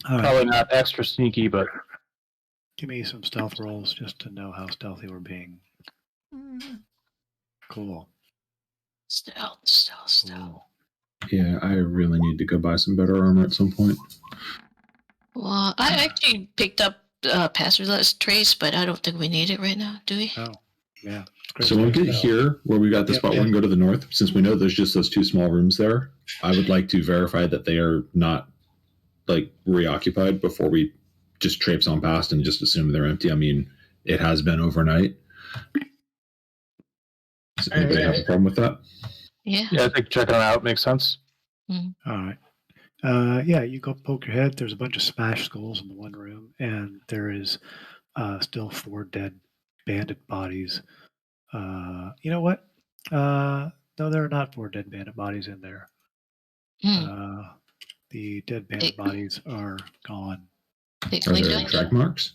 All right. Probably not extra sneaky, but Give me some stealth rolls just to know how stealthy we're being. Cool. Stealth. Cool. Yeah, I really need to go buy some better armor at some point. Well, I actually picked up Passerless Trace, but I don't think we need it right now, do we? Oh, yeah. Great. So we'll get here where we got the Yep, spot yep. one, go to the north. Since we know there's just those two small rooms there, I would like to verify that they are not like reoccupied before we just traipse on past and just assume they're empty. I mean, it has been overnight. Does anybody have a problem with that? Yeah. yeah, I think checking it out makes sense. All right. Yeah, you go poke your head. There's a bunch of smashed skulls in the one room, and there is still 4 dead bandit bodies. You know what? No, there are not 4 dead bandit bodies in there. The dead bandit bodies are gone. They Are cleaned there up. drag marks?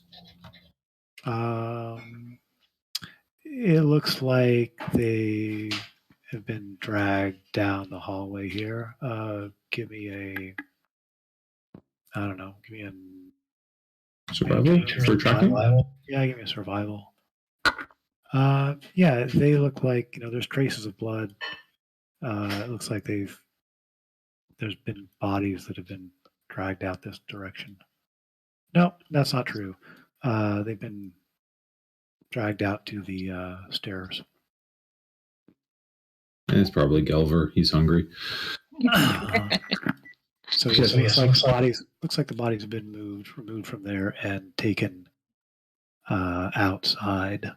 It looks like they have been dragged down the hallway here. Give me a Survival for tracking? Yeah, give me a survival. Yeah, they look like, there's traces of blood. It looks like there's been bodies that have been dragged out this direction. No, that's not true. They've been dragged out to the stairs. And it's probably Gelver. He's hungry. So yes, looks like the bodies have been removed from there and taken outside.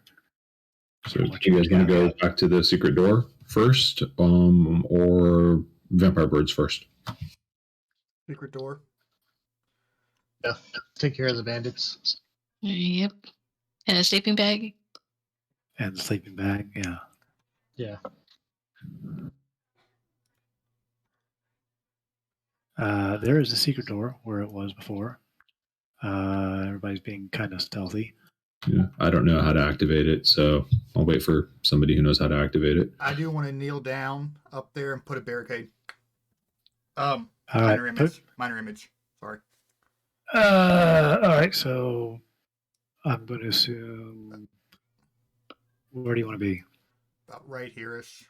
So do you guys want to go back to the secret door first, or vampire birds first? Secret door. Yeah. Take care of the bandits. Yep. And a sleeping bag. And the sleeping bag, yeah. Yeah. There is a secret door where it was before. Everybody's being kind of stealthy. Yeah, I don't know how to activate it, so I'll wait for somebody who knows how to activate it. I do want to kneel down up there and put a barricade. All Minor right, image. Minor image. Sorry. all right, so I'm going to assume. Where do you want to be? About right here-ish.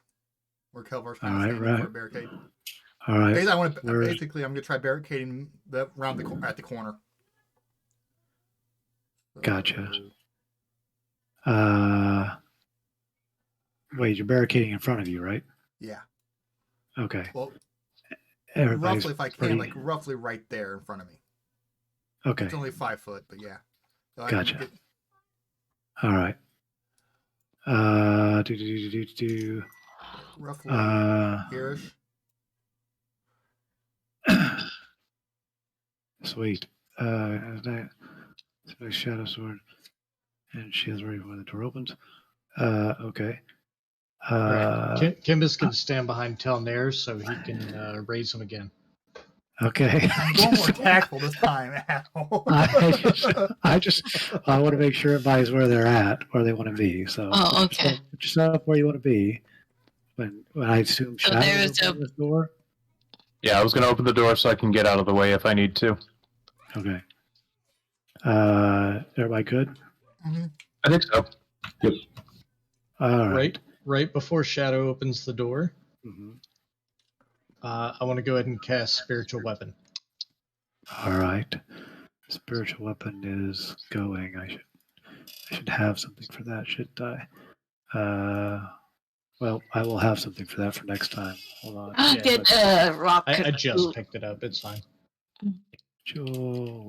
Where Kelvar's All kind of right, standing for right. a barricade. All right. Basically, I want to. Where- Basically, I'm going to try barricading around at the corner. Gotcha. So, Wait, you're barricading in front of you, right? yeah. Okay. Well, Everybody's roughly, if I can, pretty- like roughly right there in front of me. Okay. It's only 5 foot, but yeah. So I Gotcha. can get All right. Do. roughly here-ish. Sweet. Shadow sword, and she is ready when the door opens. Okay. Right. Kimbus can stand behind Telnair so he can raise him again. Okay. I'm going more tactful this time, Al. I want to make sure everybody's where they're at, where they want to be. So Oh, okay. put yourself where you want to be. When I assume So Shadow there's will open this door. Yeah, I was gonna open the door so I can get out of the way if I need to. Okay. Everybody good? Mhm. I think so. All right. Right before Shadow opens the door, Mhm. I want to go ahead and cast Spiritual Weapon. All right. Spiritual weapon is going. I should have something for that, shouldn't I? Well, I will have something for that for next time. Hold on. Yeah, Did rock? I just picked it up. It's fine. Spiritual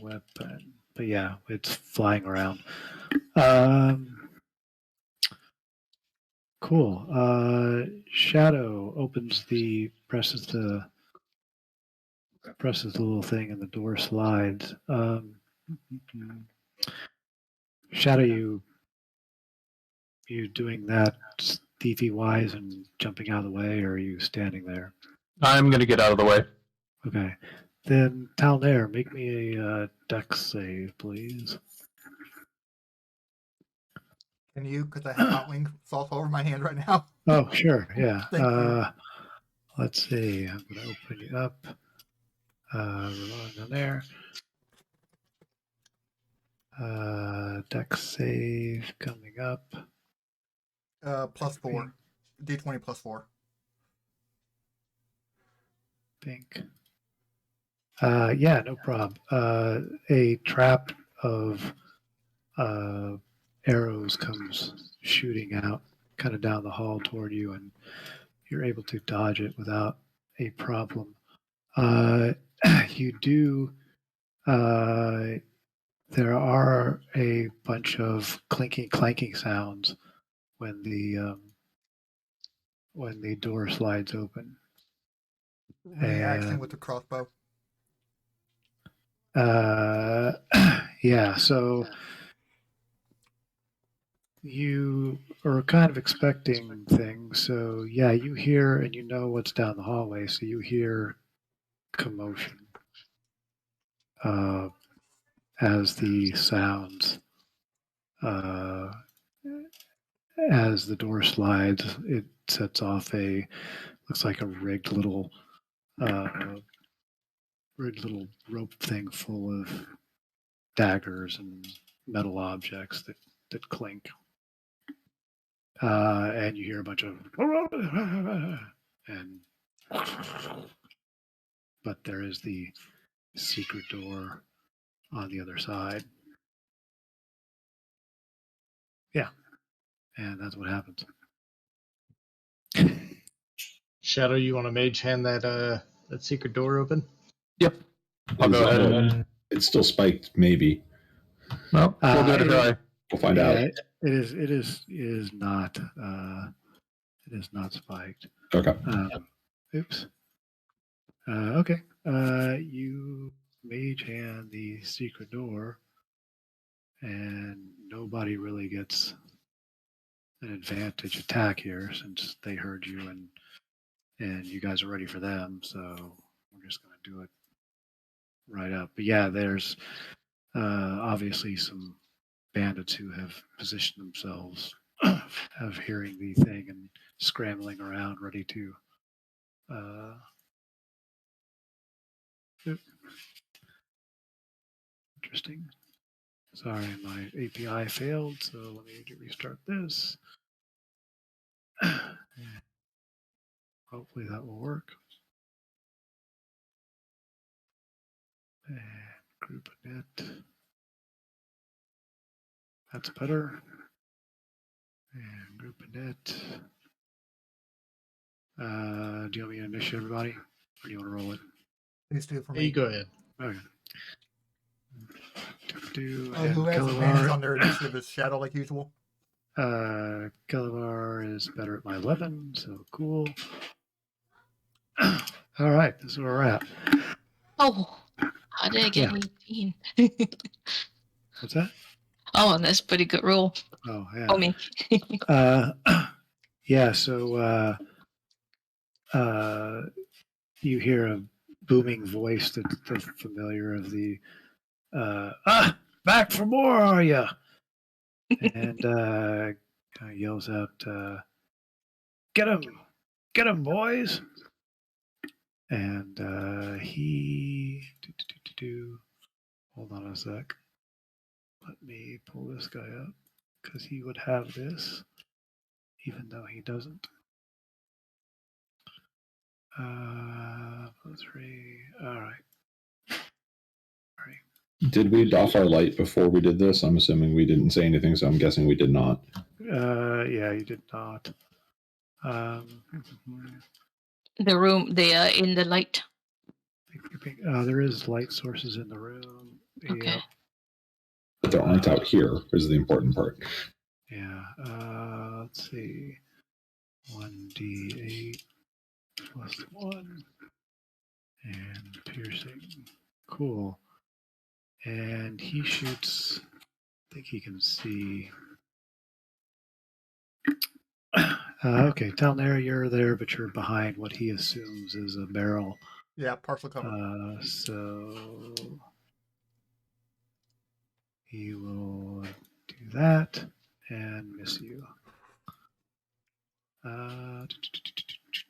weapon. But yeah, it's flying around. Cool. Shadow presses the little thing and the door slides. Shadow, you doing that thiefy wise and jumping out of the way, or are you standing there? I'm gonna get out of the way. Okay. Then Talnair, make me a dex save, please. Can you? Because I have hot wing sauce all over my hand right now. Oh, sure. Yeah. Thank you. Let's see. I'm going to open you up. Reloading on there. Dex save coming up. +4. D20 +4. Think. Yeah, no problem. A trap of arrows comes shooting out kind of down the hall toward you, and you're able to dodge it without a problem. You do. There are a bunch of clanking sounds when the door slides open. Reaction with the crossbow. Yeah, so you are kind of expecting things. So yeah, you hear and you know what's down the hallway. So you hear commotion as the sounds as the door slides. It sets off looks like a rigged little rope thing full of daggers and metal objects that clink. And you hear a bunch of and but there is the secret door on the other side. Yeah. And that's what happens. Shadow, you want to mage hand that secret door open? Yep. I'll go ahead and. It's still spiked, maybe. Well, we'll give it a try. We'll find Yeah, out. it is not spiked. Okay. Oops. Okay. You mage hand the secret door, and nobody really gets an advantage attack here since they heard you and you guys are ready for them. So we're just going to do it right up. But yeah, there's obviously some bandits who have positioned themselves of hearing the thing and scrambling around ready to interesting. Sorry, my API failed, so let me restart this. Hopefully that will work. And GroupNet. That's better. And GroupNet. Do you want me to initiate everybody? Or do you want to roll it? Please do it for Hey, me. go ahead. Okay. Do Who has advantage on their initiative is Shadow, like usual. Kelevar is better at my 11, so cool. All right, this is where we're at. Oh, how did I get Yeah. 18? What's that? Oh, that's a pretty good roll Oh, yeah. for me. Yeah, so you hear a booming voice that's familiar of the back for more, are you? And kind of yells out, get him, boys. And he hold on a sec. Let me pull this guy up because he would have this, even though he doesn't. 3. All right. Did we doff our light before we did this? I'm assuming we didn't say anything, so I'm guessing we did not. Yeah, you did not. The room, they are in the light. There is light sources in the room. Okay. Yep. But there aren't out here, is the important part. Yeah. Let's see. 1d8 plus 1. And piercing. Cool. And he shoots. I think he can see. Okay, Talnera, you're there, but you're behind what he assumes is a barrel. Yeah, partial cover. So he will do that and miss you.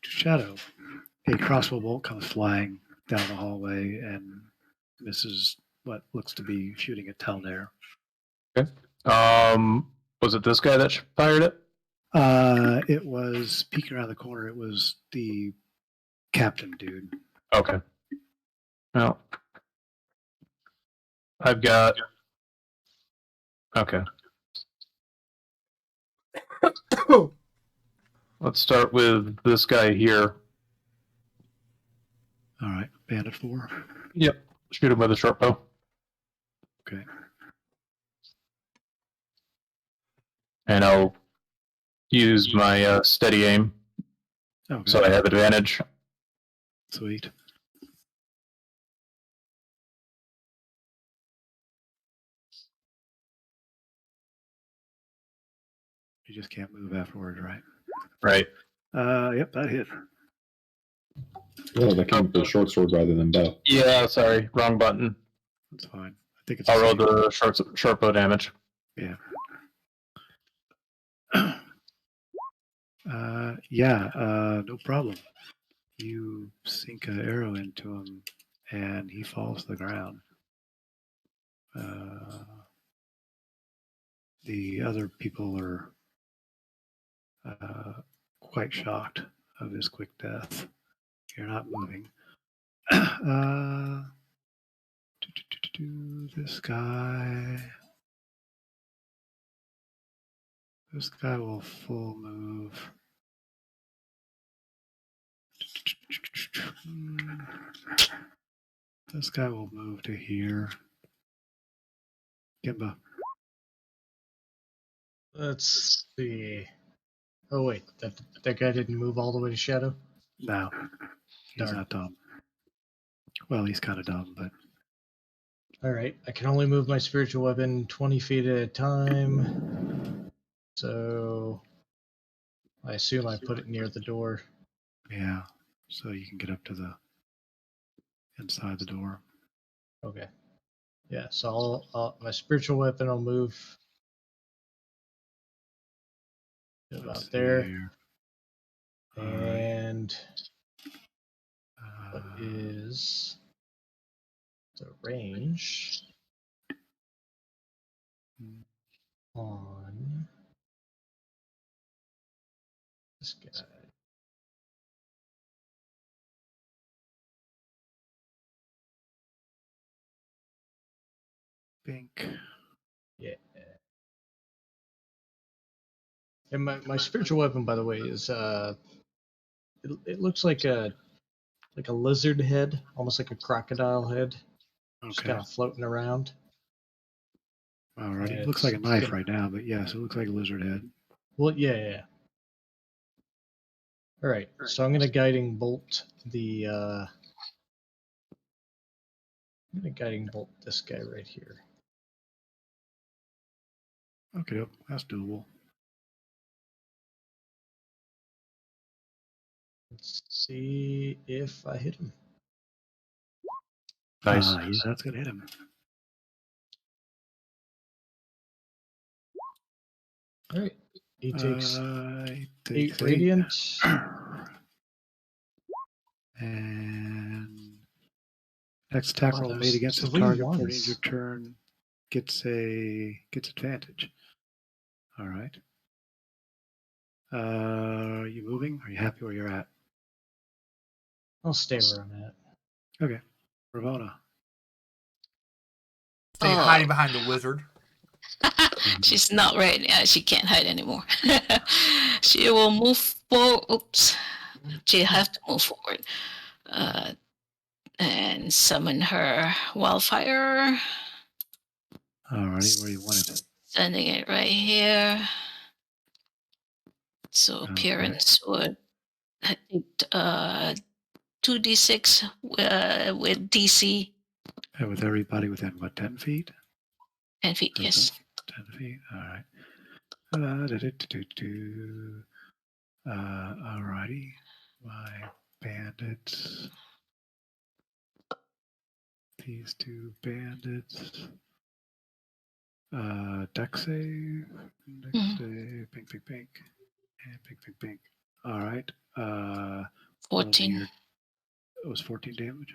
Shadow. A crossbow bolt comes flying down the hallway and misses what looks to be shooting at Talnera. Was it this guy that fired it? It was peeking around the corner. It was the captain dude. Okay. Well, I've got. Okay. Let's start with this guy here. All right, Bandit 4. Yep. Shoot him with a short bow. Okay. And I'll use my steady aim, Okay. so I have advantage. Sweet. You just can't move afterwards, right? Right. Yep, that hit. Well, that came with the short sword rather than bow. Yeah, sorry. Wrong button. That's fine. I think it's. I'll roll the short bow damage. Yeah. No problem. You sink an arrow into him, and he falls to the ground. The other people are quite shocked of his quick death. You're not moving. This guy. This guy will full move. This guy will move to here. Kimba. Let's see. Oh wait, that guy didn't move all the way to Shadow. No, he's Darn. not dumb. Well, he's kind of dumb, but All right, I can only move my spiritual weapon 20 feet at a time. So I assume I put it near the door. yeah. So you can get up to the inside the door. Okay. Yeah, so my spiritual weapon will move to Let's about see there. here. All right. And what is the range? on this guy. Pink. Yeah. And my spiritual weapon, by the way, is it looks like a lizard head, almost like a crocodile head, just Okay. kind of floating around. Alrighty. and It looks like a it's knife gonna- right now, but yes, it looks like a lizard head. Well, yeah. All right, so I'm gonna guiding bolt the. I'm gonna guiding bolt this guy right here. Okay, that's doable. Let's see if I hit him. Nice. Yeah, that's gonna hit him. All right, he takes He 8 takes radiant. And next attack Wow, roll there's made against the 3 target during ones. your turn gets advantage. All right. Are you moving? Are you happy where you're at? I'll stay where I'm at. Okay. Ravona. Stay hiding behind the wizard. She's not ready. She can't hide anymore. She will move forward. Oops. She have to move forward. And summon her wildfire. Alrighty, where do you want it? Sending it right here. So Okay. appearance would I think 2d6 with DC And with everybody within what, 10 feet? 10 feet. Yes. 10 feet. All right. Alrighty. My bandits. These 2 bandits. Deck save. Deck save. Pink, pink, pink. And pink, pink, pink. All right. 14. It was 14 damage.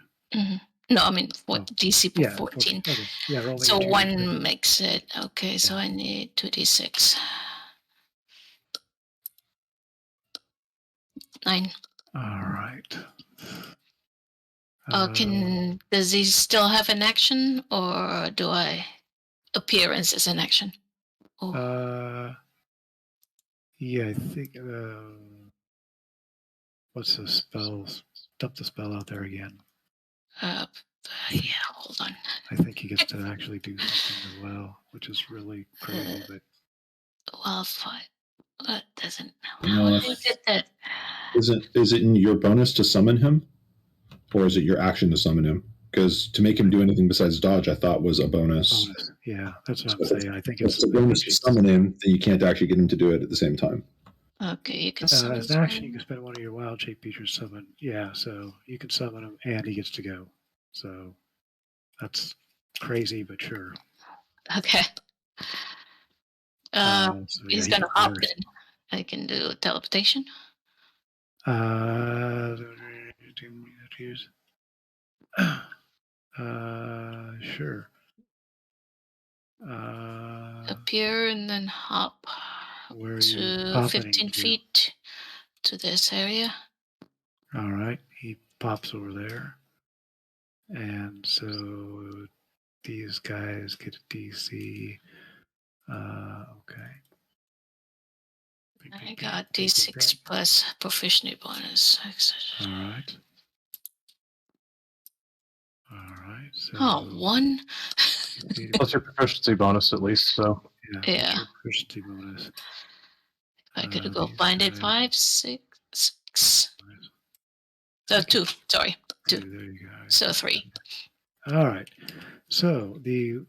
No, I mean Oh. DC for Yeah, 14. Okay. Yeah, roll me So a 2d6. 1 makes it. Okay, so I need 2d6. 9. All right. Does he still have an action, or do I appearance is an action? Oh, Yeah, I think. What's the spells? Dump the spell out there again. yeah, hold on. I think he gets to actually do something as well, which is really crazy. But Wildfire. What doesn't? You How know, do you get that? Is it in your bonus to summon him, or is it your action to summon him? Because to make him do anything besides dodge, I thought was a bonus. bonus. Yeah, that's what So I'm if saying. I think If it's it's a bonus to summon him, then you can't actually get him to do it at the same time. Okay, you can summon. As an action, you can spend one of your wild shape features summon. Yeah, so you can summon him, and he gets to go. So that's crazy, but sure. Okay. So, yeah, He's he gonna can hop fire. in. I can do teleportation. Sure. Appear and then hop Where are you to hopping 15 to? feet to this area. All right, he pops over there, and so these guys get a DC. Okay. I got D6 plus proficiency bonus. All right. All right. So Oh, 1. Plus your proficiency bonus at least. So Yeah. what's your proficiency bonus? I could go These find it. guys- 5, 6. So 2. Sorry. 2. There you go. So 3. All right. So the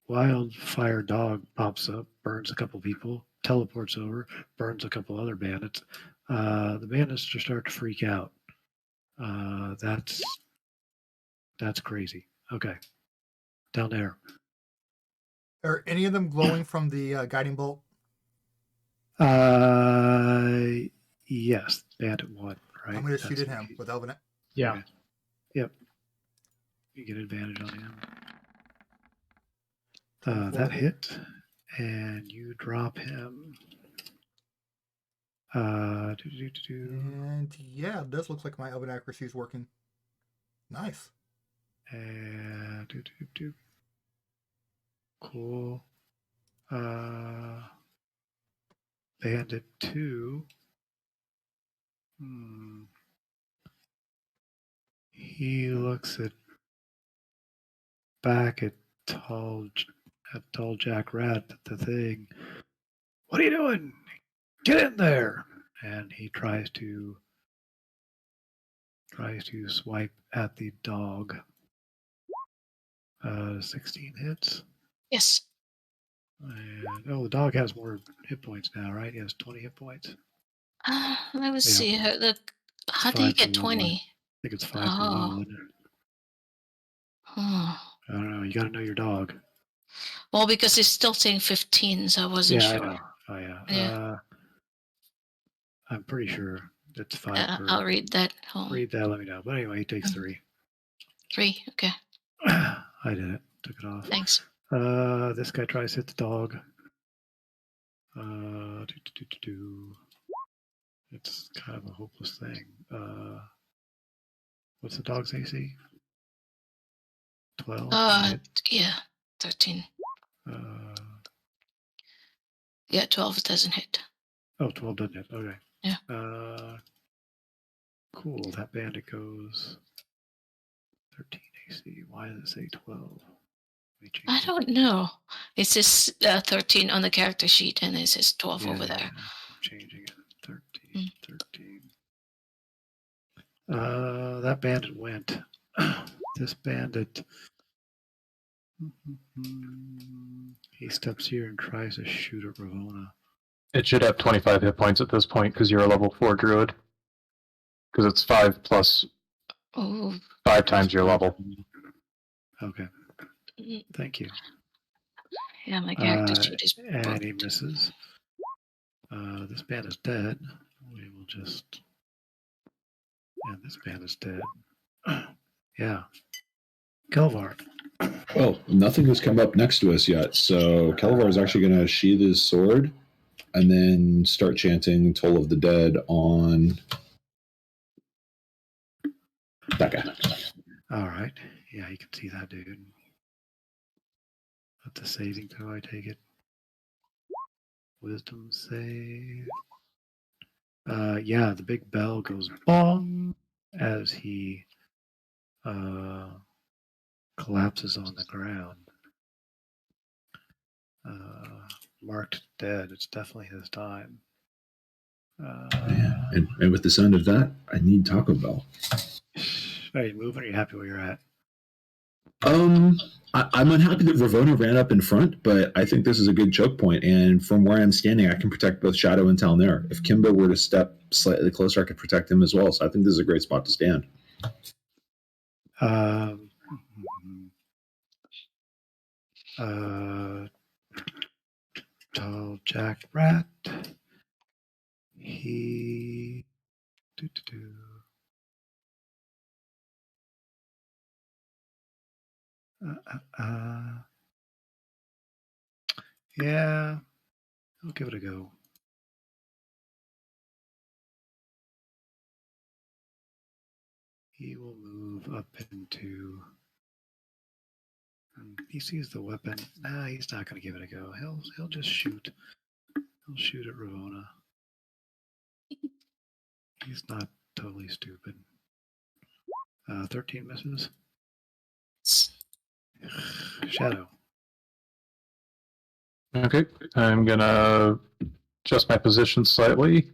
wildfire dog pops up, burns a couple people, teleports over, burns a couple other bandits. The bandits just start to freak out. That's crazy. Okay. Down there. Are any of them glowing from the guiding bolt? Yes, bandit 1, right? I'm going to shoot That's- at him with Elven. Yeah. Okay. Yep. You get advantage on him. That hit, and you drop him. And yeah, it does look like my oven accuracy is working. Nice. And cool. Bandit 2. He looks back at tall Jack Rat, the thing. What are you doing? Get in there! And he tries to swipe at the dog. 16 hits. Yes. And the dog has more hit points now, right? He has 20 hit points. Let me Yeah. see. How do you 5 to get 1. 20? I think it's 5 to 1. Oh. Isn't it? Hmm. I don't know. You got to know your dog. Well, because it's still saying 15, so I wasn't Yeah, sure. I know. Oh, yeah. Yeah. I'm pretty sure it's 5 per. I'll read that. Read that, let me know. But anyway, he takes 3. 3. Okay. I did it. Took it off. Thanks. This guy tries to hit the dog. It's kind of a hopeless thing. What's the dog's AC? 12? Yeah. 13. Yeah, 12 doesn't hit. 12 doesn't hit. Okay. Yeah. Cool. That bandit goes 13 AC. Why does it say 12? I don't know. It says 13 on the character sheet, and it says 12 over there. I'm changing it. 13. 13. That bandit went. This bandit. He steps here and tries to shoot at Ravona. It should have 25 hit points at this point because you're a level 4 druid. Because it's 5 plus Oh. 5 times your level. Okay. Thank you. Yeah, my character sheet is And broke. he misses. This man is dead. We will just. And this man is dead. Yeah. Kelvar. Well, nothing has come up next to us yet, so Kelvar is actually going to sheath his sword and then start chanting Toll of the Dead on that guy. All right. Yeah, you can see that dude. That's a saving throw, I take it. Wisdom save. Yeah, the big bell goes bong as he collapses on the ground. Marked dead. It's definitely his time. Yeah. And with the sound of that, I need Taco Bell. Are you moving? Are you happy where you're at? I'm unhappy that Ravona ran up in front, but I think this is a good choke point, and from where I'm standing, I can protect both Shadow and Talnair. If Kimbo were to step slightly closer, I could protect him as well, so I think this is a great spot to stand. Tall Jack Rat. He. Yeah, I'll give it a go. He will move up into. He sees the weapon. Nah, he's not going to give it a go. He'll just shoot. He'll shoot at Ravona. He's not totally stupid. 13 misses. Shadow. Okay, I'm gonna adjust my position slightly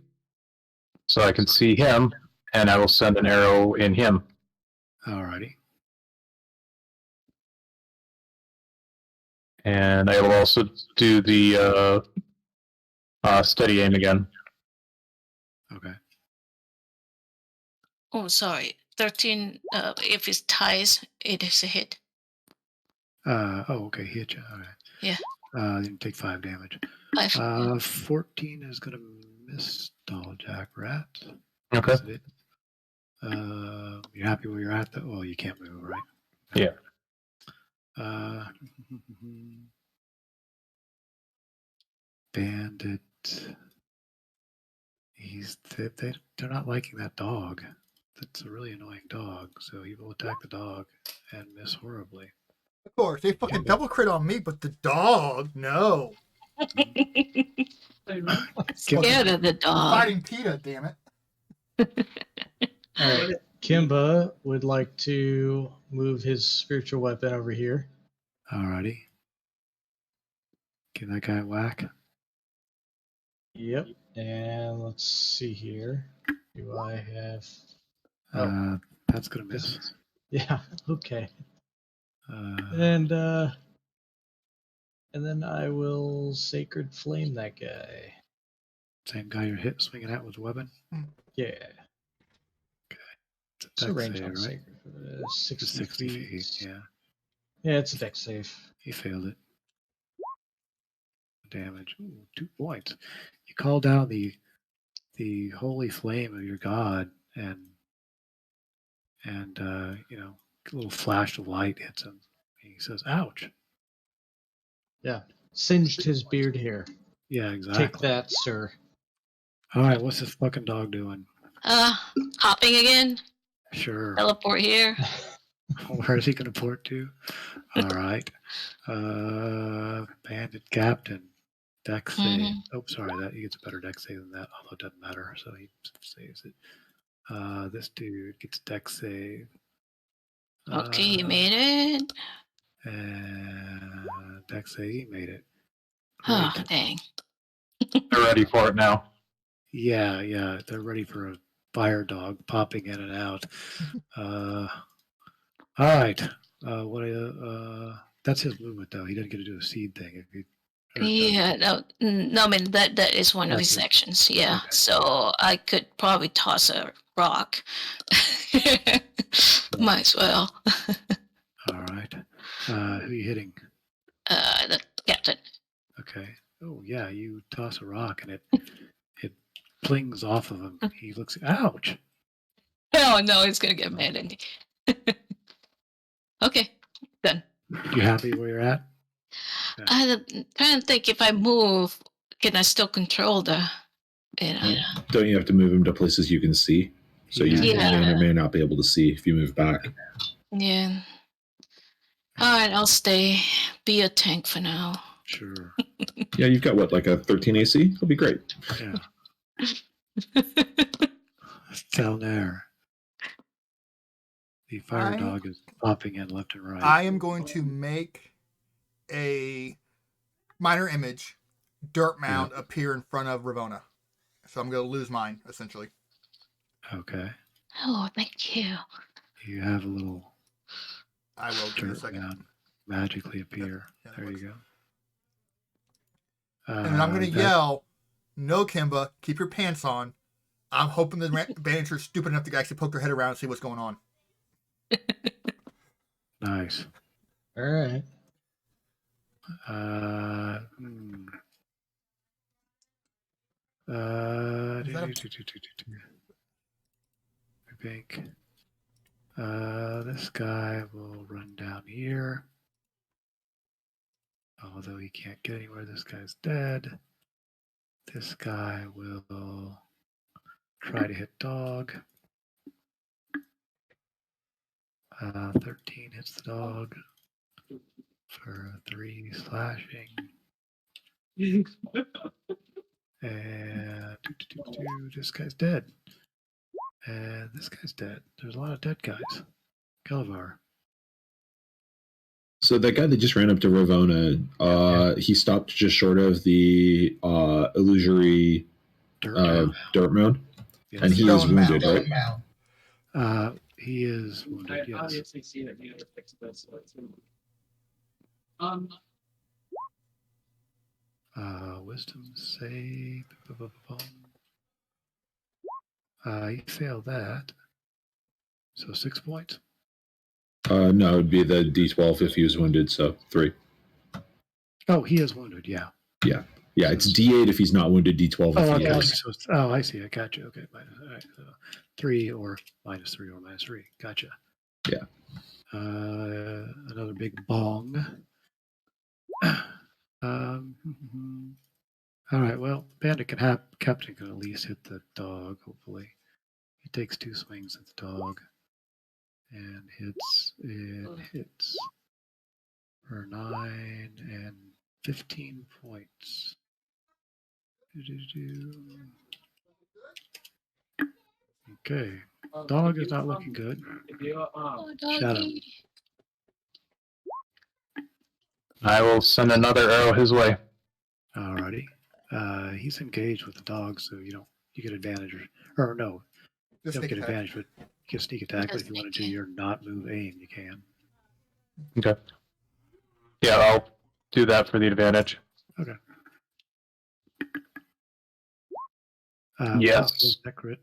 so I can see him, and I will send an arrow in him. Alrighty. And I will also do the steady aim again. Okay. Oh, sorry. 13, if it ties, it is a hit. Okay. Hit you. Okay. Yeah. Didn't take 5 damage. 5. 14 is going to miss Tall Jack Rat. Okay. You're happy where you're at, though? Well, you can't move, right? Yeah. Bandit. They're not liking that dog. That's a really annoying dog. So he will attack the dog and miss horribly. Of course, they fucking Kimbo. double crit on me, but the dog, no. Scared of the dog. Fighting PETA, damn it. All right. Kimba would like to move his spiritual weapon over here. Alrighty. Give that guy a whack. Yep. And let's see here. Do I have? Oh. That's gonna miss. Yeah. Okay. Uh, And then I will sacred flame that guy. same guy you're swinging at with a weapon. Yeah. It's a So dex range save, on right? sacred. It's 60, 60 feet. feet. Yeah, Yeah, it's a dex save. he failed it. Damage. Ooh, 2 points. You call down the holy flame of your god, and you know, a little flash of light hits him. He says, "Ouch." Singed his beard hair. Yeah, exactly. Take that, sir. All right, what's this fucking dog doing? Hopping again. Sure. Teleport here. Where is he going to port to? All right. Bandit Captain. Dex save. Mhm. Oh, sorry. That he gets a better dex save than that, although it doesn't matter. So he saves it. This dude gets dex save. Okay, you made it. And dex save. He made it. Oh, Great. dang. They're ready for it now. Yeah. They're ready for a fire dog popping in and out. All right. That's his movement though. He didn't get to do a seed thing. If he, or Yeah, no, I mean that is one of his That's it. sections. Yeah, Okay. so I could probably toss a rock. Might as well. All right. Who are you hitting? The captain. Okay. Oh yeah, you toss a rock and it plings off of him. He looks. Ouch. Oh no, he's gonna get mad at me. Okay, done. You happy where you're at? I'm trying to think if I move, can I still control the? You know, Don't you have to move him to places you can see? So you Yeah. may or may not be able to see if you move back. yeah. All right, I'll stay. Be a tank for now. Sure. Yeah, you've got what, like a 13 AC? It'll be great. Yeah. It's down there. The fire I- dog is popping in left and right. I am going to make a minor image dirt mound appear in front of Ravona. So I'm going to lose mine, essentially. Okay. Oh, thank you. You have a little I will give you a dirt second. mound magically appear. Yeah, that There you works. go. And then I'm going to that- yell, "No, Kimba, keep your pants on." I'm hoping the bandits are stupid enough to actually poke their head around and see what's going on. Nice. All right. Hmm. Is that a- I think. This guy will run down here. Although he can't get anywhere, this guy's dead. This guy will try to hit dog. 13 hits the dog for 3 slashing. And this guy's dead. And this guy's dead. There's a lot of dead guys. Gullivar. So that guy that just ran up to Ravona, he stopped just short of the illusory dirt mound, Yes. and he is Stone wounded, mound. right? He is wounded, yes. Obviously see that you fix this. Wisdom save. He failed that. So 6 points. No, it would be the D12 if he was wounded, so 3. Oh, he is wounded, yeah. Yeah, it's D8 if he's not wounded, D12 Oh, if he okay. is. So I see. I got you. Okay. All right. So 3 or minus 3 or minus 3. Gotcha. Yeah. Another big bong. All right. Well, Bandit Captain can at least hit the dog. Hopefully, he takes 2 swings at the dog and hits. It hits for 9 and 15 points. Doo-doo-doo. Okay, dog is not looking good. If you Oh, Shadow. doggy. I will send another arrow his way. Alrighty. He's engaged with the dog, so you get advantage, or no, you Just don't sneak get attack. advantage, but you get sneak attack. But Just if you want to sneak do in. your not move aim, you can. Okay. Yeah, I'll do that for the advantage. Yes. Wow, that crit.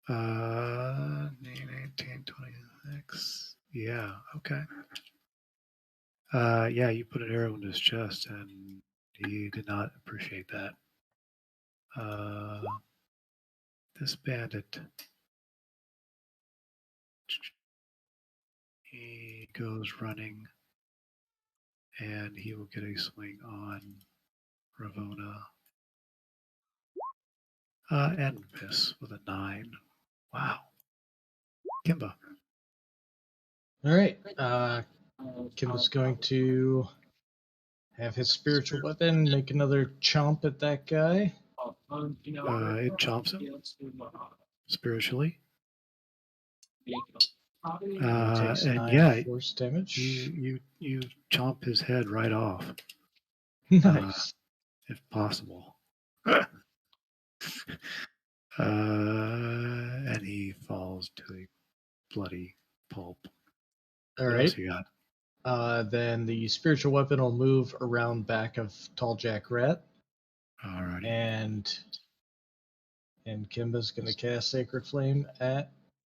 18, 26. Yeah, okay. Yeah, you put an arrow in his chest, and he did not appreciate that. This bandit, he goes running, and he will get a swing on Ravona. And miss with a 9. Wow. Kimba. All right. Kimba's going to have his spiritual weapon make another chomp at that guy. It chomps him spiritually. He takes And 9 yeah, force damage. you chomp his head right off, Nice. if possible. And he falls to a bloody pulp. All What right. else you got? Then the spiritual weapon will move around back of Tall Jack Rat, Alrighty. and Kimba's going to cast Sacred Flame at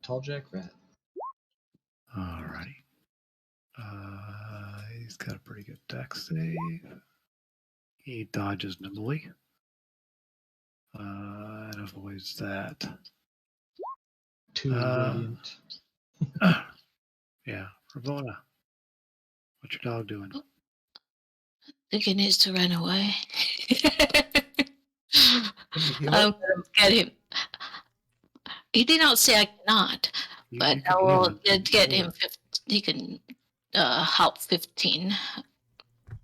Tall Jack Rat. Alrighty. He's got a pretty good dex save. He dodges nimbly. And avoids that. 2 radiant. Yeah. Ravona. What's your dog doing? think he needs to run away. Can you heal I'm it? gonna get him. He did not say I cannot, You but can I heal will him. get him. He can help 15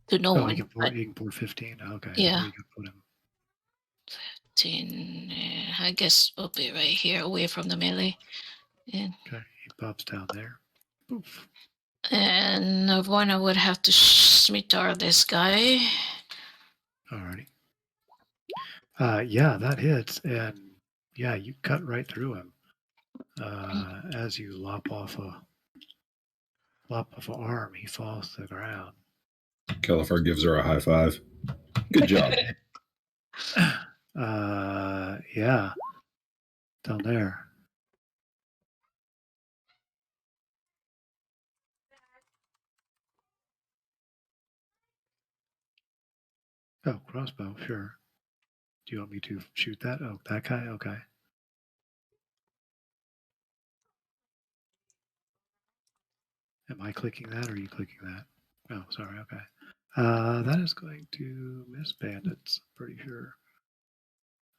to no Oh, one. he can But pour 15. Okay. Yeah. Where you can put him. 15, I guess we'll be right here, away from the melee. And Okay. He pops down there. Poof. Nirvana would have to Smithar this guy. Alrighty. Yeah, that hits, and yeah, you cut right through him as you lop off an arm. He falls to the ground. Kellifer gives her a high five. Good job. Yeah, down there. Oh, crossbow, sure. Do you want me to shoot that? Oh, that guy? Okay. Am I clicking that or are you clicking that? Oh, sorry, okay. That is going to miss bandits, pretty sure.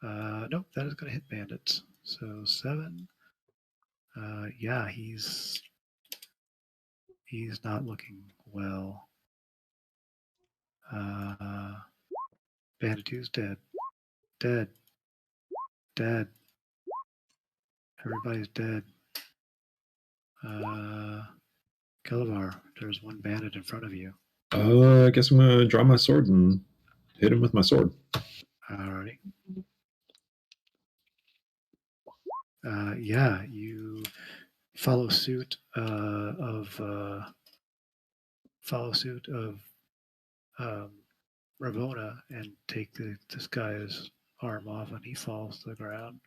Nope, that is going to hit bandits. So 7. Yeah, he's not looking well. Bandit 2's dead. Dead. Everybody's dead. Kelevar, there's one bandit in front of you. I guess I'm gonna draw my sword and hit him with my sword. Alrighty. Yeah, you follow suit of Ravona and take this guy's arm off, and he falls to the ground.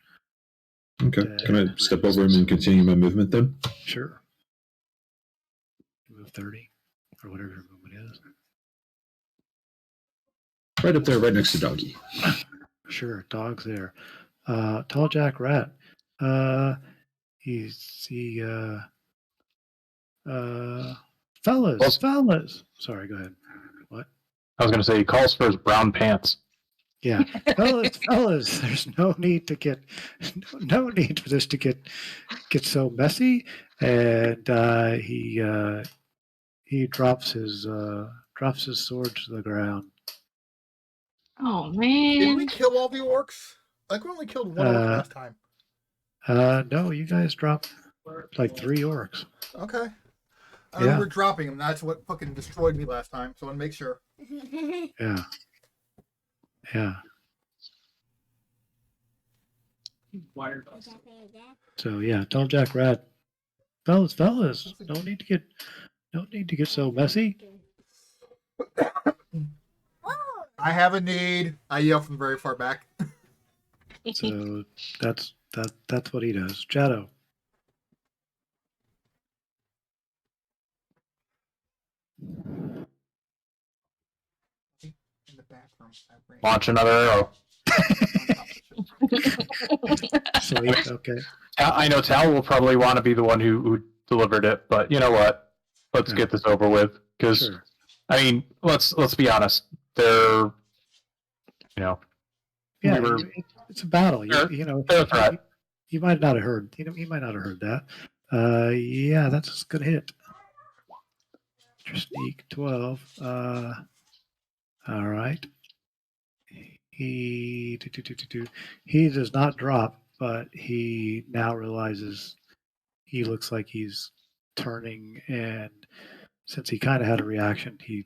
Okay. Can I step over him and continue my movement then? Sure. Move 30 or whatever your movement is. Right up there, right next to Doggy. Sure, dog's there. Tall Jack Rat. Fellas. Sorry, go ahead. What? I was going to say he calls for his brown pants. Yeah, fellas, there's no need to get, no need for this to get so messy. And he drops his sword to the ground. Oh Did we man. kill all the orcs? Like we only killed one orc last time. No, you guys dropped like 3 orcs. Okay. I Yeah. remember dropping them. That's what fucking destroyed me last time. So I want to make sure. Yeah, yeah. Wired us. So yeah, tell Jack Rat, fellas, no need to get so messy. I have a need. I yell from very far back. So that's what he does. Shadow. In the bathroom. Launch another arrow. Sweet. Okay. I know Tal will probably want to be the one who delivered it, but you know what? Let's Yeah. get this over with. Because Sure. I mean, let's be honest. They're, Yeah, we were- it's a battle. Sure. You That's right. you might not have heard. You might not have heard that. Yeah, that's a good hit. Your sneak 12. All right. He does not drop, but he now realizes he looks like he's turning, and since he kind of had a reaction, he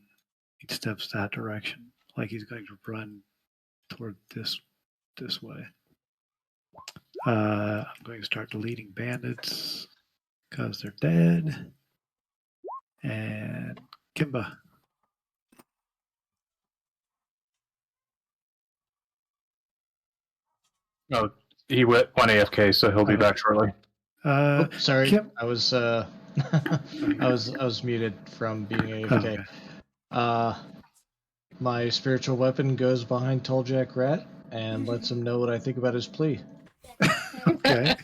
steps that direction, like he's going to run toward this way. I'm going to start deleting bandits because they're dead. And Kimba. No, he went AFK, so he'll be back shortly. Oh, sorry, Kim- I was I was muted from being AFK. Okay. My spiritual weapon goes behind Tall Jack Rat and lets him know what I think about his plea. Okay.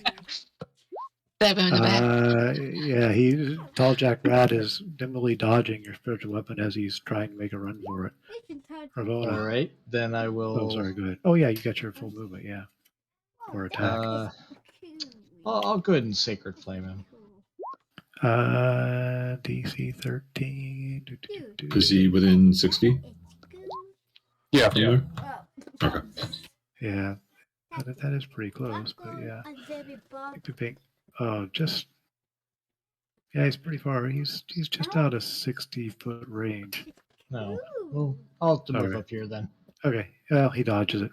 Stab him in the back. Tall Jack Rat is nimbly dodging your spiritual weapon as he's trying to make a run for it. Ravona. All right, then I will. Oh, sorry, go ahead. Oh, yeah, you got your full movement, yeah. Or attack. I'll go ahead and Sacred Flame him. DC 13. Is he within 60? Yeah. Yeah. Okay. Yeah, that is pretty close, but yeah. Pink. Oh, just. Yeah, he's pretty far. He's just out of 60-foot range. No, well, I'll have to move Alright. up here then. Okay, well, he dodges it.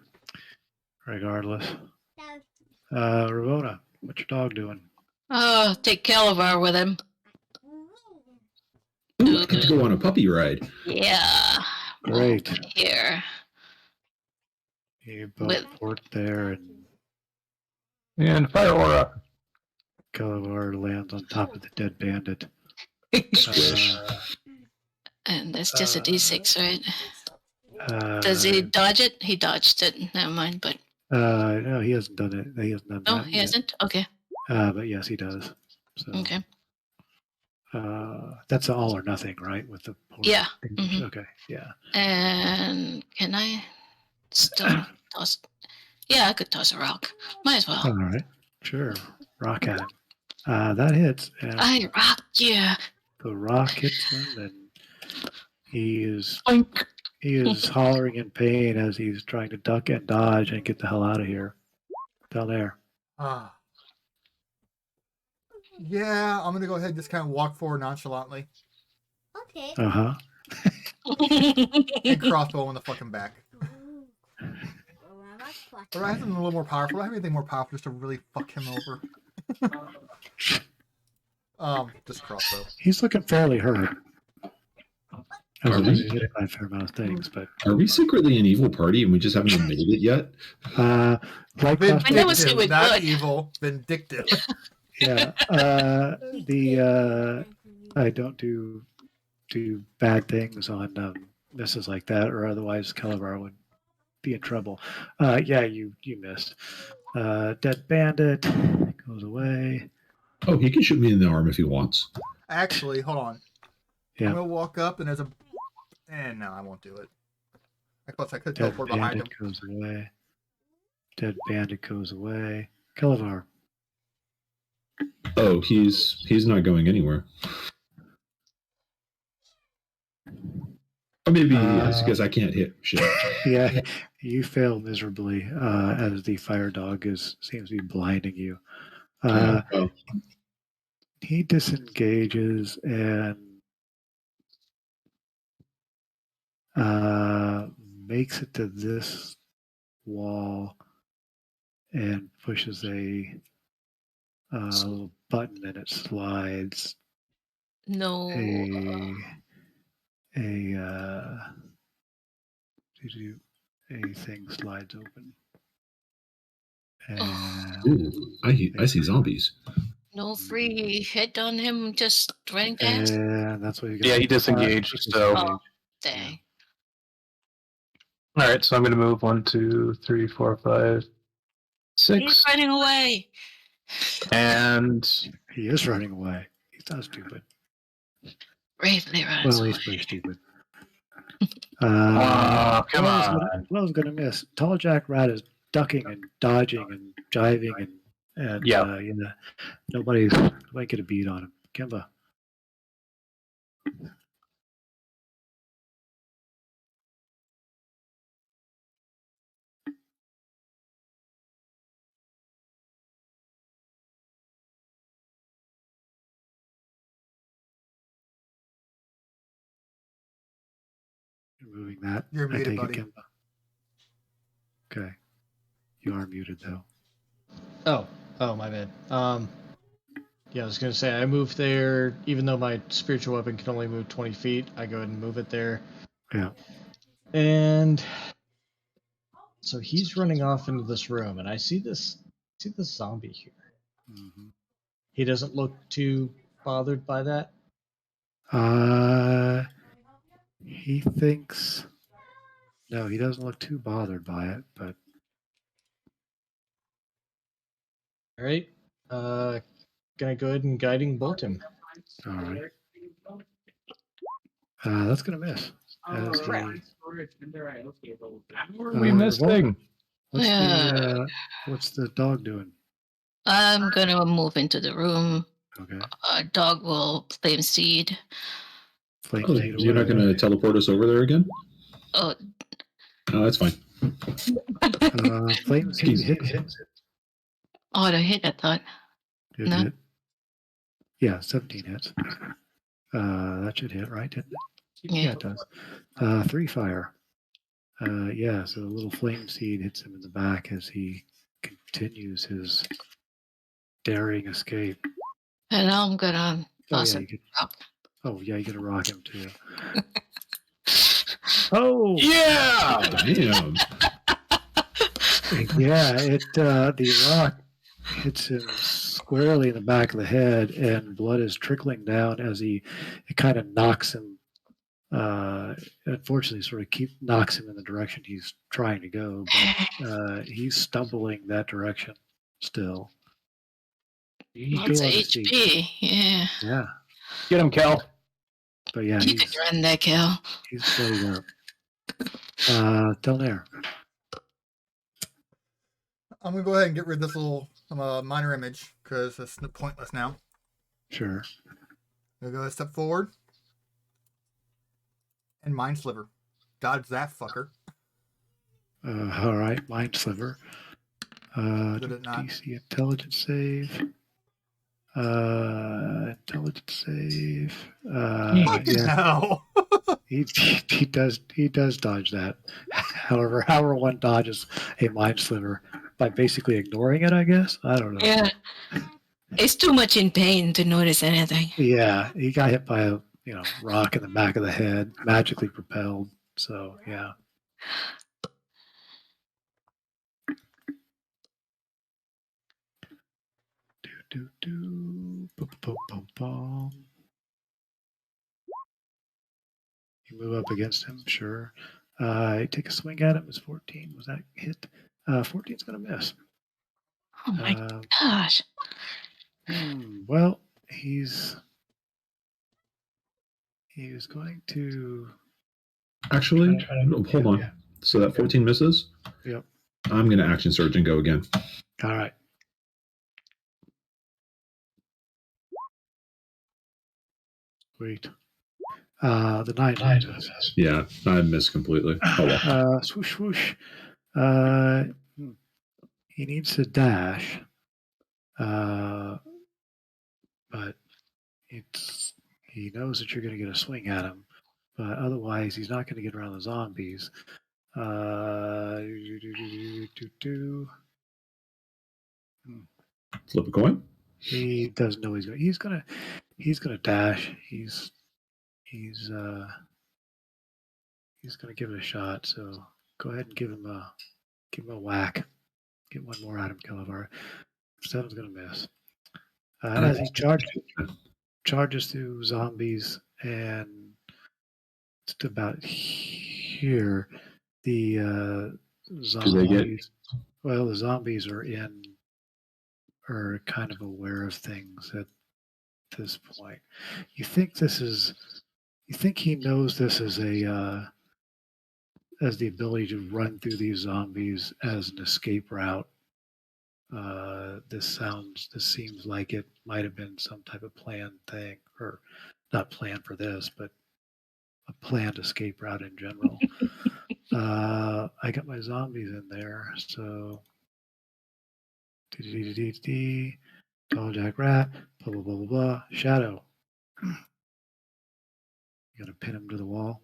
Regardless. Ravona, what's your dog doing? Oh, take Calavar with him. Ooh, I get to go on a puppy ride. Yeah. Great. Here. You both With- port there, and And Fire Aura. Calavar lands on top of the dead bandit. Squish. And that's just a D6, right? Uh, Does he dodge it? He dodged it. Never mind. But No, he hasn't done it. He hasn't done no, that he yet. hasn't. Okay. But yes, he does. So, Okay. That's an all or nothing, right? With the port? Yeah. Mhm. Okay. Yeah. And can I still toss? Yeah, I could toss a rock. Might as well. All right. Sure. Rock at him. That hits, and I rock you. the rock hits him, and he is Oink. hollering in pain as he's trying to duck and dodge and get the hell out of here. Down there. Ah. Yeah, I'm gonna go ahead and just kind of walk forward nonchalantly Okay. Uh huh. and crossbow in the fucking back. Or I have something a little more powerful. Do I have anything more powerful just to really fuck him over? Just crossbow. He's looking fairly hurt. As Are he's we? hit by a fair amount of things, but Are we secretly an evil party and we just haven't admitted it yet? like I never Buster- say we're not good. evil, vindictive. yeah. I don't do bad things on misses like that, or otherwise Calavar would be in trouble. Yeah, you missed. Dead bandit goes away. Oh, he can shoot me in the arm if he wants. Actually, hold on. Yeah. I'm gonna walk up and there's a. No, I won't do it. Plus, I could Dead teleport behind him. Bandit goes away. Dead Bandit goes away. Kelevar. Oh, he's not going anywhere. Or maybe he is, because I can't hit shit. Yeah, you fail miserably as the fire dog seems to be blinding you. Oh, He disengages and makes it to this wall and pushes a little button, and it slides. No. A thing slides open. And ooh, I see zombies. No free hit on him just running past. and that's what you Yeah, he disengaged, so. Oh, dang. All right, so I'm going to move 1, 2, 3, 4, 5, 6. He's running away. And He is running away. He's not stupid. Bravely runs Well, away. he's pretty stupid. come Flail's gonna miss. Tall Jack Rat is ducking and dodging and jiving and Yeah. nobody get a beat on him. Kimba. You're moving that. You're I muted, take buddy. it, Kimba. Okay. You are muted though. Oh, my bad. Yeah, I was gonna say I moved there. Even though my spiritual weapon can only move 20 feet, I go ahead and move it there. Yeah. And so he's running off into this room, and I see this zombie here. Mm-hmm. He doesn't look too bothered by that. He thinks. No, he doesn't look too bothered by it, but All right. Gonna go ahead and guiding bolt him. all right. That's gonna miss. Oh, As he- right. Storage in there, right, okay, well, we missed thing. What's the dog doing? I'm gonna move into the room. Okay. Dog will flame seed. Flame Oh, seed you're not away. going to teleport us over there again? Oh, No, that's fine. Flame seed hits. oh, the hit, I thought. It No. hit. Yeah, 17 hits. That should hit, right? Didn't it? Yeah. Yeah, it does. 3 fire. Yeah, so the little flame seed hits him in the back as he continues his daring escape. And now I'm gonna toss yeah, it. you get to rock him too. Oh, Yeah! Damn. yeah! The rock hits him squarely in the back of the head, and blood is trickling down as it kind of knocks him. Unfortunately, sort of knocks him in the direction he's trying to go, but he's stumbling that direction still. He's Lots of still on his feet. HP. Yeah. Yeah, Get him, Kel. but yeah, You could run that kill. he's bloodied up. Telnair. I'm gonna go ahead and get rid of this little minor image because it's pointless now. Sure. I'm gonna go ahead and step forward and Mind Sliver. Dodge that fucker. All right, Mind Sliver. Did it not? DC Intelligence save. Intelligence save. Fucking Yeah, hell. he does dodge that. However, one dodges a Mind Sliver by basically ignoring it, I guess. I don't know. Yeah. It's too much in pain to notice anything. Yeah, he got hit by a rock in the back of the head, magically propelled. So yeah. Bum, bum, bum, bum. You move up against him, sure. Take a swing at him. It's 14. Was that hit? 14's gonna miss. Oh my gosh. Well, he was going to. Actually, hold on. So that 14 misses. Yep. I'm going to action surge and go again. All right. Sweet. The 9 misses. Yeah, I missed completely. Oh well. Swoosh, swoosh. He needs to dash. But he knows that you're going to get a swing at him. But otherwise, he's not going to get around the zombies. Flip a coin. He doesn't know he's gonna dash. He's gonna give it a shot. So go ahead and give him a whack. Get one more out of him, Kalavar. 7's gonna miss. As he charges through zombies, and it's about here. The zombies. Well, the zombies are kind of aware of things at this point. You think he knows this as as the ability to run through these zombies as an escape route. This seems like it might have been some type of planned thing, or not planned for this, but a planned escape route in general. I got my zombies in there, so Tall Jack Rat, blah blah blah blah blah. Shadow. You gonna pin him to the wall?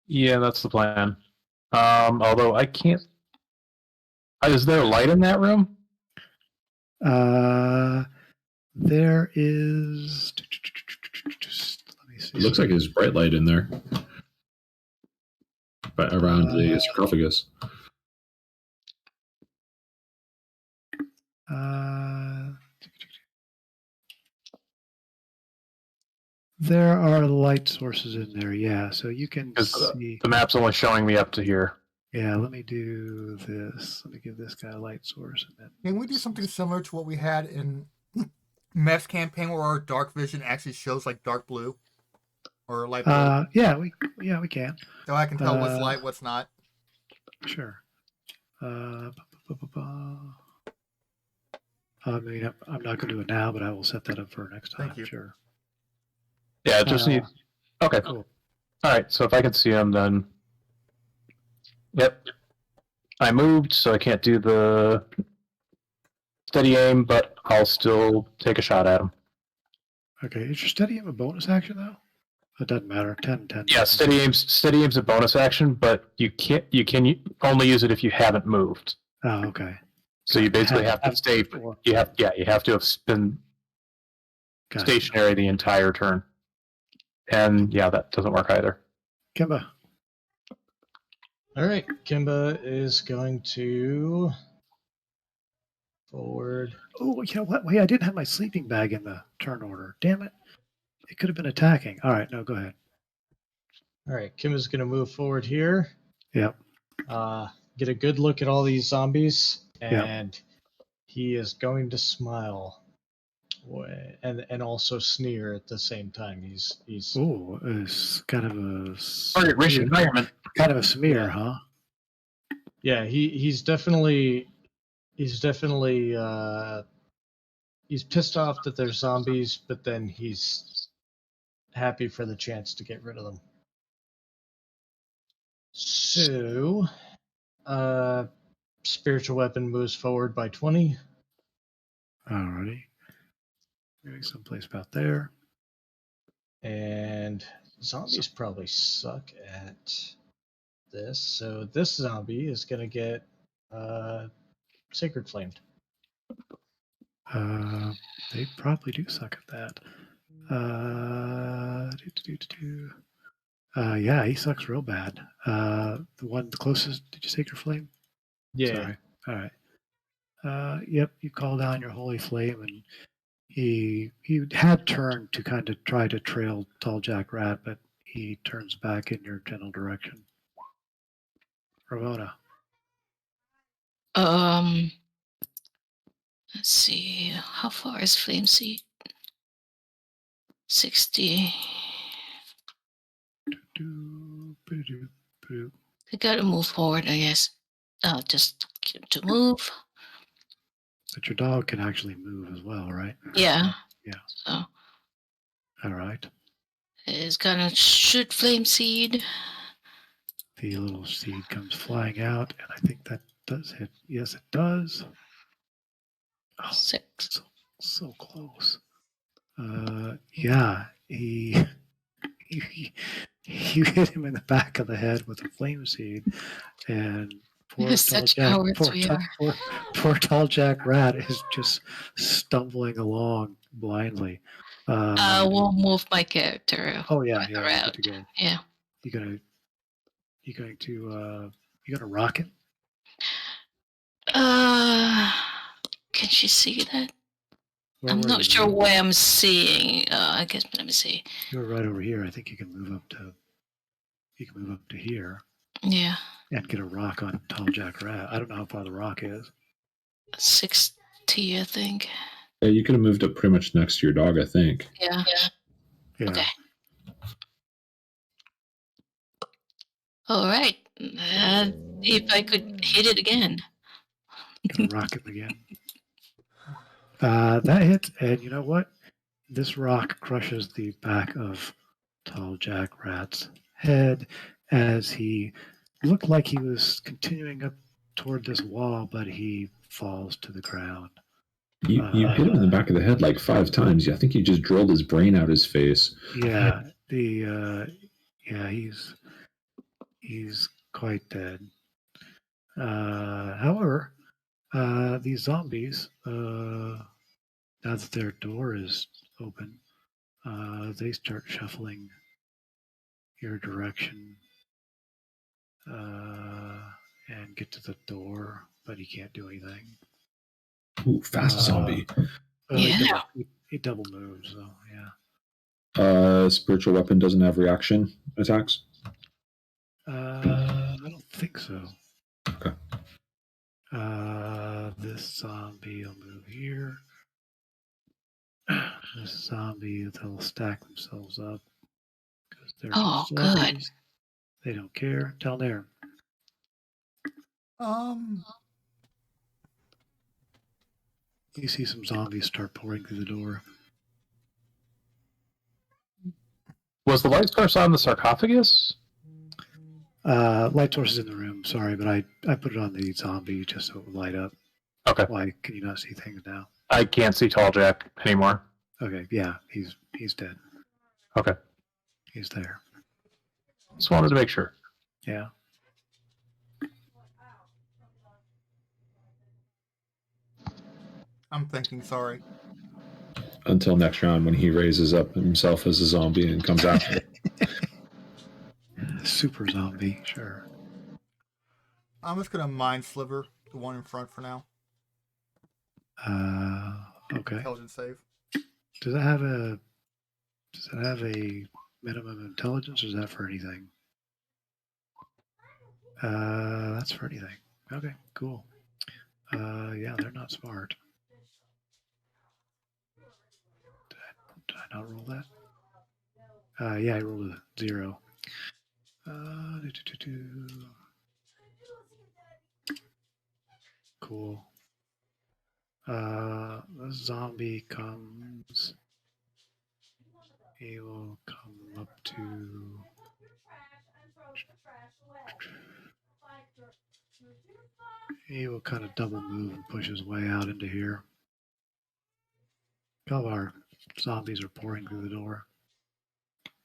Yeah, that's the plan. Although I can't. Is there light in that room? There is. Just let me see. It looks like there's bright light in there, but around the sarcophagus. There are light sources in there, yeah. So you can see. The map's only showing me up to here. Yeah, let me do this. Let me give this guy a light source, and then. Can we do something similar to what we had in Mess campaign, where our dark vision actually shows like dark blue or light blue? Yeah, we can. So I can tell what's light, what's not. Sure. I mean, I'm not going to do it now, but I will set that up for next time. Thank you. Sure. Yeah, it just need. Okay. Cool. All right. So if I can see him, then. Yep. I moved, so I can't do the steady aim, but I'll still take a shot at him. Okay. Is your steady aim a bonus action though? It doesn't matter. 10. Yeah, steady aim's a bonus action, but you can only use it if you haven't moved. Oh, okay. So you basically have to stay. You have to have been stationary the entire turn. And yeah, that doesn't work either. Kimba. All right, Kimba is going to forward. Oh, you know what? Wait, I didn't have my sleeping bag in the turn order. Damn it. It could have been attacking. All right, no, go ahead. All right, Kimba's going to move forward here. Yep. Get a good look at all these zombies, Yep. and he is going to smile. And also sneer at the same time. He's Oh, it's kind of a Target rich environment. kind of a smear, huh? yeah, he's definitely he's pissed off that there's zombies, but then he's happy for the chance to get rid of them. So spiritual weapon moves forward by 20. Alrighty. Maybe someplace about there. And zombies probably suck at this, so this zombie is gonna get sacred flamed. They probably do suck at that. Yeah, he sucks real bad. The closest, did you sacred flame? Yeah. Sorry. All right. Yep, you call down your holy flame, and he had turned to kind of try to trail Tall Jack Rat, but he turns back in your general direction. Ramona. Let's see. How far is Flame Seed? 60. We gotta move forward, I guess. Just to move. But your dog can actually move as well, right? Yeah. Yeah. So All right. it's gonna shoot flame seed. The little seed comes flying out, and I think that does hit. Yes, it does. Oh, 6. so close. Yeah, you hit him in the back of the head with a flame seed, and poor Such tall cowards Jack, we are. poor tall Jack Rat is just stumbling along blindly. I will move my character. Oh yeah, further yeah, you're out. good to go. Yeah. You gonna rock it? Can she see that? Where I'm were not you? sure where I'm seeing. I guess let me see. You were right over here. I think you can move up to. You can move up to here Yeah, and get a rock on tall Jack Rat. I don't know how far the rock is. 60, I think. Yeah, you could have moved up pretty much next to your dog, I think. Yeah. Yeah. Okay. All right. If I could hit it again. Gonna rock him again. That hits, and you know what? This rock crushes the back of tall Jack Rat's head as he looked like he was continuing up toward this wall, but he falls to the ground. You hit him in the back of the head like 5 times. I think you just drilled his brain out his face. Yeah, he's quite dead. However, these zombies, now that their door is open, they start shuffling your direction and get to the door, but he can't do anything. Ooh, fast zombie. Yeah. He double moves, so yeah. Spiritual weapon doesn't have reaction attacks. I don't think so. Okay. This zombie will move here. This zombie, they'll stack themselves up because they're Oh, just good. zombies. They don't care. Down there. You see some zombies start pouring through the door. Was the light source on the sarcophagus? Light source is in the room. Sorry, but I put it on the zombie just so it would light up. Okay. Why can you not see things now? I can't see Tall Jack anymore. Okay, yeah, he's dead. Okay. He's there. Just wanted to make sure. Yeah. I'm thinking, sorry. Until next round when he raises up himself as a zombie and comes after. Super zombie, sure. I'm just gonna mind sliver the one in front for now. Okay. Intelligence save. Does it have a minimum intelligence, or is that for anything? That's for anything. Okay, cool. Yeah, they're not smart. Did I not roll that? Yeah, I rolled a 0. Cool. The zombie comes. He will come up to. He will kind of double move and push his way out into here. All of our zombies are pouring through the door.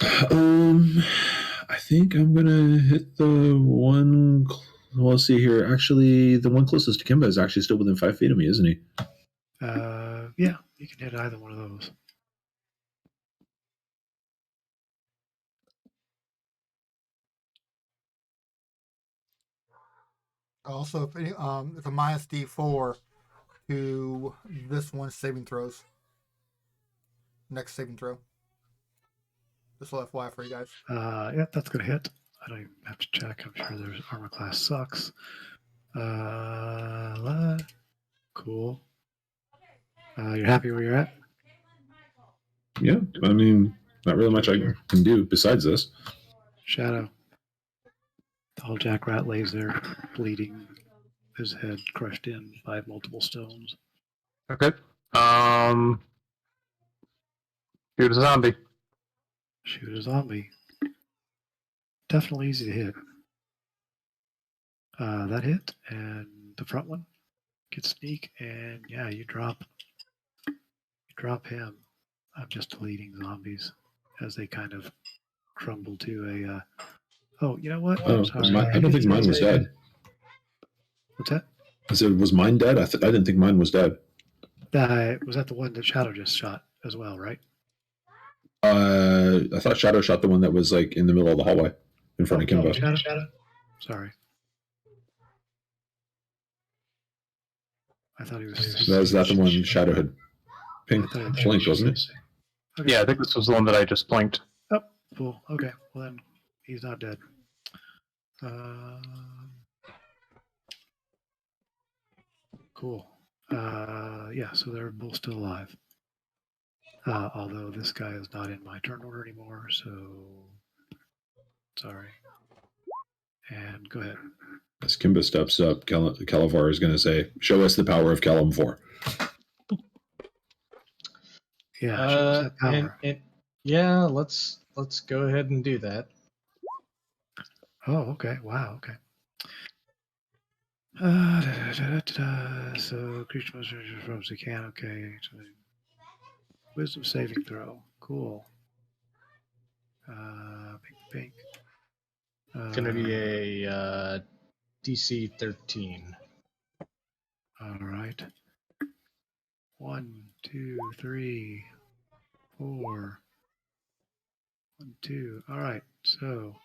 I think I'm gonna hit the one. Well, let's see here. Actually, the one closest to Kimba is actually still within 5 feet of me, isn't he? Yeah, you can hit either one of those. Also, if any, it's a minus D4 to this one's saving throws. Next saving throw. Just a little FYI for you guys. Yeah, that's gonna hit. I don't even have to check. I'm sure their armor class sucks. Cool. You're happy where you're at? Yeah, I mean, not really much I can do besides this. Shadow. Tall Jackrat lays there, bleeding, his head crushed in by multiple stones. Okay. Shoot a zombie. Shoot a zombie. Definitely easy to hit. That hit, and the front one gets sneak, and yeah, you drop him. I'm just deleting zombies as they kind of crumble to a. Oh, you know what? Oh, Sorry. I don't think mine was dead. What's that? I said, was mine dead? I didn't think mine was dead. Was that the one that Shadow just shot as well, right? I thought Shadow shot the one that was like in the middle of the hallway in front of Kimbo. Shadow. Sorry. I thought he was. Is that the one Shadow had pink blinked, wasn't it? Okay. Yeah, I think this was the one that I just blinked. Oh, cool. Okay. Well, then he's not dead. Cool. Yeah, so they're both still alive. Although this guy is not in my turn order anymore, so sorry. And go ahead. As Kimbo steps up, Calavar is going to say, "Show us the power of Kellum 4." Yeah, show us that power. Yeah, let's go ahead and do that. Oh, okay. Wow. Okay. So creature must as as they can. Okay. So wisdom saving throw. Cool. Pink. It's gonna be a DC 13. All right. 1, 2, 3, 4. 1, 2. All right. So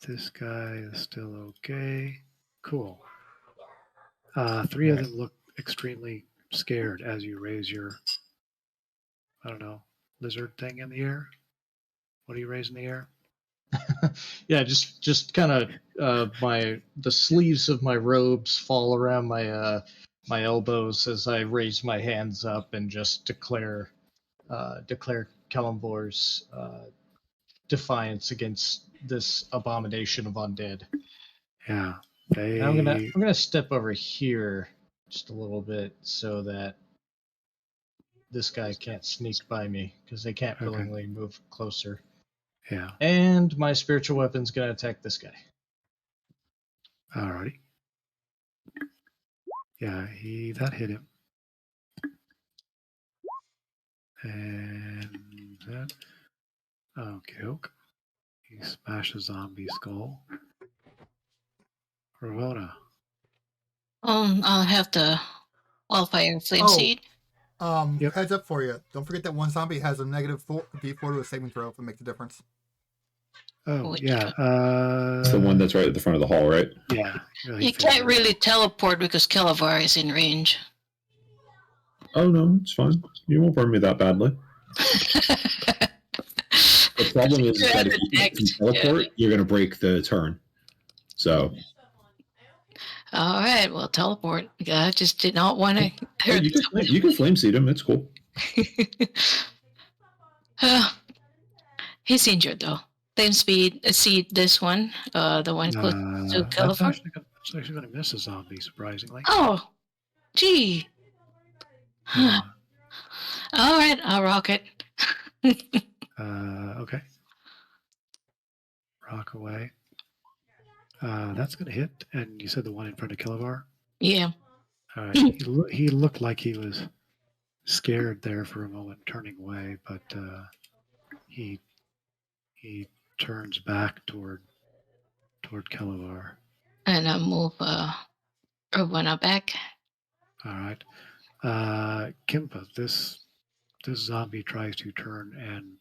this guy is still okay. Cool. 3 of them look extremely scared as you raise your, I don't know, lizard thing in the air. What do you raise in the air? Yeah, just kind of the sleeves of my robes fall around my my elbows as I raise my hands up and just declare Kalimvor's defiance against this abomination of undead. Yeah. And I'm gonna step over here just a little bit so that this guy can't sneak by me because they can't Okay. willingly move closer. Yeah. And my spiritual weapon's gonna attack this guy. Alrighty. Yeah, that hit him. And that. Okay. He smashed a zombie skull. Ravona. I'll have the wildfire flame Oh. seed. Yep. Heads up for you. Don't forget that one zombie has a negative D4 to a saving throw if it makes a difference. Oh, Which yeah. It's the one that's right at the front of the hall, right? Yeah. You can't really teleport because Calavar is in range. Oh no, it's fine. You won't burn me that badly. The problem is You're that at if the you next, teleport, you're going to break the turn. So All right, well, teleport. I just did not want to hurt you can flame seed him. It's cool. He's injured though. Flame speed seed this one. The one close to That's Calavar. actually going to miss a zombie, surprisingly. Oh, gee. Uh, All right, I'll rock it. Okay. Rock away. That's going to hit. And you said the one in front of Kilovar? Yeah. All right. He looked like he was scared there for a moment, turning away, but he turns back toward Kilovar. And I'll move Urbana back. All right. Kimpa, this zombie tries to turn and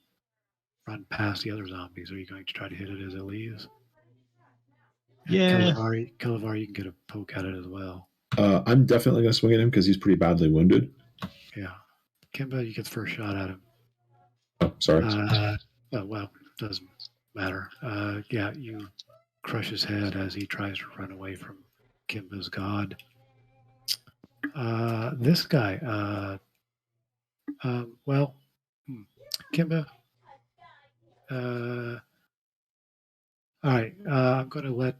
run past the other zombies. Are you going to try to hit it as it leaves? And Yeah. Kilovar, you can get a poke at it as well. I'm definitely going to swing at him because he's pretty badly wounded. Yeah. Kimpa, you get the first shot at him. Oh, sorry. Well, doesn't matter. Yeah, you crush his head as he tries to run away from Kimba's god. This guy, Kimba. All right, I'm going to let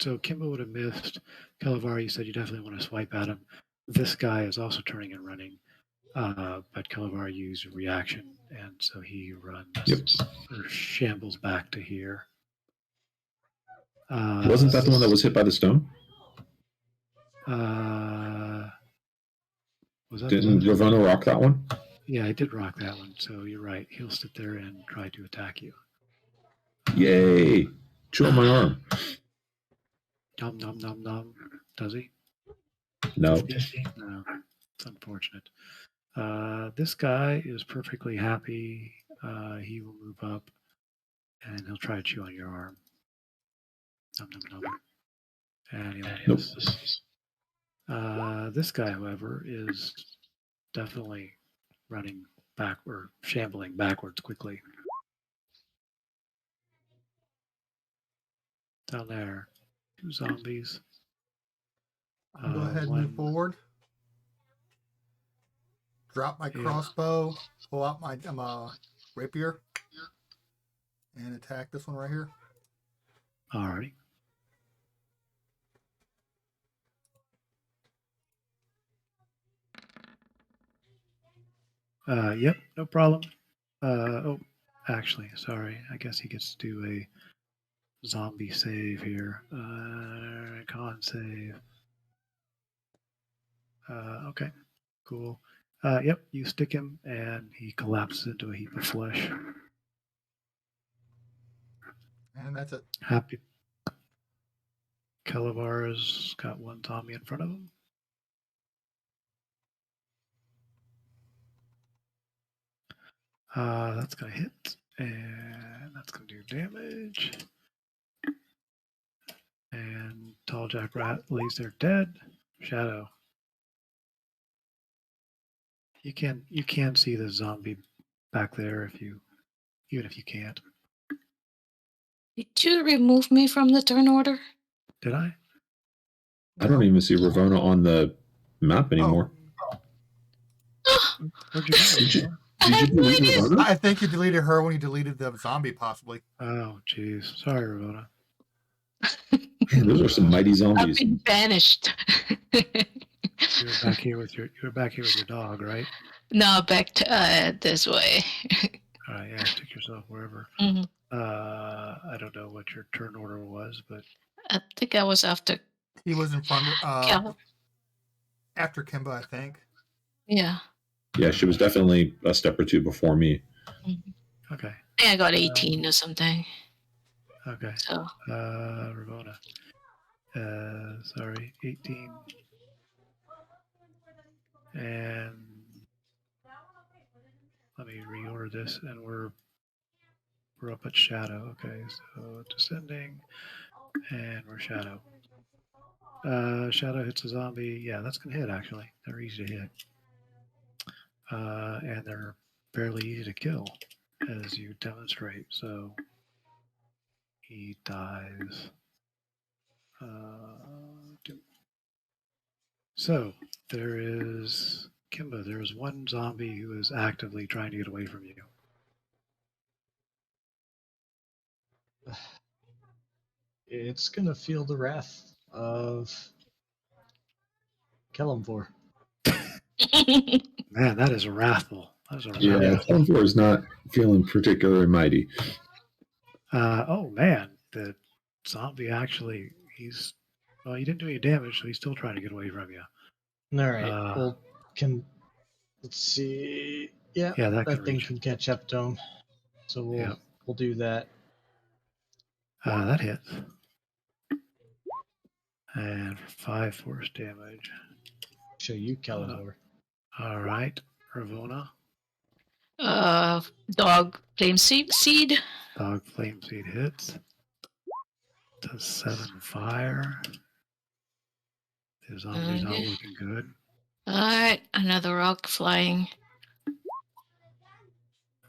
So Kimbo would have missed. Calavar, you said you definitely want to swipe at him. This guy is also turning and running, but Calavar used a reaction, and so he runs Yep. or shambles back to here. Wasn't that the one that was hit by the stone? Was that Didn't the one? Ravona rock that one? Yeah, I did rock that one. So you're right. He'll sit there and try to attack you. Yay! Chew on my arm. Nom nom nom nom. Does he? No. No. It's unfortunate. This guy is perfectly happy. He will move up and he'll try to chew on your arm. Nom nom nom. And he'll miss. This guy, however, is definitely running back or shambling backwards quickly. Down there, 2 zombies. Go ahead and one- move forward. Drop my Yeah. crossbow. Pull out my rapier. And attack this one right here. Alrighty. Yep, no problem. Oh, actually, sorry. I guess he gets to do a zombie save here. Con save. Okay, cool. Yep, you stick him and he collapses into a heap of flesh. And that's it. Happy. Calavar's got 1 zombie in front of him. That's gonna hit, and that's gonna do damage. And Tall Jack Rat lays there dead. Shadow. You can see the zombie back there even if you can't. Did you remove me from the turn order? Did I? I don't even see Ravona on the map anymore. Where'd you go? Did you, I did you had no delete idea. Ravona? I think you deleted her when you deleted the zombie, possibly. Oh, jeez. Sorry, Ramona. Man, those are some mighty I've zombies. been banished. You were back here with your dog, right? No, back to this way. All right, yeah, stick yourself wherever. Mhm. I don't know what your turn order was, but I think I was after He was in front of Cal. after Kimba, I think. Yeah. Yeah, she was definitely a step or two before me. okay. I think I got 18 or something. Okay. So Ramona. Sorry, 18. And let me reorder this, and we're up at Shadow. Okay, so descending, and we're Shadow. Shadow hits a zombie. Yeah, that's gonna hit actually. They're easy to hit. And they're fairly easy to kill, as you demonstrate. So he dies. So there is Kimba. There is 1 zombie who is actively trying to get away from you. It's gonna feel the wrath of Kellamvor. Man, that is wrathful. That is a Yeah, wrathful. Kellamvor is not feeling particularly mighty. Oh man, the zombie actually well, he didn't do any damage, so he's still trying to get away from you. All right. Uh, Well, let's see. Yeah, Yeah, that that can thing reach. can catch up to him. So Yeah. we'll do that. That hits. And 5 force damage. Show you Kellamvor. All right, Ravona. Dog flame seed. Dog flame seed hits. Does 7 fire. The zombie's not Okay. looking good. All right, another rock flying.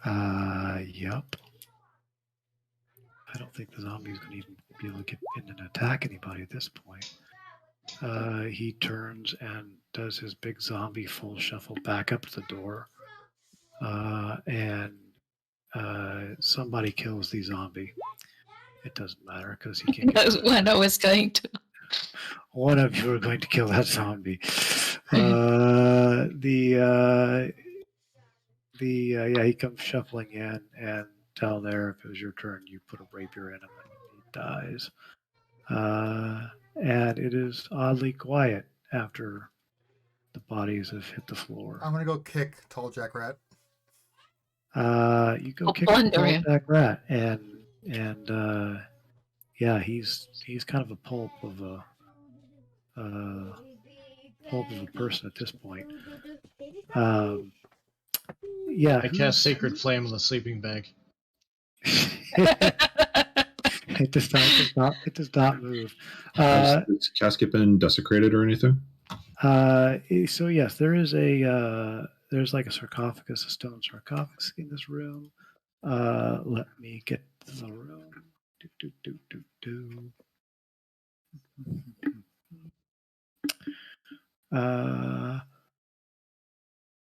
Yup. I don't think the zombie's going to even be able to get in and attack anybody at this point. He turns and does his big zombie full shuffle back up to the door. And somebody kills the zombie. It doesn't matter because he can't. That's when I was going to. One of you are going to kill that zombie. Yeah, he comes shuffling in, and down there, if it was your turn, you put a rapier in him and he dies. And it is oddly quiet after the bodies have hit the floor. I'm gonna go kick Tall Jack Rat. You go Oh, kick plunder the him. Jack Rat, and yeah, he's kind of a pulp of a person at this point. Yeah, I cast Sacred Flame on the sleeping bag. it does not. It does not move. Has this casket been desecrated or anything? So yes, there is there's like a sarcophagus, a stone sarcophagus in this room. Let me get the room. Do.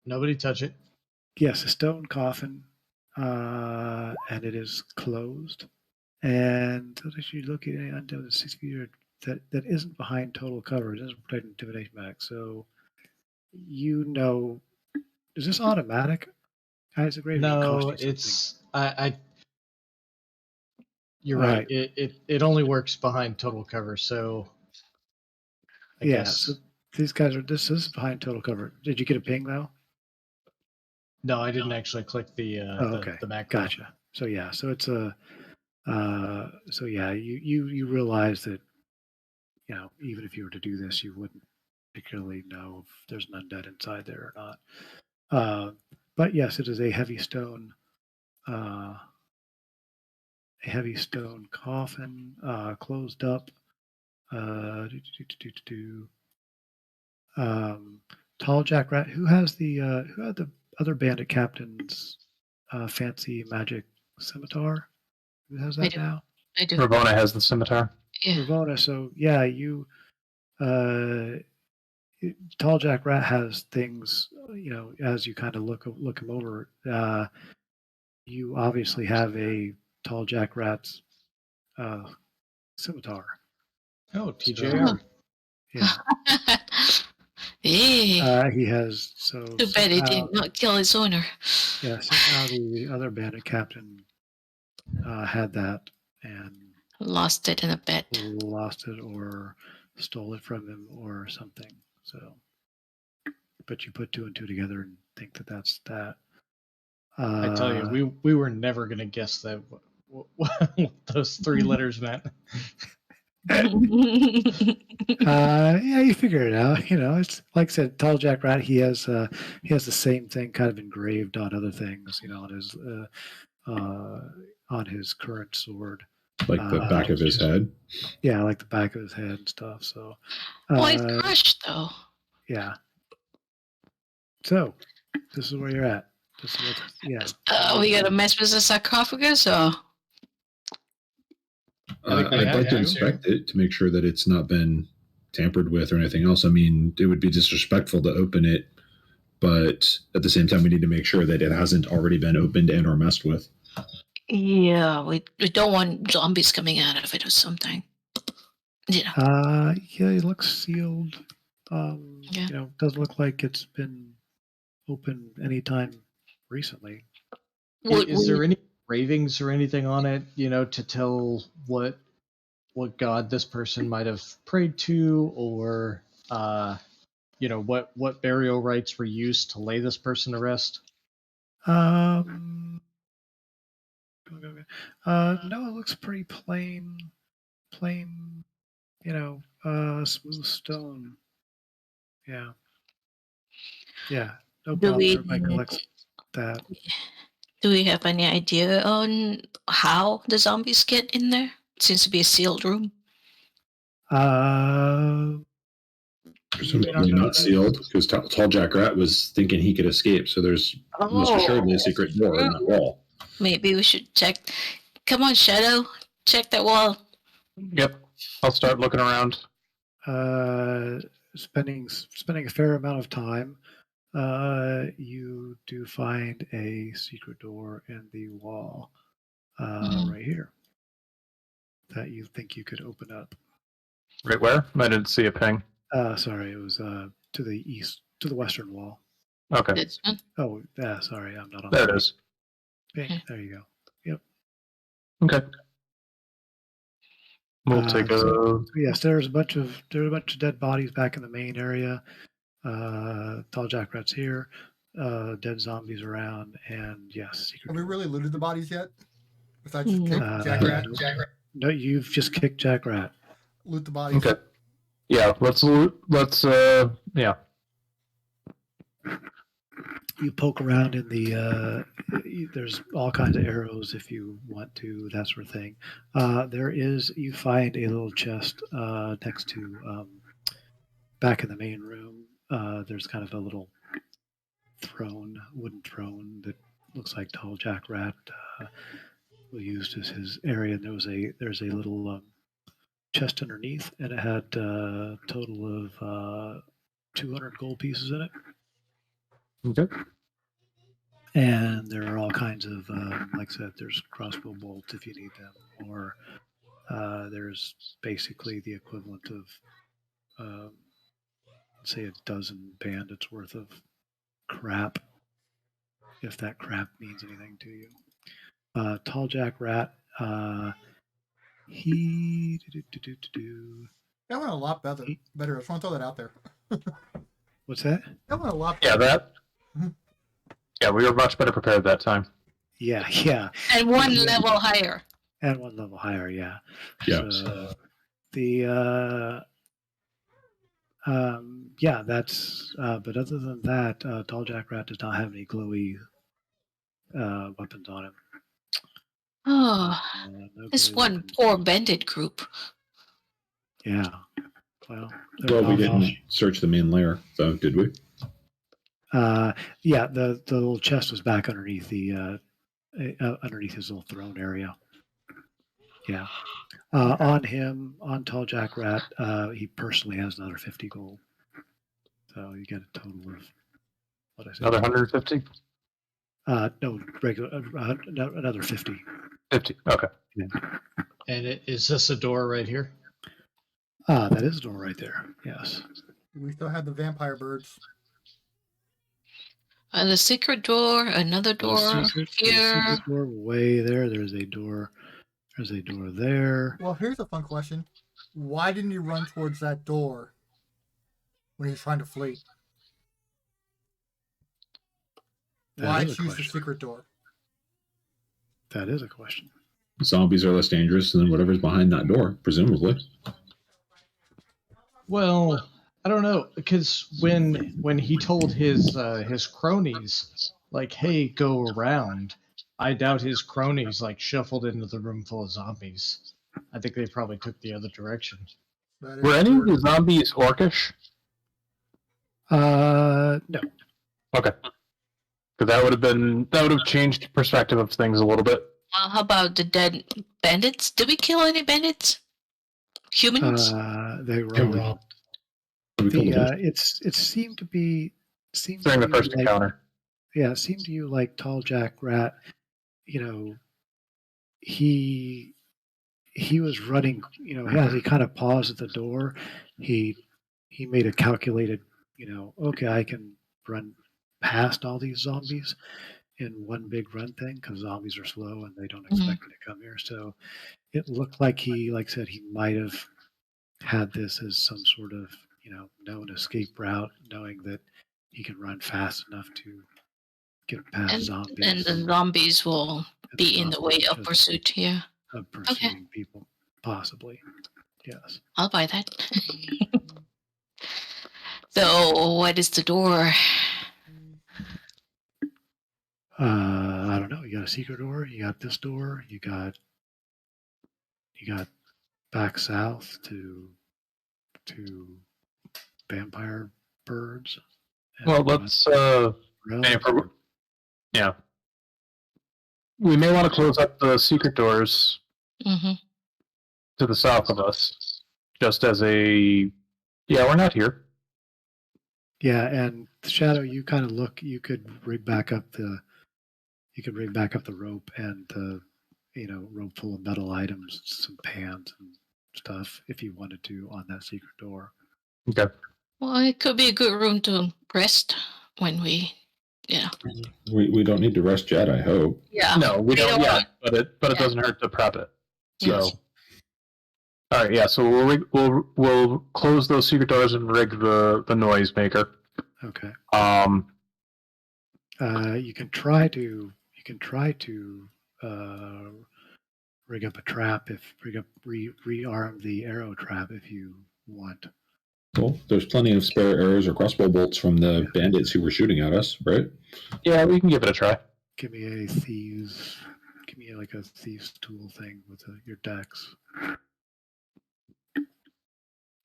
Nobody touch it. Yes, a stone coffin, and it is closed. And as you look at it until the 6 feet that isn't behind total cover, it doesn't protect intimidation back. So you know, is this automatic? Isaac Raven No, cost you it's I. You're All right. right. It only works behind total cover. So I Yeah, guess so these guys are this is behind total cover. Did you get a ping though? no, I didn't actually click the Okay, the macro. gotcha. So yeah, so it's a so yeah, you realize that even if you were to do this, you wouldn't particularly know if there's an undead inside there or not. But yes, it is a heavy stone coffin, closed up. Tall Jack Rat. Who had the other bandit captain's fancy magic scimitar? Who has I that do. now? I do. Ravona has the scimitar. Yeah. Ravona. So yeah, Tall Jack Rat has things. As you kind of look him over, you obviously have a Tall Jack Rat's scimitar. Oh, TJR. Yeah. Yeah. He has Too bad he somehow, did not kill his owner. yeah, somehow the other bandit captain had that and Lost it in a bet. lost it or stole it from him or something. So, but you put two and two together and think that that's that. I tell you, we were never gonna guess that what those three letters meant. Yeah, you figure it out. It's like I said, Tall Jack Rat. He has the same thing kind of engraved on other things. On his current sword, Like the back of his head? Yeah, like the back of his head and stuff. So, Well, it's crushed though. yeah. So, this is where you're at. This is what, yeah. We gotta mess with the sarcophagus, or I think we I'd have like to to. inspect it to make sure that it's not been tampered with or anything else. I mean, it would be disrespectful to open it, but at the same time, we need to make sure that it hasn't already been opened and or messed with. yeah, we don't want zombies coming out of it or something. Yeah, it looks sealed. Yeah. Doesn't look like it's been opened anytime recently. Is there any ravings or anything on it? To tell what god this person might have prayed to, or what burial rites were used to lay this person to rest? No, it looks pretty plain, smooth stone. Yeah. No Do problem. we- Everybody collects that. Do we have any idea on how the zombies get in there? It seems to be a sealed room. Presumably not sealed, because Tall Jack Rat was thinking he could escape. So there's most assuredly a secret door in that wall. Maybe we should check. Come on, Shadow. Check that wall. Yep. I'll start looking around. Spending a fair amount of time, you do find a secret door in the wall right here. that you think you could open up. Right where? I didn't see a ping. Sorry, it was to the east, to the western wall. Okay, This one. Oh, yeah, sorry, I'm not on there the it is. ping. There you go. Okay. We'll take a. So yes, there's a bunch of dead bodies back in the main area. Tall Jack Rat's here. Dead zombies around, and yes, secret Have we door. really looted the bodies yet? Besides just kick Uh, Jack Rat, No, you've just kicked Jack Rat. loot the bodies. Okay. Yeah, let's yeah. You poke around in the there's all kinds of arrows if you want to, that sort of thing. You find a little chest next to back in the main room. There's kind of a little wooden throne that looks like Tall Jack Rat used as his area. And there's a little chest underneath, and it had a total of 200 gold pieces in it. Okay. And there are all kinds of, like I said, there's crossbow bolts if you need them, or there's basically the equivalent of, say, a dozen bandits worth of crap, if that crap means anything to you. Tall Jack Rat, he. That went a lot better. I just want to throw that out there. What's that? That went a lot Yeah, better. that. Yeah, we were much better prepared that time. Yeah. And one level higher. And one level higher, yeah. Yeah. So the yeah, that's but other than that, Tall Jack Rat does not have any glowy weapons on him. Oh, No this glowy one weapons. poor bandit group. Yeah. Well, Well, we I'll- didn't search the main layer, though, did we? Yeah, the little chest was back underneath the underneath his little throne area. Yeah. On Tall Jack Rat, he personally has another 50 gold. So you get a total of what I said. Another 150? No, regular another 50. 50. Okay. And is this a door right here? That is a door right there. Yes. We still have the vampire birds. The secret door, another door The secret here. door way there. There's a door. There's a door there. Well, here's a fun question. Why didn't he run towards that door when he was trying to flee? That Why is a choose the question. secret door? That is a question. Zombies are less dangerous than whatever's behind that door, presumably. Well, I don't know, because when he told his cronies, like, "Hey, go around," I doubt his cronies like shuffled into the room full of zombies. I think they probably took the other direction. That is Were any of true. the zombies orcish? No. Okay. Because that would have changed perspective of things a little bit. How about the dead bandits? Did we kill any bandits? Humans? They were Yeah, all. We killed them. It seemed to be During the to first you like- encounter. Yeah, it seemed to you like Tall Jack Rat. You know, he was running. You know, as he kind of paused at the door, he made a calculated. You know, okay, I can run past all these zombies in one big run thing because zombies are slow and they don't expect me to come here. So it looked like he, like I said, he might have had this as some sort of, you know, known escape route, knowing that he can run fast enough to get past zombies. And the zombies will and be in the way of just pursuit here. of pursuing people, possibly. Yes. I'll buy that. So, what is the door? I don't know. You got a secret door. You got this door. You got back south to vampire birds. and Well, west let's road. yeah. We may want to close up the secret doors Mm-hmm. to the south of us, just as a. Yeah, we're not here. Yeah, and Shadow, you kind of look. You could rig back up the rope and room full of metal items, some pans and stuff if you wanted to on that secret door. Okay. Well, it could be a good room to rest when we, We don't need to rest yet, I hope. yeah. No, we don't don't yet, want- but it Yeah. doesn't hurt to prep it. So, Yes. all right, yeah. So we'll close those secret doors and rig the noisemaker. Okay. You can try to rig up a trap rearm the arrow trap if you want. Well, there's plenty of spare arrows or crossbow bolts from the bandits who were shooting at us, right? Yeah, we can give it a try. Give me like a thieves tool thing with your dex.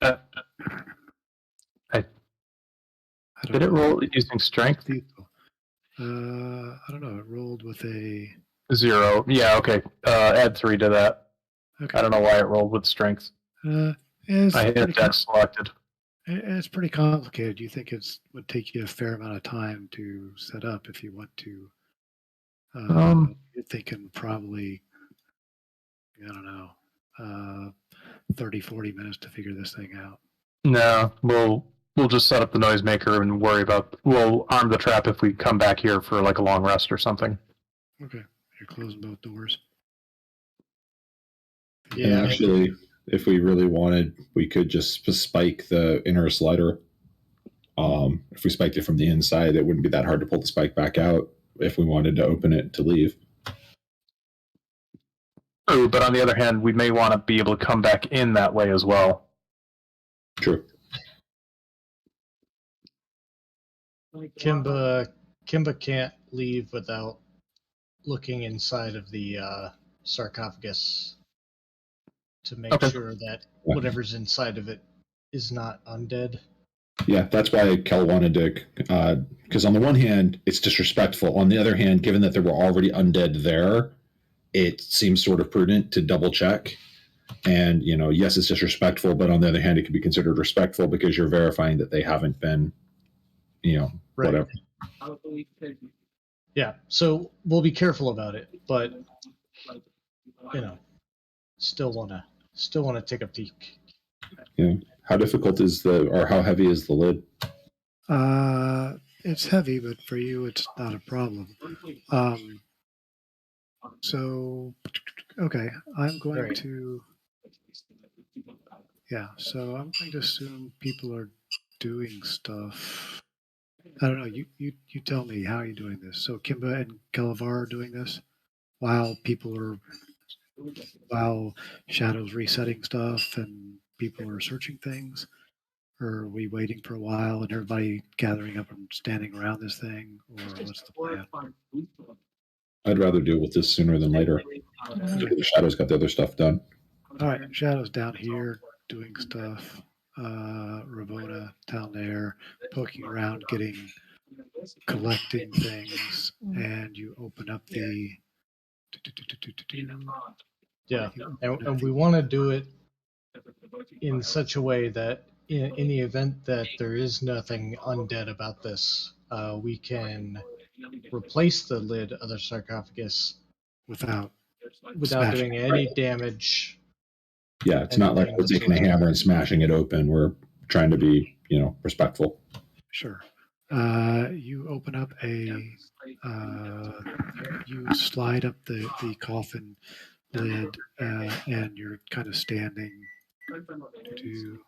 Uh, I don't Did it know. roll using strength? Thieves tool. I don't know. It rolled with a 0. Yeah, okay. Add 3 to that. okay. I don't know why it rolled with strength. It's I hit pretty dex selected. It's pretty complicated. You think would take you a fair amount of time to set up if you want to. You're thinking probably, I don't know, 30, 40 minutes to figure this thing out. No, we'll just set up the noisemaker and we'll arm the trap if we come back here for like a long rest or something. Okay. You're closing both doors. And Yeah. actually, if we really wanted, we could just spike the inner slider. If we spiked it from the inside, it wouldn't be that hard to pull the spike back out if we wanted to open it to leave. True, but on the other hand, we may want to be able to come back in that way as well. True. Kimba can't leave without looking inside of the sarcophagus to make Okay. sure that whatever's inside of it is not undead. Yeah, that's why Kel wanted to, because on the one hand, it's disrespectful. On the other hand, given that there were already undead there, it seems sort of prudent to double check. And, yes, it's disrespectful, but on the other hand, it could be considered respectful because you're verifying that they haven't been, Right. whatever. Yeah, so we'll be careful about it, but still wanna take a peek. How difficult or how heavy is the lid? It's heavy, but for you, it's not a problem. So, okay, I'm going Right. to. Yeah, so I'm going to assume people are doing stuff. I don't know. You tell me, how are you doing this? So Kimba and Kalavar are doing this while Shadow's resetting stuff and people are searching things? Or are we waiting for a while and everybody gathering up and standing around this thing? Or what's the plan? I'd rather deal with this sooner than later. The Shadow's got the other stuff done. All right, Shadow's down here doing stuff. Ravona down there poking around, collecting things, and you open up the. Yeah, and we want to do it in such a way that in the event that there is nothing undead about this, we can replace the lid of the sarcophagus without doing any damage. Yeah, it's not like we're taking a hammer and smashing it open. We're trying to be, respectful. Sure. You open up you slide up the coffin lid, and you're kind of standing to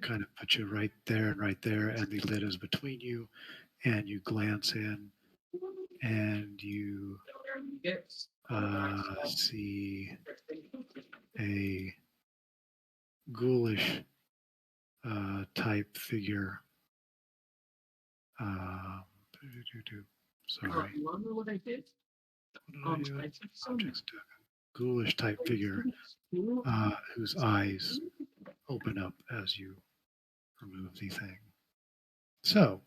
kind of put you right there, and the lid is between you, and you glance in, and you see a ghoulish type figure. Sorry. What did I do? Objects to ghoulish type figure whose eyes open up as you remove the thing. So,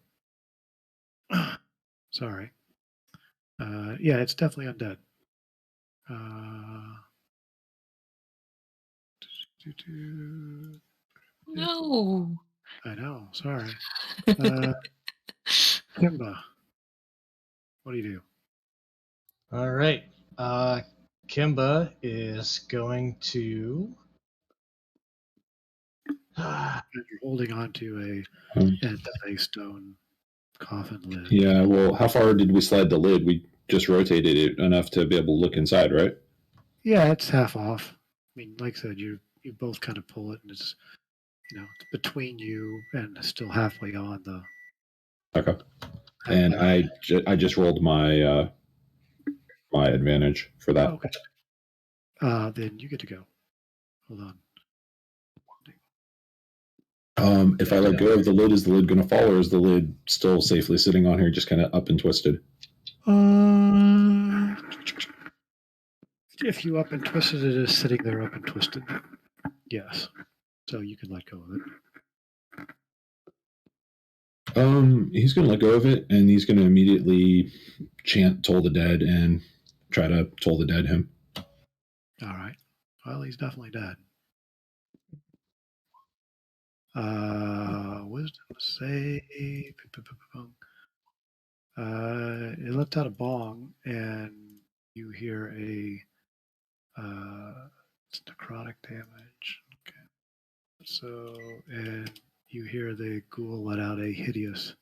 sorry. Yeah, it's definitely undead. No. I know. Sorry. Kimba, what do you do? All right. Kimba is going to. And you're holding on to a Um, end of a stone coffin lid. Yeah, well, how far did we slide the lid? We just rotated it enough to be able to look inside, right? Yeah, it's half off. I mean, like I said, you both kind of pull it, and it's it's between you and still halfway on the. Okay. And I just rolled my my advantage for that. Okay. Then you get to go. Hold on. If I let go of the lid, is the lid going to fall, or is the lid still safely sitting on here, just kind of up and twisted? If you up and twisted, it is sitting there up and twisted. Yes. So you can let go of it. He's going to let go of it, and he's going to immediately chant "Toll the Dead" and try to toll the dead him. All right. Well, he's definitely dead. Wisdom save. It lets out a bong, and you hear it's necrotic damage. Okay. So, and you hear the ghoul let out a hideous,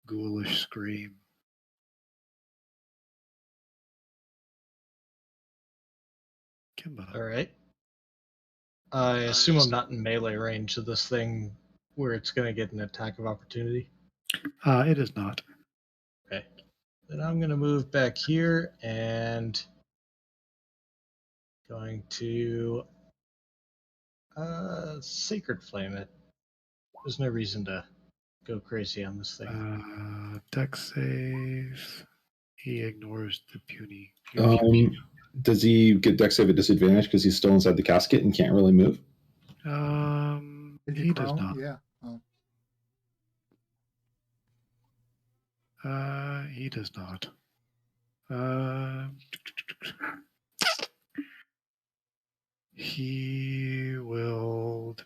ghoulish scream. Kimba. All right. I assume I'm not in melee range of this thing where it's going to get an attack of opportunity. It is not. Okay. Then I'm going to move back here and going to Sacred Flame it. There's no reason to go crazy on this thing. Dex save. He ignores the puny. Does he get dex save at disadvantage because he's still inside the casket and can't really move? Is He does prone? not. Yeah. Oh. He does not. He will.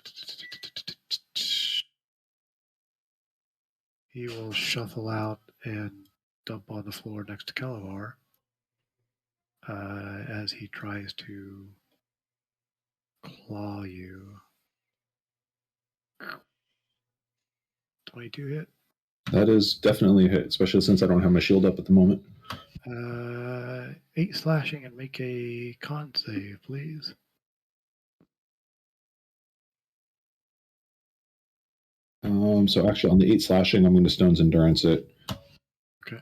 He will shuffle out and dump on the floor next to Calabar as he tries to claw you. 22 hit. That is definitely a hit, especially since I don't have my shield up at the moment. 8 slashing and make a con save, please. So actually, on the 8 slashing, I'm going to Stone's Endurance it. Okay.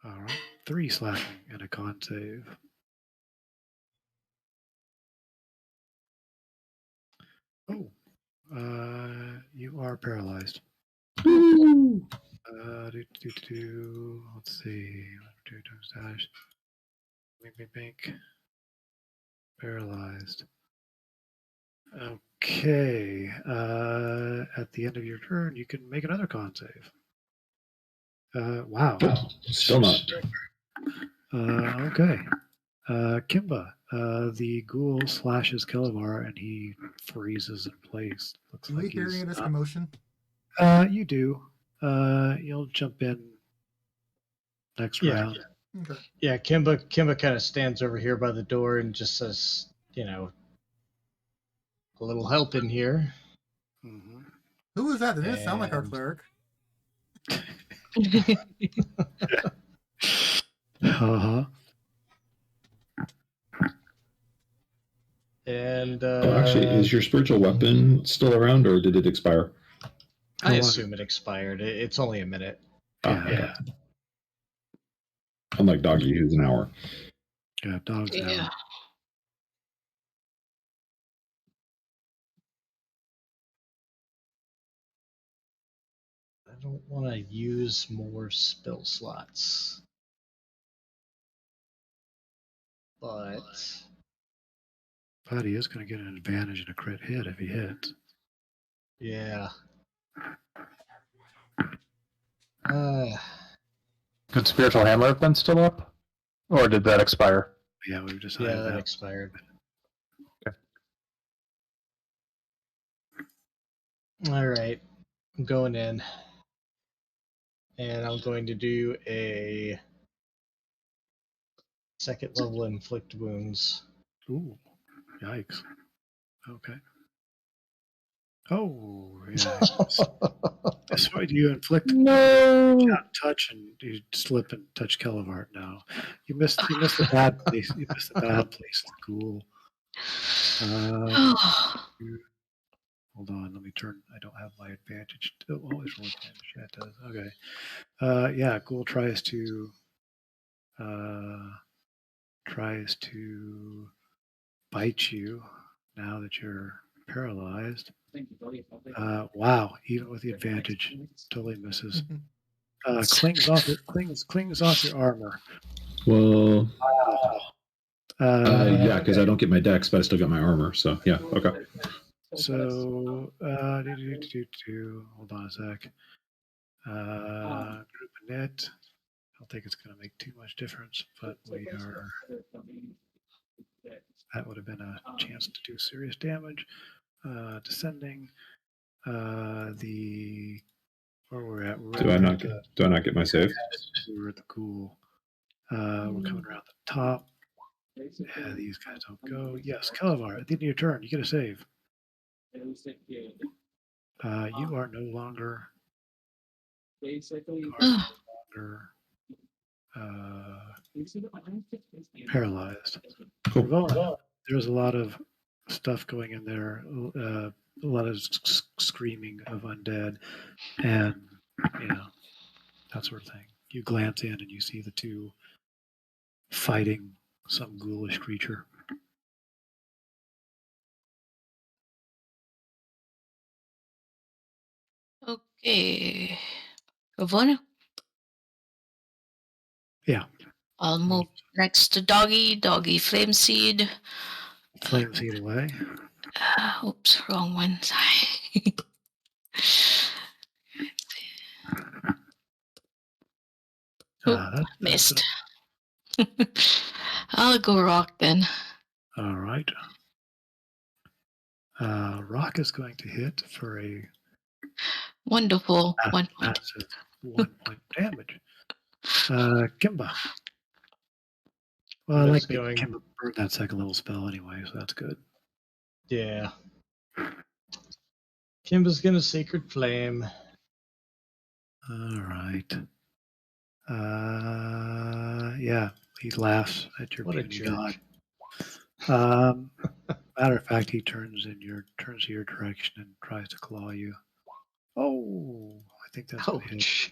All right. 3 slashing and a con save. Oh, you are paralyzed. Let's see. 2 times dash. Bink. Paralyzed. Okay. At the end of your turn, you can make another con save. Wow. Still not. Okay. Kimba. The ghoul slashes Kelimar and he freezes in place. Looks Do like we hear any of this commotion? you do. You'll jump in next Yeah. round. Okay. Yeah, Kimba kind of stands over here by the door and just says, a little help in here. Mm-hmm. Who was that? It didn't sound like our And- cleric. Uh-huh. And Actually, is your spiritual weapon still around, or did it expire? I How long- assume it expired. It's only a minute. Yeah. Unlike Doggy, who's an hour. Yeah, dogs now. Yeah. I don't want to use more spell slots. But But he is going to get an advantage and a crit hit if he hits. yeah. Could Spiritual Hammer have been still up? Or did that expire? Yeah, we've decided Yeah, that that. expired. All right, I'm going in, and I'm going to do a second level inflict wounds. Ooh, yikes. Okay. Oh, yeah. This way, you inflict No. touch, and you slip and touch Kelevart now. You missed the bad place. You missed the bad place. The ghoul. Hold on, let me turn. I don't have my advantage. Oh, always roll advantage. Yeah, it does. Okay. Yeah, ghoul tries to bite you now that you're paralyzed. Wow, even with the advantage, totally misses. Clings off your armor. Well, Wow. yeah, because I don't get my dex, but I still get my armor. So yeah, okay. So, hold on a sec. Group init. I don't think it's going to make too much difference, but that would have been a chance to do serious damage. Descending. Where we're at. Do I not get my save? We're at the ghoul. We're coming around the top. Yeah, these guys don't go. Yes, Kalavar, at the end of your turn, you get a save. You are no longer paralyzed. Cool. Ravona, there's a lot of stuff going in there, a lot of screaming of undead, and that sort of thing. You glance in and you see the two fighting some ghoulish creature. Okay. Ravona? Yeah. I'll move next to Doggy. Doggy Flame Seed. Flame seed away. Oops, wrong one. Sorry. Missed. I'll go rock then. All right. Rock is going to hit for a Wonderful. 1 point. massive 1 point damage. Kimba. Well, I That's like making going- Kimba burn that second level spell anyway, so that's good. Yeah. Kimba's gonna Sacred Flame. All right. Yeah, he laughs at your What a puny jerk. god. Matter of fact, he turns your direction and tries to claw you. Oh, I think that's a hit. Ouch.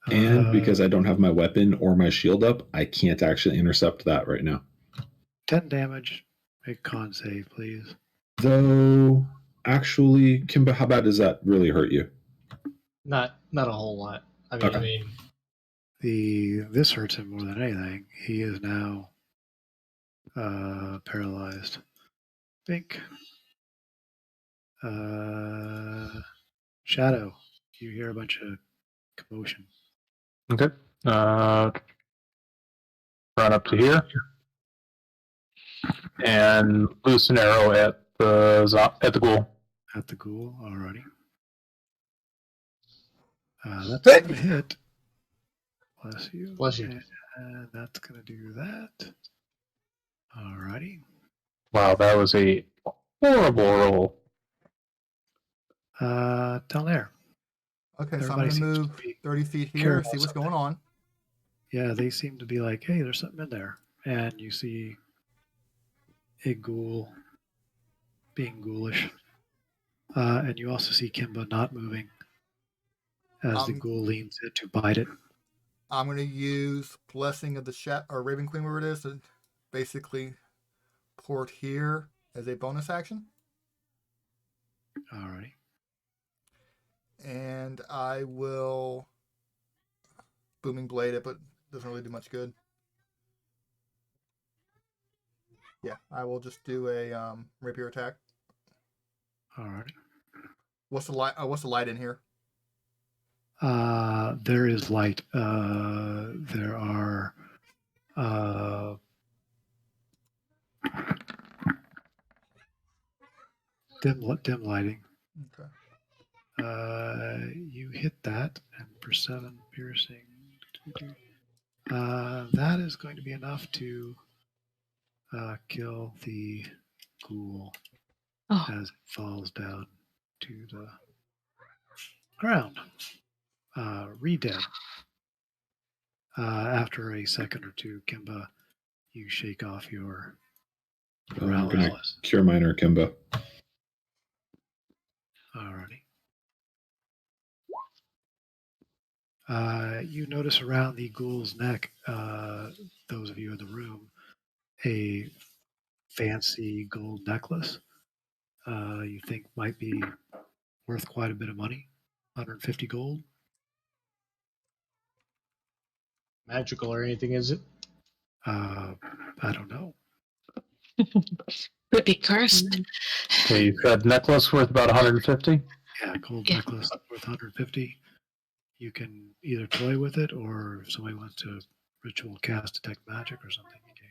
And because I don't have my weapon or my shield up, I can't actually intercept that right now. 10 damage. Make con save, please. Though, actually, Kimba, how bad does that really hurt you? Not a whole lot. I mean, Okay. This hurts him more than anything. He is now paralyzed. Think. Shadow. You hear a bunch of commotion. Okay. Run up to here and loose an arrow at the ghoul. At the ghoul, alrighty. That's going to hit. Bless you. Bless you. And that's going to do that. Alrighty. Wow, that was a horrible roll. Down there. Okay, so I'm Everybody going to seems to move be 30 feet caring here, about see what's something. going on. Yeah, they seem to be like, hey, there's something in there. And you see a ghoul being ghoulish. And you also see Kimba not moving as the ghoul leans in to bite it. I'm going to use Blessing of the or Raven Queen, whatever it is, to basically port here as a bonus action. Alrighty. And I will Booming Blade it, but doesn't really do much good. Yeah, I will just do a rapier attack. Alrighty. What's the light? What's the light in here? There is light. There are dim lighting. Okay. You hit that, and for 7 piercing, that is going to be enough to kill the ghoul Oh. as it falls down to the ground. Re-dead. After a second or two, Kimba, you shake off your I'm going to paralysis. cure minor Kimba. Alrighty. You notice around the ghoul's neck, those of you in the room, a fancy gold necklace. You think might be worth quite a bit of money, 150 gold. Magical or anything, is it? I don't know. Could be cursed. Okay, you said necklace worth about 150. Yeah, gold Yeah. necklace worth 150. You can either toy with it, or if somebody wants to ritual cast detect magic or something, you can.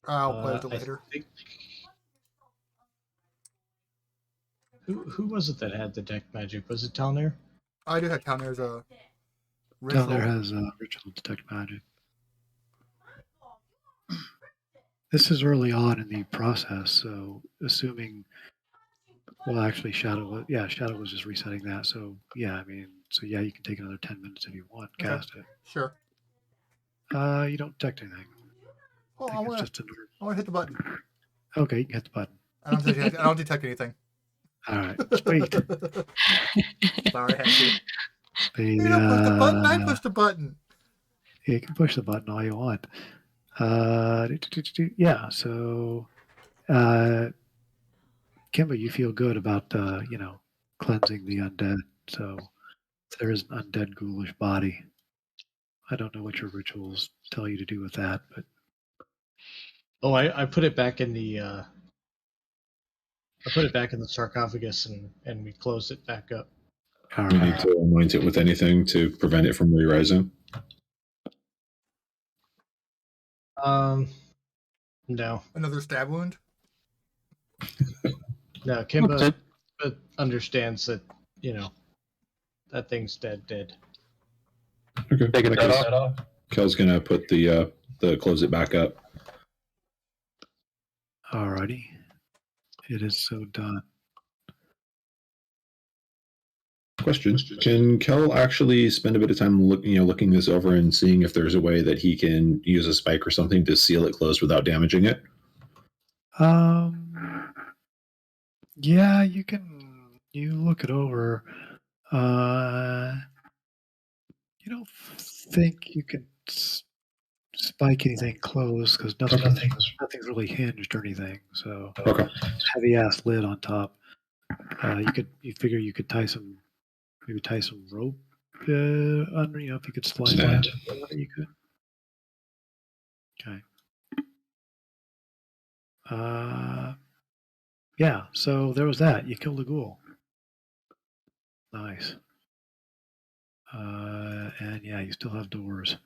I'll play with it I later. think... Who was it that had the deck magic? Was it Talnir? I do have Talnir as a Down ritual. there has ritual detect magic. This is early on in the process, so assuming, well, actually, Shadow was just resetting that. So yeah, I mean, so yeah, you can take another 10 minutes if you want. Okay. Cast it. Sure. You don't detect anything. Well, I I think want it's to. just a. I want to hit the button. Okay, you can hit the button. I don't detect anything. All right, sweet. Sorry, I had to. The, You don't push the button. I push the button. You can push the button all you want. Yeah, so Kimba, you feel good about cleansing the undead. So if there is an undead ghoulish body, I don't know what your rituals tell you to do with that, but Oh, I put it back in the I put it back in the sarcophagus and we closed it back up. all You need right. to anoint it with anything to prevent it from re-rising. No, Another stab wound. no. Kimba understands that that thing's dead. Okay. Take it Kel's- off. Kel's gonna put the close it back up. Alrighty. It is so done. Question: can Kel actually spend a bit of time looking this over and seeing if there's a way that he can use a spike or something to seal it closed without damaging it? Yeah, you look it over. You don't think you can spike anything closed because nothing's really hinged or anything. So Okay. heavy ass lid on top. You figure you could tie some rope under. If you could slide Yeah. that, whatever you could. Okay. Yeah. So there was that. You killed a ghoul. Nice. And yeah, you still have doors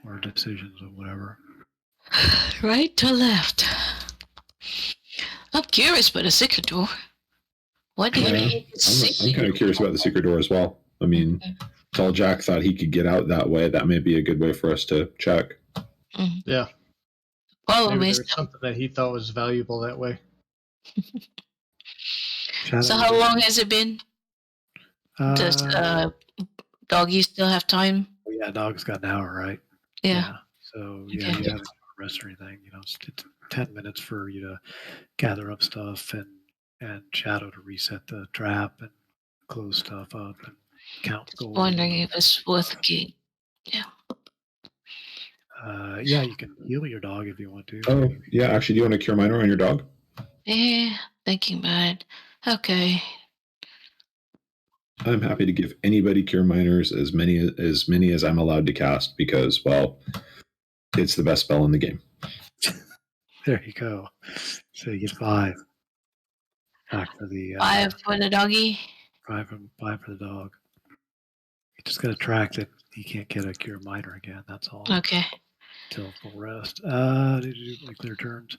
or decisions or whatever. Right to left. I'm curious about the secret door. What do you Yeah, need to see? I'm kind of curious about the secret door as well. I mean, Tall Jack thought he could get out that way. That may be a good way for us to check. Yeah. Follow Maybe me. there was something that he thought was valuable that way. So how long has it been? Does Doggy still have time? Yeah, dog's got an hour, right? Yeah. So yeah, Okay. you haven't rest or anything. It's 10 minutes for you to gather up stuff and Shadow to reset the trap and close stuff up and count gold. Wondering if it's worth getting. Yeah, you can heal your dog if you want to. Oh, yeah. Actually, do you want to cure minor on your dog? Yeah, thinking about it. Okay. I'm happy to give anybody cure minors as many as I'm allowed to cast because, well, it's the best spell in the game. There you go. So you get 5 back for the 5 for the doggy. 5 for the dog. You just got to track that he can't get a cure minor again. That's all. Okay. Till full rest. Did you clear turns?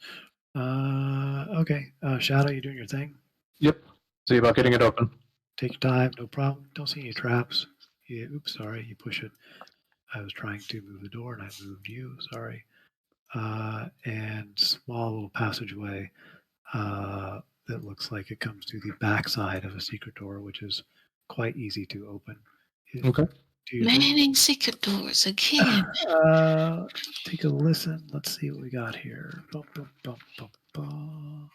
Okay. Shadow, you doing your thing? Yep. See about getting it open. Take your time, no problem. Don't see any traps. Yeah, oops, sorry, you push it. I was trying to move the door and I moved you, sorry. And small little passageway that looks like it comes to the backside of a secret door, which is quite easy to open. Okay. Do you think? Manning secret doors again. Take a listen. Let's see what we got here. Bum, bum, bum, bum, bum.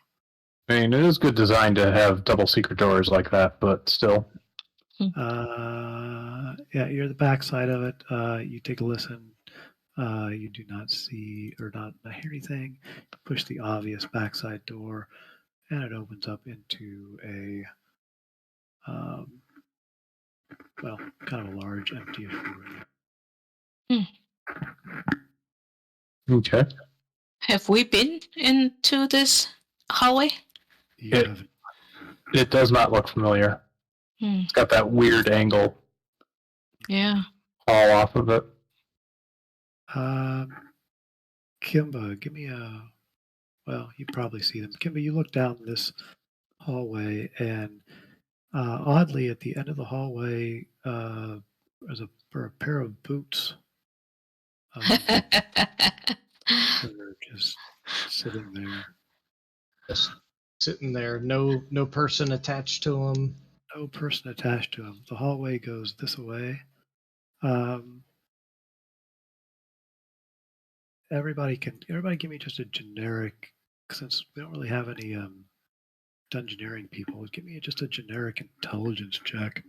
I mean, it is good design to have double secret doors like that, but still. Yeah, you're the backside of it. You take a listen. You do not see or not hear anything. Push the obvious backside door, and it opens up into a, well, kind of a large, empty-ish room. Okay. Have we been into this hallway? You It- have, It does not look familiar. Hmm. It's got that weird angle Yeah. all off of it. Kimba, give me a. Well, you probably see them. Kimba, you look down this hallway, and oddly, at the end of the hallway, there's a pair of boots. They're just sitting there. Just sitting there, no person attached to them. No person attached to them. The hallway goes this way. Everybody give me just a generic, since we don't really have any dungeoneering people. Give me just a generic intelligence check.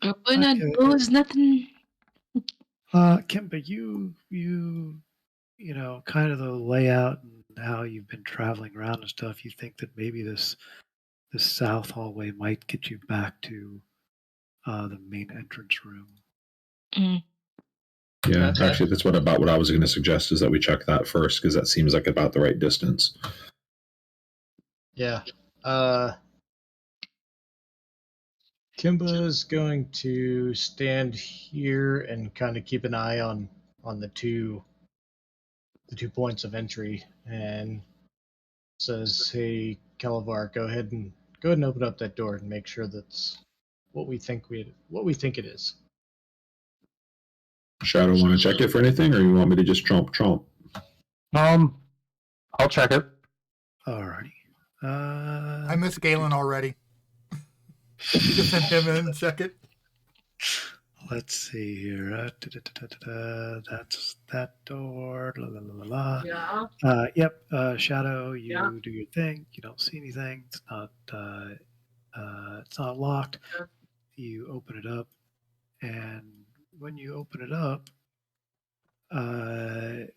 Urbana Okay. knows nothing. Kimba, you know, kind of the layout and how you've been traveling around and stuff. You think that maybe this south hallway might get you back to the main entrance room. Mm. Yeah, Okay. actually, that's about what I was going to suggest is that we check that first because that seems like about the right distance. Yeah. Kimba is going to stand here and kind of keep an eye on the two points of entry, and says, "Hey, Calavar, go ahead and open up that door and make sure that's what we think it is." Shadow, want to check it for anything, or you want me to just tromp? I'll check it. Alrighty. I miss Galen already. You can send him in and check it. Let's see here. That's that door. La, la, la, la, la. Yeah. Yep. Shadow, you Yeah. do your thing. You don't see anything. It's not locked. Yeah. You open it up, and when you open it up, a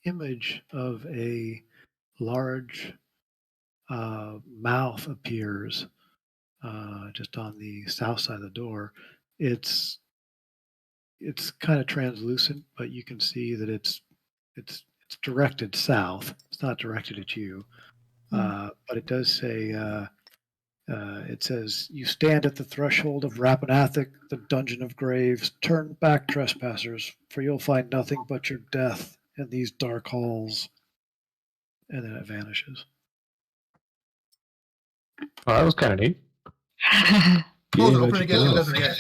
image of a large mouth appears just on the south side of the door. It's kind of translucent, but you can see that it's directed south. It's not directed at you, but it does say. It says, "You stand at the threshold of Rapanathik, the dungeon of graves. Turn back, trespassers, for you'll find nothing but your death in these dark halls." And then it vanishes. Well, that was kind of neat. Close it, Yeah, open it again, see if it magic does it again.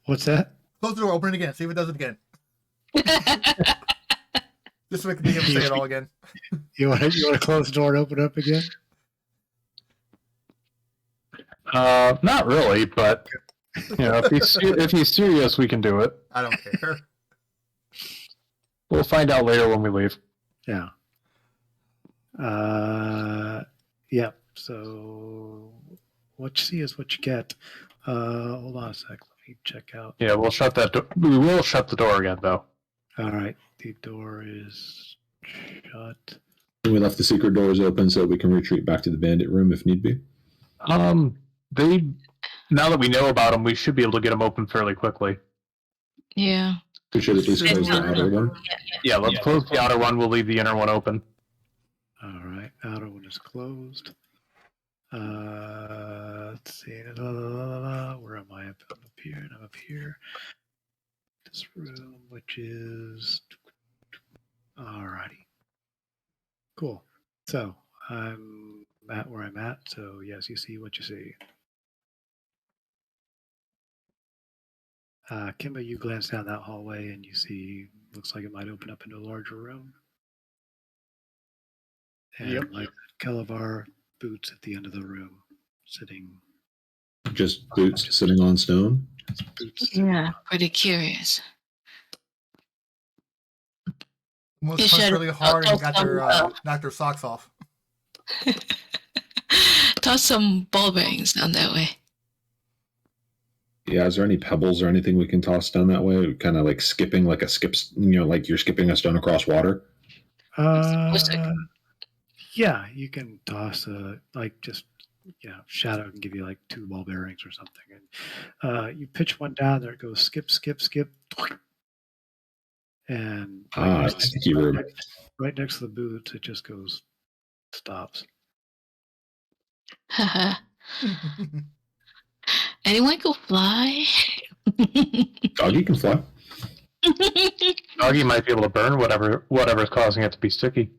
What's that? Close the door, open it again, see if it does it again. Just so we can be able to say it all again. You want to close the door and open it up again? Not really, but you know, if he's serious, we can do it. I don't care. We'll find out later when we leave. Yeah. Yep. So what you see is what you get. Hold on a sec. Let me check out. Yeah, we'll shut that door. We will shut the door again, though. All right. The door is shut. We left the secret doors open so we can retreat back to the bandit room if need be. They now that we know about them, we should be able to get them open fairly quickly. Yeah. We should at least close the outer one. Yeah, let's close the outer one. We'll leave the inner one open. All right. Outer one is closed. Let's see. Where am I? I'm up here and I'm up here. this room, which is alrighty. Cool. So I'm at where I'm at. So yes, you see what you see. Kimba, you glance down that hallway and you see looks like it might open up into a larger room. And Yep. like Kalavar, Boots at the end of the room, sitting. Just Boots sitting on stone. Boots. Yeah, pretty curious. Almost You punched should really hard and toss got some, knocked their socks off. toss some ball bearings down that way. Yeah, is there any pebbles or anything we can toss down that way? Kind of like skipping, like a skips, like you're skipping a stone across water. Yeah, you can toss Shadow can give you like 2 ball bearings or something, and you pitch one down there. It goes skip, skip, skip, and Sticky room. right next to the boots, it just goes stops. Haha. Anyone go fly? Doggy can fly. Doggy might be able to burn whatever's causing it to be sticky.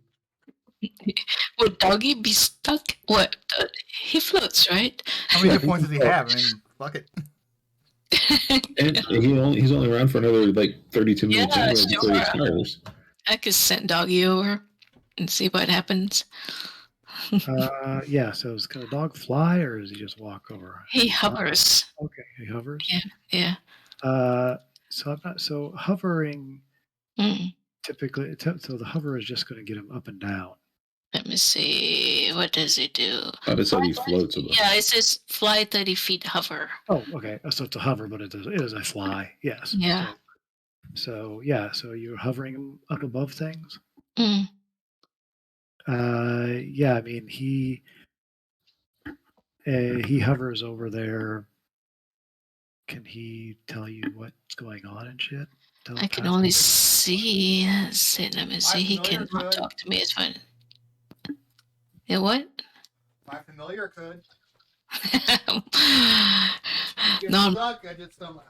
Would Doggy be stuck? What? He floats, right? How many hit points does he have? I mean, fuck it. And he's only around for another like 32 minutes Yeah, anyway before he sure. expires. I could send Doggy over and see what happens. Yeah. So is the dog fly or does he just walk over? He hovers. Okay, he hovers. Yeah. So I'm not so hovering. Mm. Typically, so the hover is just going to get him up and down. Let me see. What does it do? I just said he floats. Yeah, it says fly 30 feet hover. Oh, okay. So it's a hover, but it is a fly. Yes. Yeah. So yeah. So you're hovering him up above things. Mm. Yeah. I mean he hovers over there. Can he tell you what's going on and shit? I can only see. Let me see. He familiar cannot could. talk to me. It's fine. Yeah, what? My familiar could. Get No, stuck. If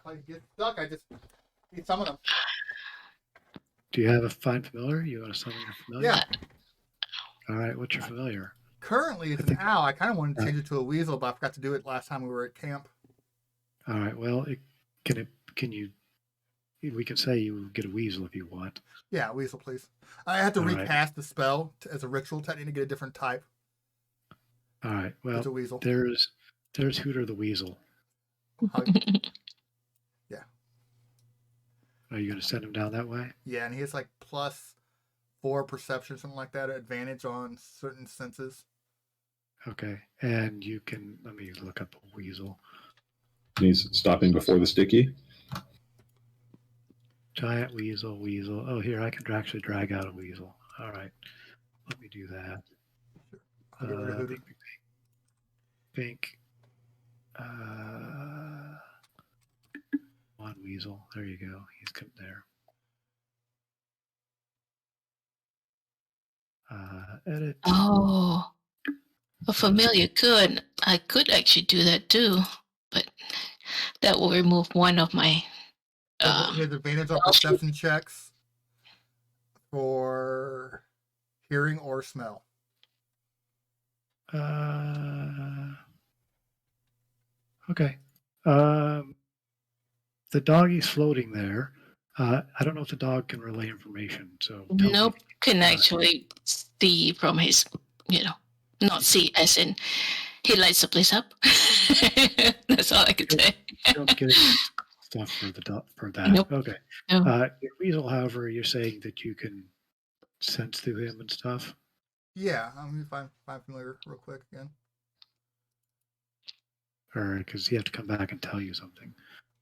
I get stuck, I just need some of them. Do you have a find familiar? You want to summon your familiar? Yeah. All right. What's your familiar? Currently, it's an owl. I kind of wanted to change it to a weasel, but I forgot to do it last time we were at camp. All right. Well, can you? We can say you get a weasel if you want. Yeah, weasel, please. I had to All right. recast the spell as a ritual technique to get a different type. All right. Well, It's a weasel. there's Hooter the weasel. Yeah. Are you going to send him down that way? Yeah, and he has like +4 perception, something like that, advantage on certain senses. Okay. And you can. Let me look up a weasel. He's stopping before the sticky. Giant weasel. Oh, here I can actually drag out a weasel. All right. Let me do that. I'll get rid of Hooter. Pink. One weasel. There you go. He's come there. Edit. Oh, a familiar could. I could actually do that too, but that will remove one of my. He has advantage on perception checks for hearing or smell. Okay. The doggy's floating there. I don't know if the dog can relay information. So tell me. Nope, can actually see from his, not see as in he lights the place up. That's all I could say. You don't get stuff for that. Nope. Okay. No. Your weasel, however, you're saying that you can sense through him and stuff. Yeah, I'm going to find familiar real quick again. Or because you have to come back and tell you something.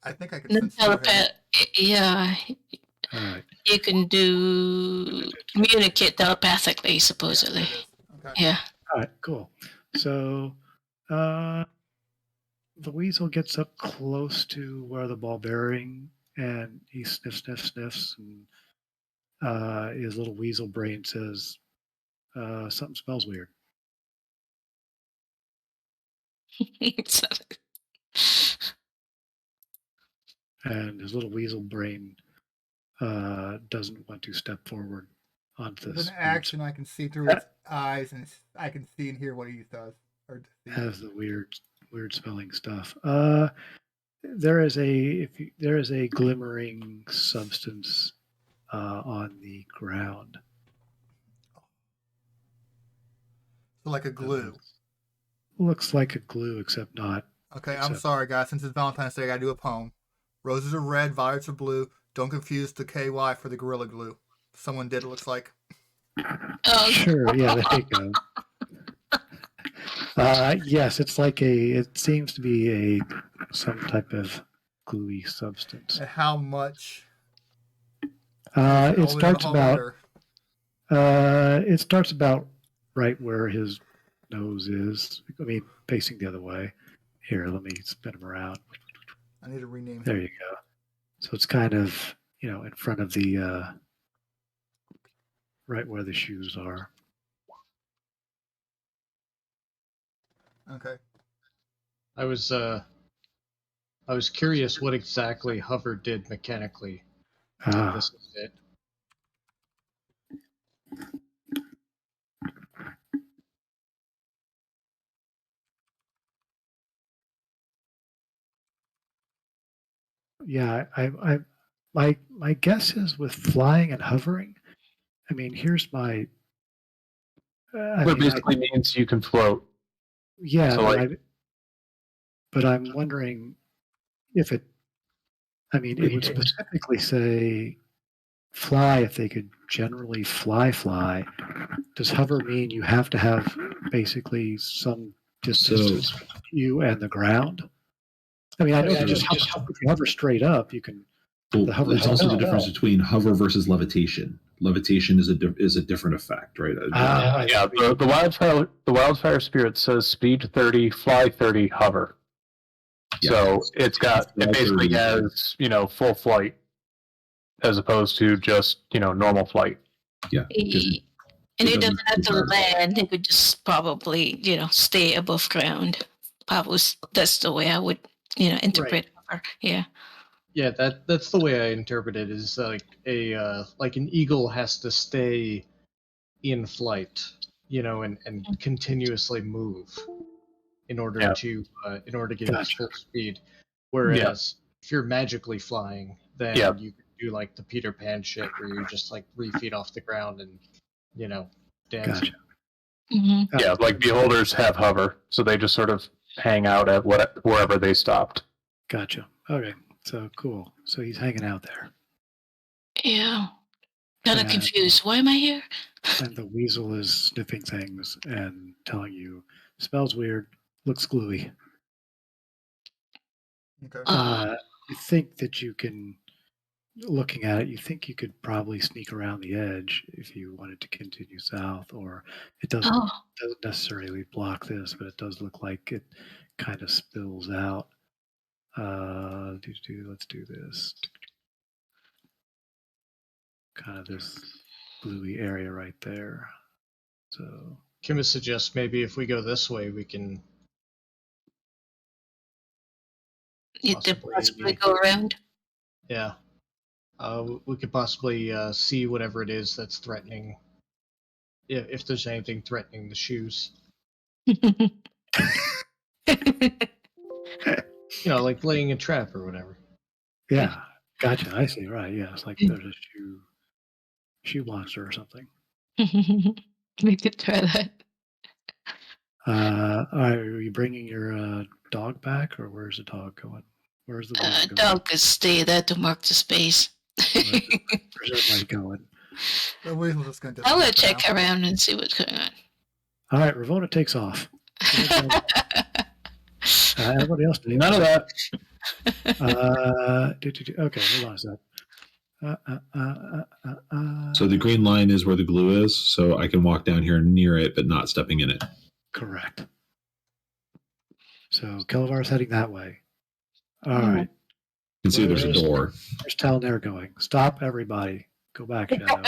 I think I can The sense through him. telepath, yeah, All right. you can communicate telepathically, supposedly. Yeah, there it is. Okay. Yeah. All right, cool. So the weasel gets up close to where the ball bearing, and he sniffs, and his little weasel brain says, something smells weird. And his little weasel brain doesn't want to step forward onto With this. an action, I can see through its eyes, and I can see and hear what he does. Or see. Has the weird smelling stuff. There is a glimmering substance on the ground. So like a glue. Looks like a glue, except not. Okay, I'm Except- sorry, guys. Since it's Valentine's Day, I gotta do a poem. Roses are red, violets are blue. Don't confuse the KY for the Gorilla Glue. Someone did, it looks like. Oh, Sure, yeah, there you go. Yes, it's like it seems to be some type of gluey substance. And how much? It starts about right where his nose is. I mean, facing the other way. Here, let me spin him around. I need to rename There him. you go. So it's kind of, in front of the, right where the shoes are. Okay. I was curious what exactly Hover did mechanically. Ah, This is it. yeah, my guess is with flying and hovering. I mean, here's my. It basically means you can float. Yeah, So, but I'm wondering if it. I mean, it would specifically say fly if they could generally fly. Does hover mean you have to have basically some distance between you and the ground? I mean, I know if you just hover straight up, you can. Well, The hover there's also the helps. difference between hover versus levitation. Levitation is a different effect, right? Yeah, the wildfire spirit says speed 30, fly 30, hover. Yeah. So it basically 30. has, full flight as opposed to just, normal flight. Yeah. 'cause And it he doesn't doesn't have to require- land. He could just probably, stay above ground. Probably that's the way I would, interpret her. Yeah. Yeah, that's the way I interpret it. Is like an eagle has to stay in flight, and continuously move in order Yeah. to get its Gotcha. full speed. Whereas if you're magically flying, then Yeah. you can do like the Peter Pan shit where you're just like 3 feet off the ground and dancing. Gotcha. Hmm. Yeah, like beholders have hover, so they just sort of hang out at wherever they stopped. Gotcha. Okay. So cool. So he's hanging out there, Yeah. Kind of Yeah. confused. Why am I here? and the weasel is sniffing things and telling you smells weird, looks gluey. Okay. You think that you can, looking at it, you think you could probably sneak around the edge if you wanted to continue south, or it doesn't necessarily block this, but it does look like it kind of spills out. Let's do this. Kind of this bluey area right there. So Kim suggests maybe if we go this way, we can You did Possibly. possibly go around. Yeah. We could possibly see whatever it is that's threatening. Yeah, if there's anything threatening the shoes. Like laying a trap or whatever. yeah, gotcha. I see. Right. Yeah, it's like there's a shoe monster or something. We could try that. Are you bringing your dog back, or where's the dog going? Where's the weasel going? Dog could stay there to mark the space. Where's everybody going? The weasel's just gonna. I will disappear check now. around and see what's going on. All right, Ravona takes off. Everybody else. None of that. Okay, hold on a sec. So the green line is where the glue is, so I can walk down here near it, but not stepping in it. Correct. So Kelvar's heading that way. All Hmm. right. You can see there's a door. Where's Talnair going? Stop, everybody. Go back, Shadow.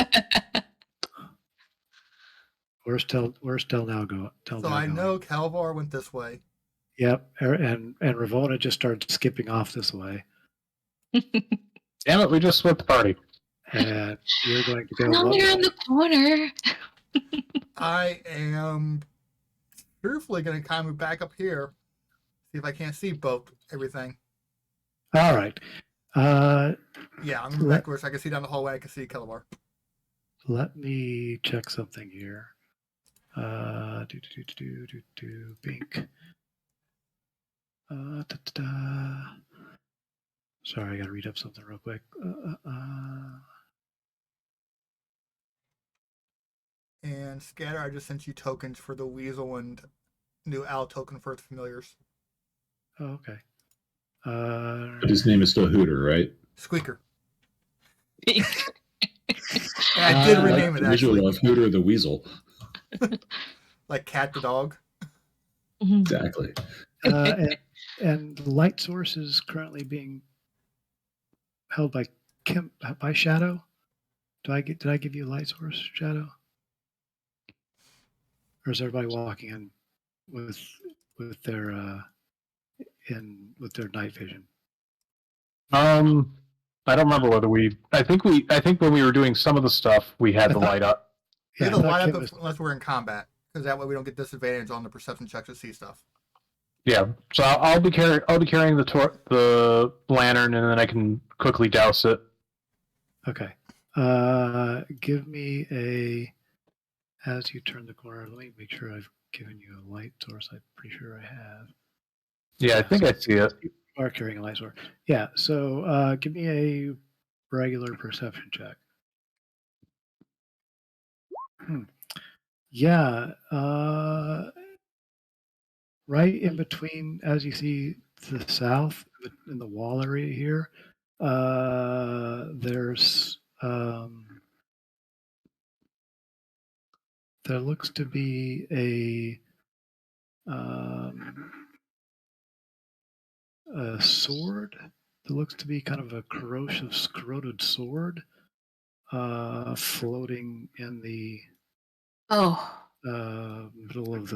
Where's Talnair going? So I know Calvar went this way. Yep, and Ravona just started skipping off this way. Damn it, we just split the party. And you're going to go Now what you're way? in the corner. I am truthfully going to kind of move back up here, see if I can't see both everything. All right. Yeah, I'm going to move back where I can see down the hallway. I can see Kelebar. Let me check something here. Bink. Sorry, I gotta read up something real quick. And Scatter, I just sent you tokens for the Weasel and new Owl token for the familiars. Oh, okay. But his name is still Hooter, right? Squeaker. And I did I like rename The it visual actually, of Hooter the Weasel. like Cat the dog. Mhm. Exactly. and the light source is currently being held by Shadow. Did I give you a light source, Shadow? Or is everybody walking in with their with their night vision? I don't remember whether I think when we were doing some of the stuff, we had the light up. Leave I the thought light Kim up was- unless we're in combat, because that way we don't get disadvantage on the perception checks to see stuff. Yeah, so I'll be carrying the lantern, and then I can quickly douse it. Okay. Give me as you turn the corner. Let me make sure I've given you a light source. I'm pretty sure I have. Yeah, I think I see it. You are carrying a light source. Yeah. So give me a regular perception check. Yeah. Right in between, as you see to the south in the wall area here, there's there looks to be a sword that looks to be kind of a corroded sword floating in the Oh. middle of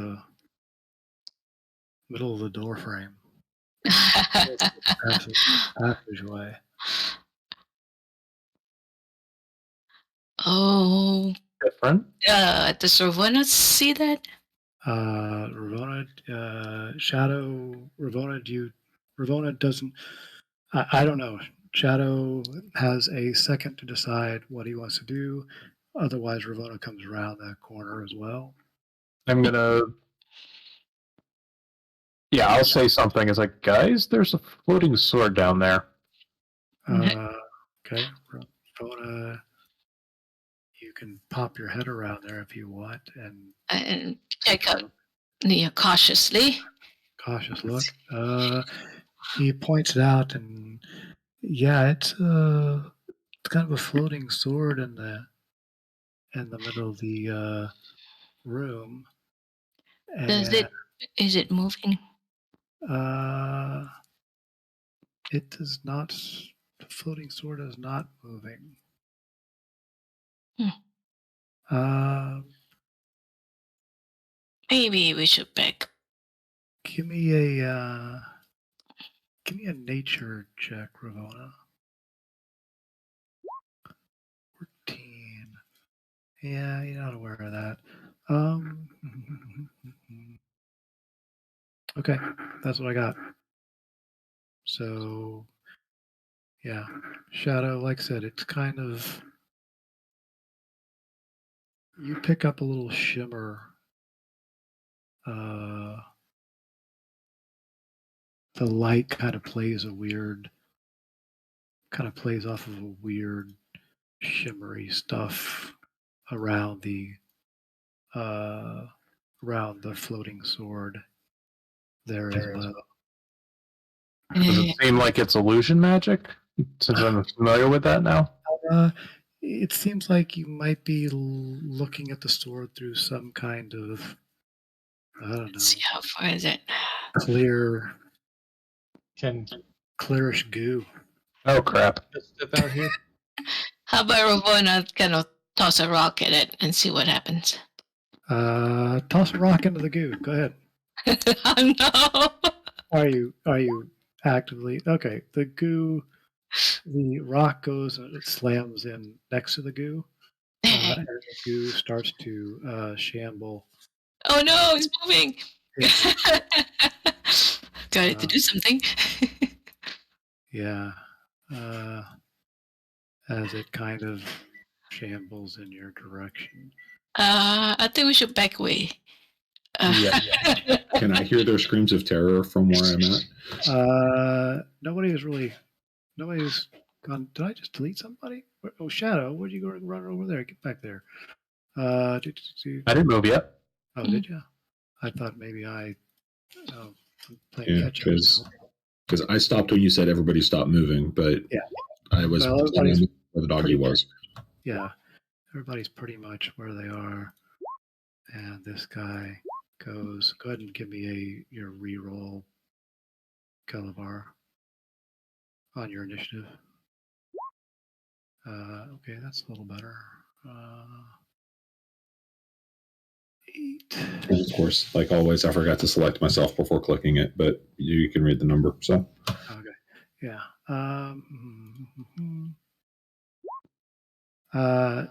the door frame. Passageway. Oh. Different. Does Ravonna see that? Ravonna, Shadow, Ravonna doesn't, I don't know. Shadow has a second to decide what he wants to do. Otherwise, Ravonna comes around that corner as well. I'm gonna. Yeah, I'll say something. It's like, guys, there's a floating sword down there. Okay, Ravonna, you can pop your head around there if you want And check out Nia cautiously. cautious look. He points it out, and yeah, it's kind of a floating sword in the middle of the room. Is it moving? It does not. The floating sword is not moving. Maybe we should back. Give me a nature check, Ravonna. 14. Yeah, you're not aware of that. Okay, that's what I got. So, yeah, Shadow, like I said, it's kind of, you pick up a little shimmer. The light kind of plays off of a weird shimmery stuff around the floating sword there as well. Does it seem like it's illusion magic? Since I'm familiar with that now. It seems like you might be looking at the sword through some kind of, I don't know, Let's see how far is it. clearish goo. Oh crap! Step out here. How about Ravonna kind of toss a rock at it and see what happens? Toss a rock into the goo. Go ahead. Oh no! Are you actively okay? The goo The rock goes and it slams in next to the goo, and the goo starts to shamble. Oh no, it's moving. Got it to Uh, do something. Yeah, as it kind of shambles in your direction. I think we should back away. Yeah. Can I hear their screams of terror from where I'm at? Nobody's gone. Did I just delete somebody? Oh, Shadow, where'd you go run over there? Get back there. I didn't move yet. Oh, did you? I thought maybe I'm playing Yeah, catch up. because I stopped when you said everybody stopped moving, but Yeah. I was Well, everybody's where the doggy was. Yeah, everybody's pretty much where they are. And this guy goes. Go ahead and give me your reroll, Calabar, on your initiative. Okay, that's a little better. 8. And of course, like always, I forgot to select myself before clicking it, but you can read the number. So Okay, yeah.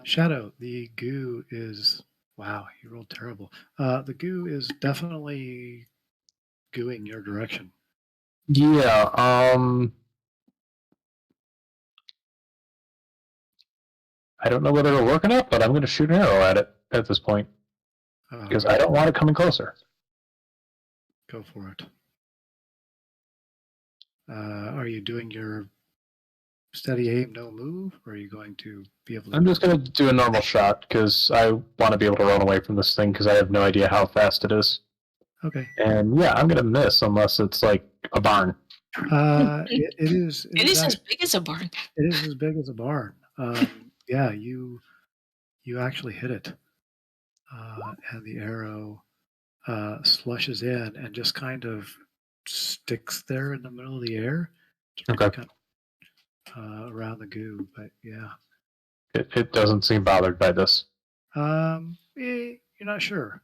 Shadow, the goo is. Wow, you rolled terrible. The goo is definitely gooing your direction. Yeah. I don't know whether it'll work or not, but I'm going to shoot an arrow at it at this point because I don't want it coming closer. Go for it. Are you doing your steady aim, no move, or are you going to be able to? I'm just going to do a normal shot because I want to be able to run away from this thing because I have no idea how fast it is. Okay. And yeah, I'm going to miss unless it's like a barn. It is. It is as big as a barn. It is as big as a barn. Yeah, you actually hit it, and the arrow slushes in and just kind of sticks there in the middle of the air. Okay. Kind of, around the goo, but yeah. It doesn't seem bothered by this. You're not sure.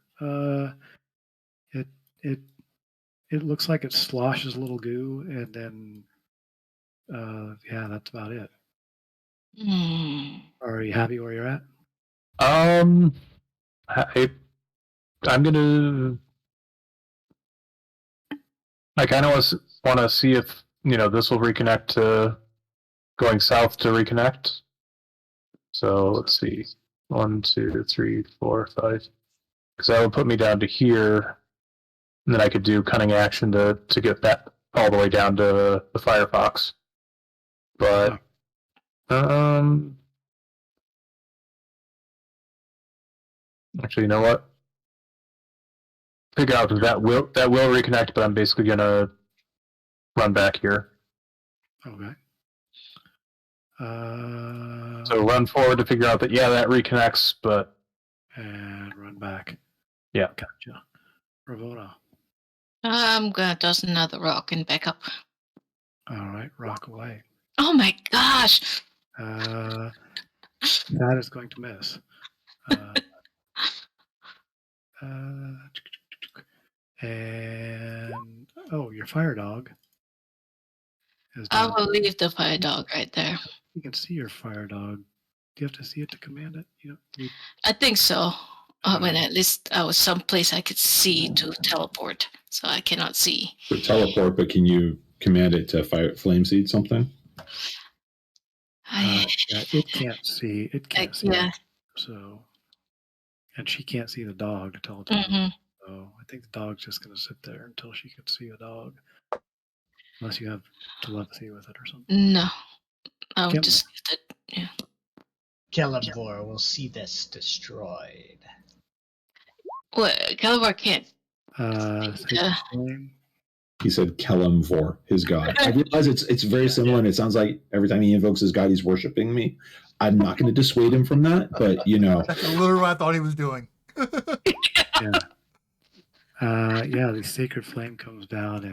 It looks like it sloshes a little goo, and then yeah, that's about it. Are you happy where you're at? I'm gonna. I kind of want to see if this will reconnect to going south to reconnect. So let's see, 1, 2, 3, 4, 5. Because that would put me down to here, and then I could do cunning action to get that all the way down to the Firefox. But actually, you know what? Figure out that will reconnect, but I'm basically gonna run back here. Okay. So run forward to figure out that that reconnects, but and run back. Yeah. Gotcha. Ravona. I'm gonna toss another rock and back up. All right, rock away. Oh my gosh! That is going to miss. And your fire dog. I will leave the fire dog right there. You can see your fire dog. Do you have to see it to command it? I think so. When at least I was someplace I could see to teleport, so I cannot see. So teleport, but can you command it to flame seed something? Yeah, it can't see. It can't see. Yeah. So, and she can't see the dog to teleport. So I think the dog's just going to sit there until she can see a dog. Unless you have telepathy with it or something. No, I'll just leave it. Yeah. Celeborn will see this destroyed. Well, Calabar can't. He said Kelemvor, his god. I realize it's very similar, and it sounds like every time he invokes his god, he's worshiping me. I'm not going to dissuade him from that, but That's literally what I thought he was doing. Yeah. The sacred flame comes down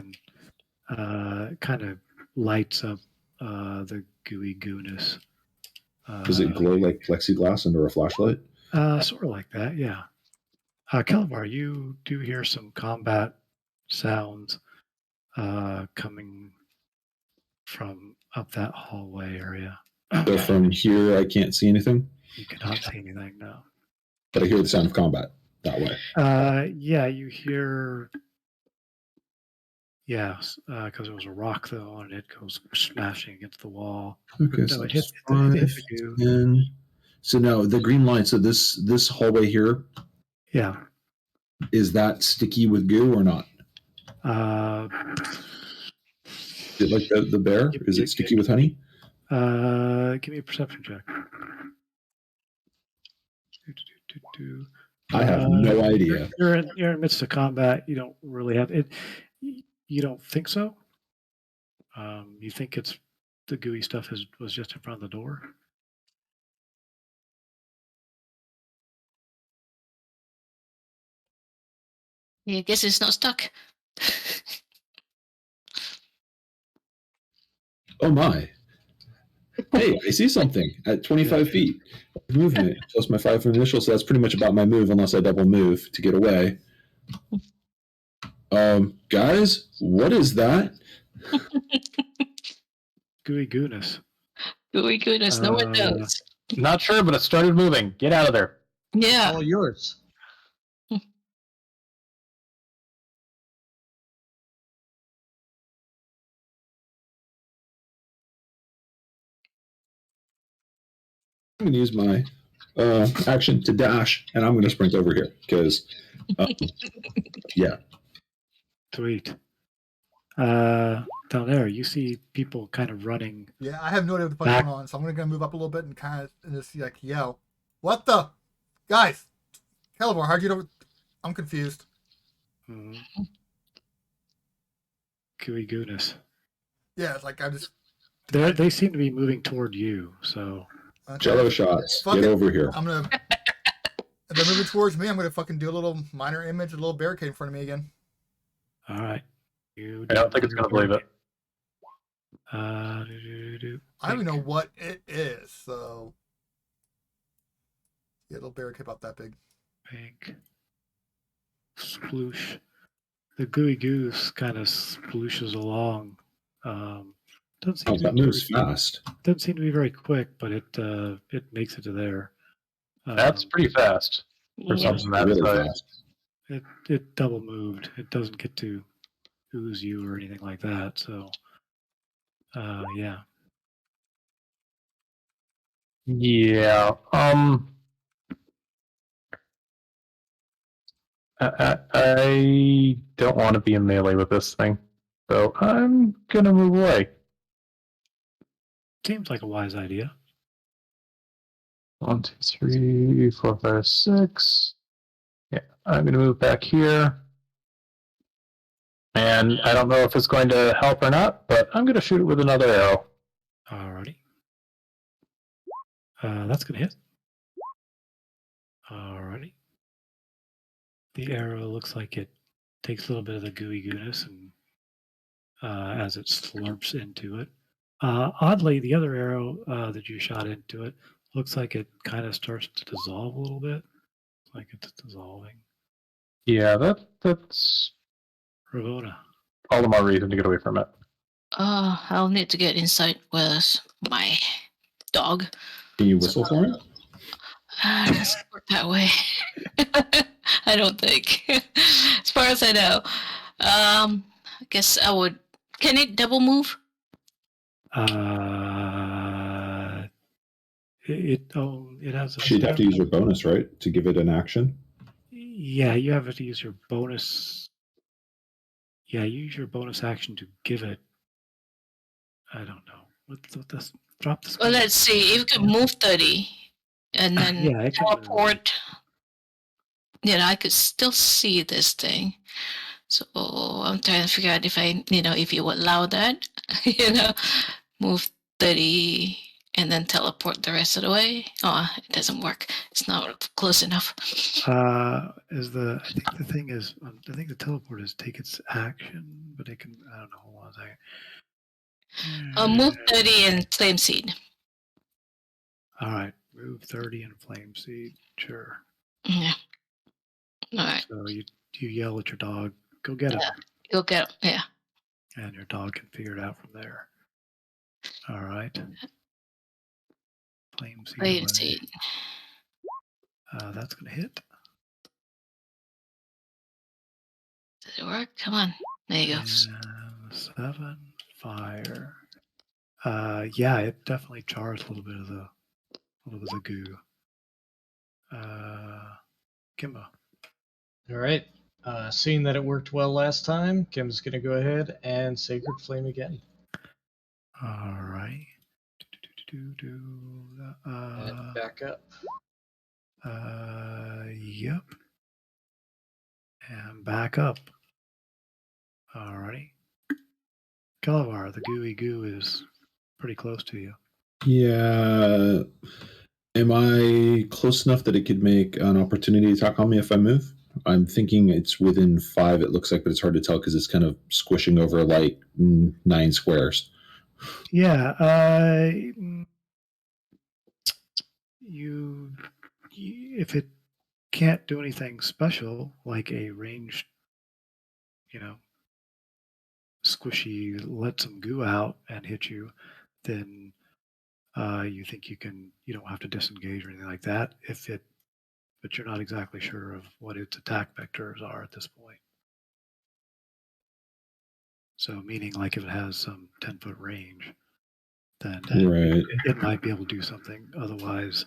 and kind of lights up the gooey gooness. Does it glow like plexiglass under a flashlight? Sort of like that, yeah. Calabar, you do hear some combat sounds coming from up that hallway area. So from here, I can't see anything, You cannot see anything now. but I hear the sound of combat that way. Yeah, you hear. Yes, because it was a rock though, and it goes smashing against the wall. Okay, No, so it hit that's the 5, goo. 10. So now the green line. So this hallway here, Yeah. is that sticky with goo or not? Is it like the bear? Is it sticky with honey? Give me a perception check. I have no idea. You're in the midst of combat. You don't really have it. You don't think so. You think it's the gooey stuff was just in front of the door. Yeah, I guess it's not stuck. Oh my. Hey, I see something at 25 feet. Movement plus my 5 initial, so that's pretty much about my move unless I double move to get away. Guys, what is that? Gooey goodness. Gooey goodness, no one knows. Not sure, but it started moving. Get out of there. Yeah. All yours. I'm going to use my action to dash, and I'm going to sprint over here because, yeah. Sweet. Down there, you see people kind of running. Yeah, I have no idea what the fuck's Back- going on, so I'm gonna move up a little bit and kind of just like yell, "What the, guys? Calibor, how'd you get over? I'm confused." Mhm. Gooey goodness. Yeah, it's like I just They seem to be moving toward you. So okay. Jello shots. Fuck Get it. over here. I'm gonna. If they're moving towards me, I'm gonna fucking do a little minor image, a little barricade in front of me again. all right. You I don't think it's going to believe it. I don't even know what it is, so yeah, a little barricade about that big. Pink. Sploosh. The gooey goose kind of splooshes along. Doesn't seem Oh, to that be moves very, fast. doesn't seem to be very quick, but it makes it to there. That's pretty fast for Yeah. something that Really size. fast. It double moved. It doesn't get to ooze you or anything like that. So yeah. Yeah. I don't want to be in melee with this thing, so I'm gonna move away. Seems like a wise idea. 1, 2, 3, 4, 5, 6. Yeah, I'm gonna move back here. And I don't know if it's going to help or not, but I'm gonna shoot it with another arrow. Alrighty. That's gonna hit. Alrighty. The arrow looks like it takes a little bit of the gooey goodness and as it slurps into it. Oddly, the other arrow that you shot into it looks like it kind of starts to dissolve a little bit. Like it's dissolving. Yeah, that's Ravona. all the more reason to get away from it. I'll need to get inside with my dog. Can you whistle for him? Doesn't work that way. I don't think. As far as I know. I guess I would. Can it double move? It has a. She'd have to use her bonus, right, to give it an action. Yeah, you have to use your bonus. Yeah, you use your bonus action to give it. I don't know. What this? Drop this. Well, let's see. If you could move 30 and then Yeah, it can move. teleport. I could still see this thing. So I'm trying to figure out if if you would allow that, move 30 and then teleport the rest of the way. Oh, it doesn't work. It's not close enough. I think the thing is, I think the teleport is take its action, but it can. I don't know. Hold on a second. Move 30 and flame seed. All right, move 30 and flame seed. Sure. Yeah. All right. So you yell at your dog, go get him, Go get. Yeah. and your dog can figure it out from there. All right. Flame seed. Flame away. seed. That's going to hit. Does it work? Come on. There you go. And 7 fire. Yeah, it definitely chars a little bit of the goo. Kimbo. All right. Seeing that it worked well last time, Kim's going to go ahead and Sacred Flame again. All right. And back up. Yep. And back up. Alrighty. Kalavar, the gooey goo is pretty close to you. Yeah. Am I close enough that it could make an opportunity attack on me if I move? I'm thinking it's within 5, it looks like, but it's hard to tell because it's kind of squishing over like 9 squares. Yeah. If it can't do anything special, like a ranged, squishy, let some goo out and hit you, then you think you don't have to disengage or anything like that. But you're not exactly sure of what its attack vectors are at this point. So meaning like if it has some 10-foot range, then Right. it might be able to do something. Otherwise,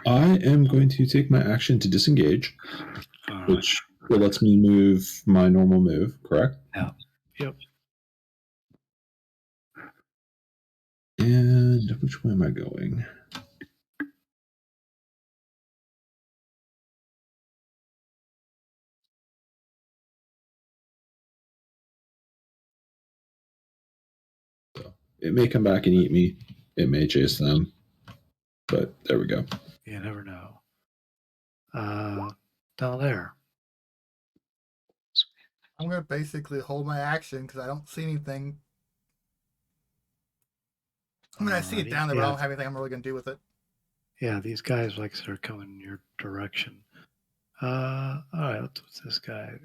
I am going to take my action to disengage, which lets me move my normal move, correct? Yeah. Yep. And which way am I going? It may come back and eat me. It may chase them. But there we go. You never know. Down there. I'm gonna basically hold my action because I don't see anything. I mean, I see it Alrighty. down there, but I Yeah. don't have anything I'm really gonna do with it. Yeah, these guys like are coming in your direction. All right, what's this guy?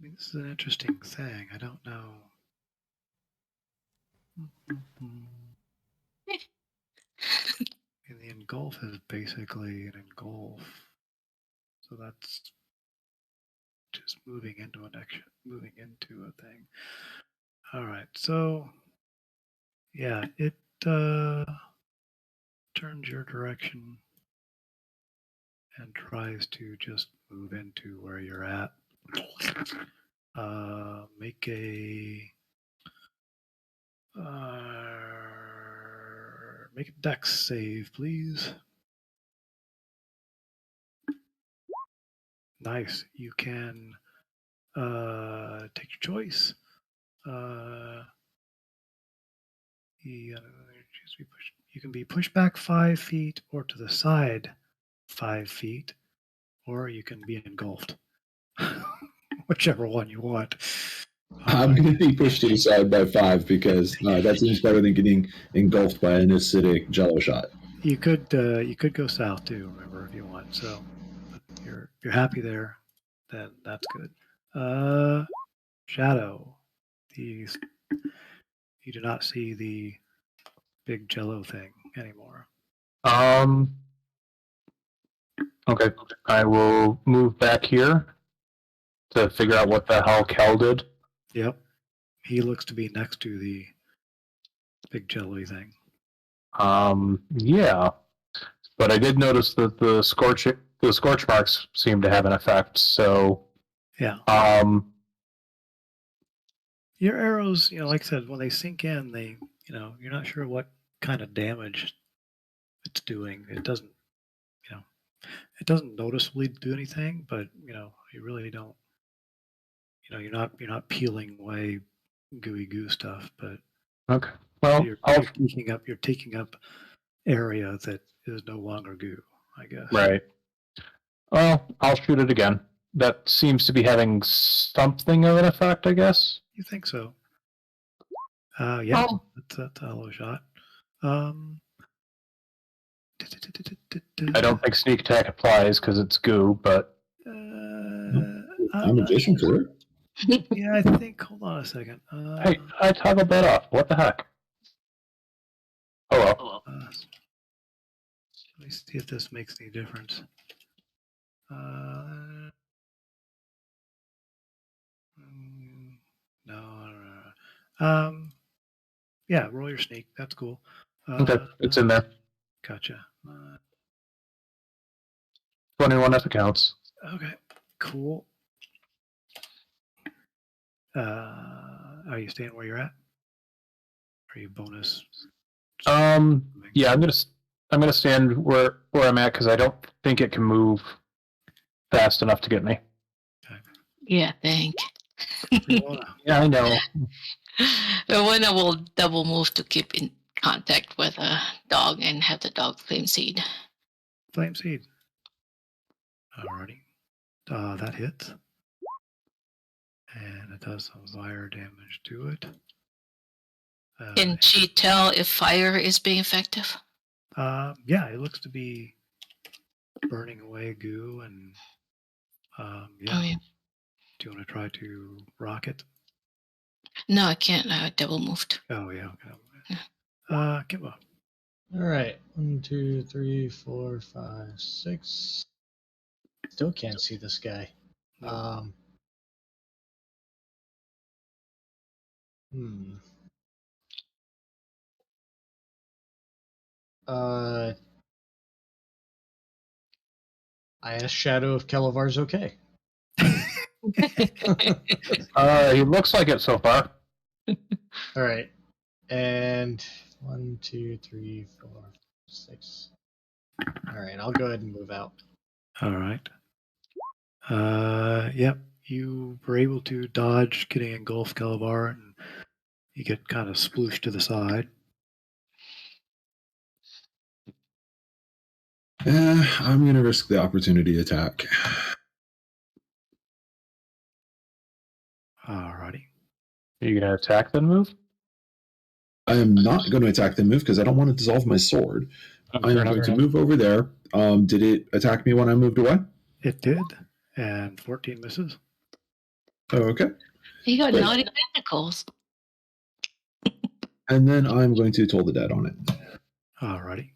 This is an interesting thing. I don't know. And the engulf is basically an engulf. So that's just moving into an action, moving into a thing. All right, so yeah, it turns your direction and tries to just move into where you're at. Make a dex save, please. Nice. You can take your choice. You can be pushed back 5 feet or to the side 5 feet, or you can be engulfed. Whichever one you want. I'm going to be pushed to the side by 5 because that seems better than getting engulfed by an acidic jello shot. You could go south too. Remember, if you want. So, but you're happy there, then that's good. Shadow. You do not see the big jello thing anymore. Okay. I will move back here to figure out what the hell Kel did. Yep. He looks to be next to the big jelly thing. Yeah. But I did notice that the scorch marks seem to have an effect, so Yeah. Your arrows, like I said, when they sink in, they, you're not sure what kind of damage it's doing. It doesn't noticeably do anything, but you really don't. You're not peeling away gooey goo stuff, but okay. Well, you're taking up area that is no longer goo, I guess. right. Well, I'll shoot it again. That seems to be having something of an effect, I guess. You think so? Yeah, Oh. that's a hollow shot. I don't think sneak attack applies because it's goo, but I'm adjacent to it. Yeah, I think. Hold on a second. Hey, I toggled that off. What the heck? Oh well. Let me see if this makes any difference. No. Yeah, roll your sneak. That's cool. Okay, it's in there. Gotcha. 21 if it counts. Okay, cool. Are you staying where you're at? Are you bonus? Yeah, I'm gonna stand where I'm at because I don't think it can move fast enough to get me. Yeah, thank. Yeah, I know. When I will double move to keep in contact with a dog and have the dog flame seed. Flame seed. Alrighty. That hits. And it does some fire damage to it. Can she tell if fire is being effective? Yeah, it looks to be burning away goo and yeah. Oh, yeah. Do you want to try to rock it? No, I can't. I double moved. Oh yeah, okay. Kimbo. All right. 1, 2, 3, 4, 5, 6. Still can't see this guy. Nope. Hmm. I asked Shadow if Kelavar's okay. He looks like it so far. All right. And 1, 2, 3, 4, 6. All right. I'll go ahead and move out. All right. Yep. You were able to dodge getting engulfed, Calabar, and you get kind of splooshed to the side. I'm going to risk the opportunity attack. Alrighty. Are you gonna attack then move? I am not going to attack the move because I don't want to dissolve my sword. I am going to move over there. Did it attack me when I moved away? It did, and 14 misses. Oh, okay. You got Great. naughty tentacles. And then I'm going to Toll the Dead on it. Alrighty.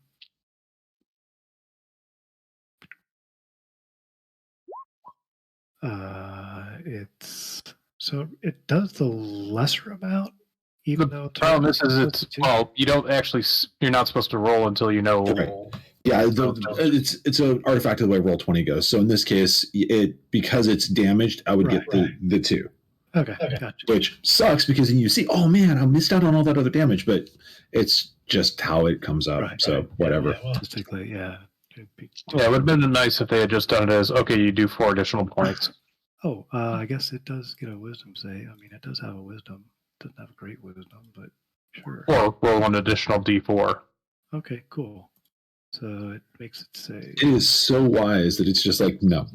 It's so it does the lesser amount, even though Problem is you don't actually. You're not supposed to roll until you know. Right. Yeah, it's an artifact of the way Roll20 goes. So in this case, because it's damaged, I would get the 2. Okay, gotcha. Which sucks because you see, oh man, I missed out on all that other damage, but it's just how it comes up. So whatever. Yeah, statistically, yeah. Yeah, it would have been nice if they had just done it as okay. You do 4 additional points. Oh, I guess it does get a wisdom save. I mean, it does have a wisdom. It doesn't have a great wisdom, but sure. Or roll an additional D4. Okay, cool. So it makes it say. It is so wise that it's just like no.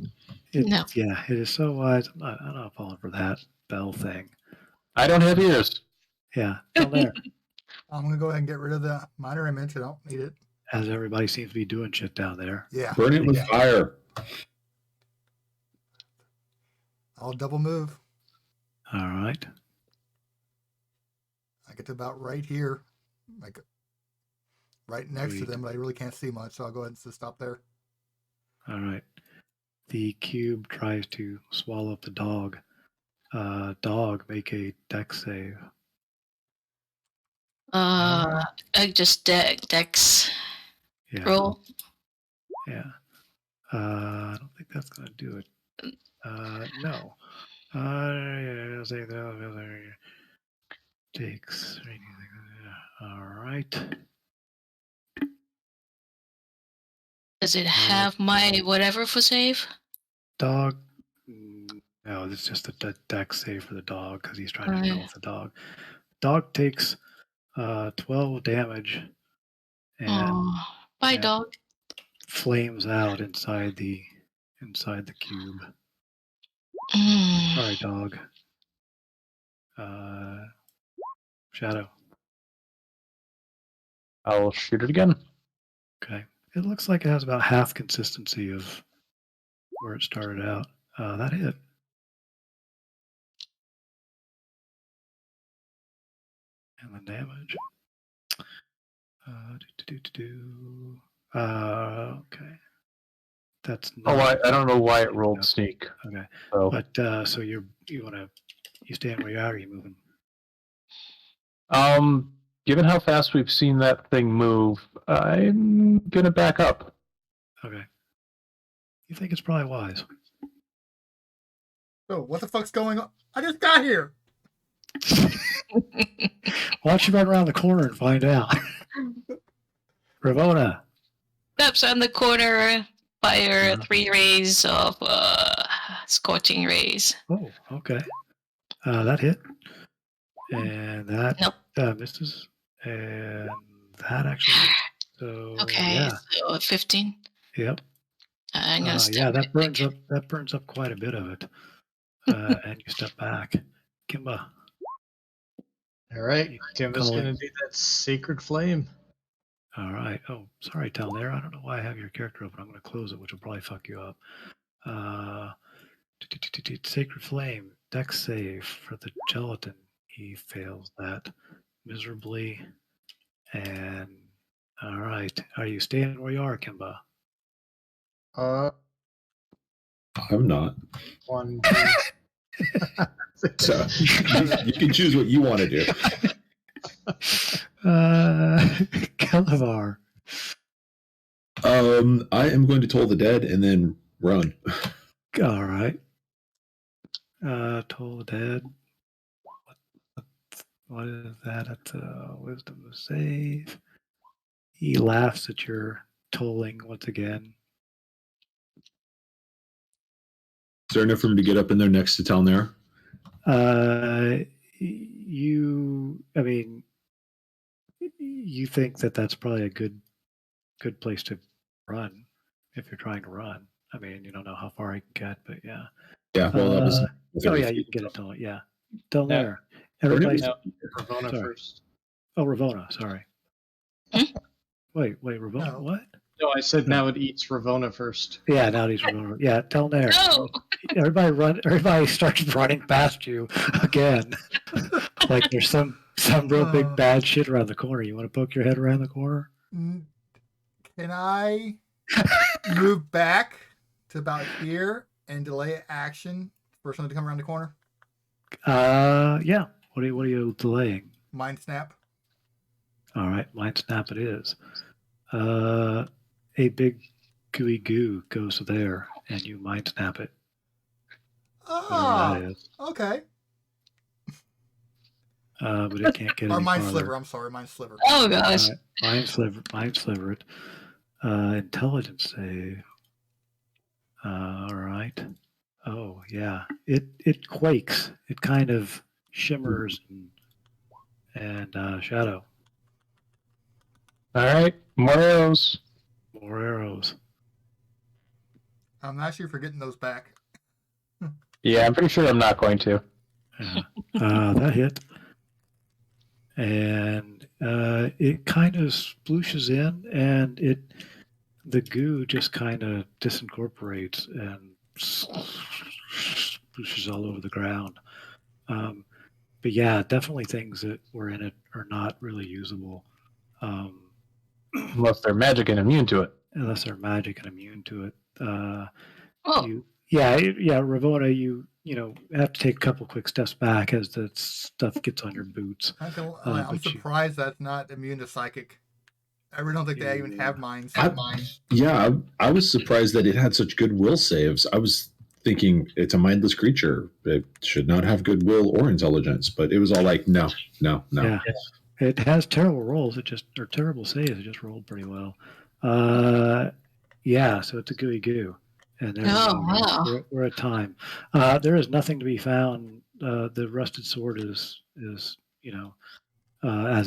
No. Yeah, it is so wise. I'm not falling for that bell thing. I don't have ears. Yeah, down there. I'm gonna go ahead and get rid of the minor image. I don't need it. As everybody seems to be doing shit down there. Yeah. Burn it with fire. I'll double move. All right. I get to about right here, like right next to them, but I really can't see much, so I'll go ahead and stop there. All right. The cube tries to swallow up the dog. Dog, make a dex save. I just dex Yeah. roll. Yeah. I don't think that's gonna do it. No. I'll say that. Takes. All right. Does it have my whatever for save? Dog. No, it's just a dex save for the dog because he's trying to engulf the dog. Dog takes 12 damage and Bye, and dog. flames out inside the cube. Sorry, dog. Shadow. I'll shoot it again. Okay. It looks like it has about half consistency of where it started out. That hit. And the damage. Okay. That's Oh, not. I don't know why it rolled sneak. Okay. So But so you wanna you stand where you are, or you moving? given how fast we've seen that thing move, I'm gonna back up. Okay. You think it's probably wise. So what the fuck's going on? I just got here. Why don't you run around the corner and find out? Ravona. Steps on the corner, fire Yeah. 3 rays of scorching rays. Oh, okay. That hit. And that Nope. misses. And that actually hits. So Okay, yeah. so 15. Yep. I'm gonna step Yeah, right that burns back. up. That burns up quite a bit of it. And you step back. Kimba. All right, Kimba's Call it. gonna do that sacred flame. All right. Oh, sorry, Talnair. I don't know why I have your character open. I'm going to close it, which will probably fuck you up. Sacred Flame, Dex save for the gelatin. He fails that miserably. And all right. Are you staying where you are, Kimba? I'm not. 1, 2. So you can choose what you want to do. Calavar. I am going to Toll the Dead and then run. All right. Toll the Dead. What is that? It's a wisdom save. He laughs at your tolling once again. Is there enough room to get up in there next to Talnair? I mean, you think that that's probably a good place to run if you're trying to run. I mean, you don't know how far I can get, but yeah. Yeah, well, that was. Oh yeah, you can get it till yeah. Till Yeah. there. Everybody. No, Ravona Sorry. first. Oh, Ravona. Sorry. Wait, Ravona. No. What? No, I said now it eats Ravona first. Yeah, now he's Ravona. Yeah, tell there. No! Everybody run. Everybody starts running past you again. Like there's some real big bad shit around the corner. You want to poke your head around the corner? Can I move back to about here and delay action for someone to come around the corner? Yeah. What are you delaying? Mind snap. All right, mind snap it is. A big gooey goo goes there, and you mind snap it. Whatever Oh, that is. okay. But it can't get Or any mind farther. sliver. I'm sorry, mind sliver. Oh gosh. Mind sliver it. Intelligence save. All right. Oh yeah. It quakes. It kind of shimmers and shadow. All right, more arrows. More arrows. I'm actually forgetting those back. Yeah, I'm pretty sure I'm not going to. Yeah. That hit. And it kind of splooshes in, and the goo just kind of disincorporates and splooshes all over the ground. But yeah, definitely things that were in it are not really usable. Unless they're magic and immune to it. Unless they're magic and immune to it. Oh. Ravona, you have to take a couple quick steps back as the stuff gets on your boots. I'm but surprised that's not immune to psychic. I really don't think they even have minds. I was surprised that it had such good will saves. I was thinking it's a mindless creature. It should not have good will or intelligence, but it was all like, no. Yeah. It has terrible rolls. Or terrible saves. It just rolled pretty well. Yeah, so it's a gooey goo. And Wow. we're at time. There is nothing to be found. The rusted sword is as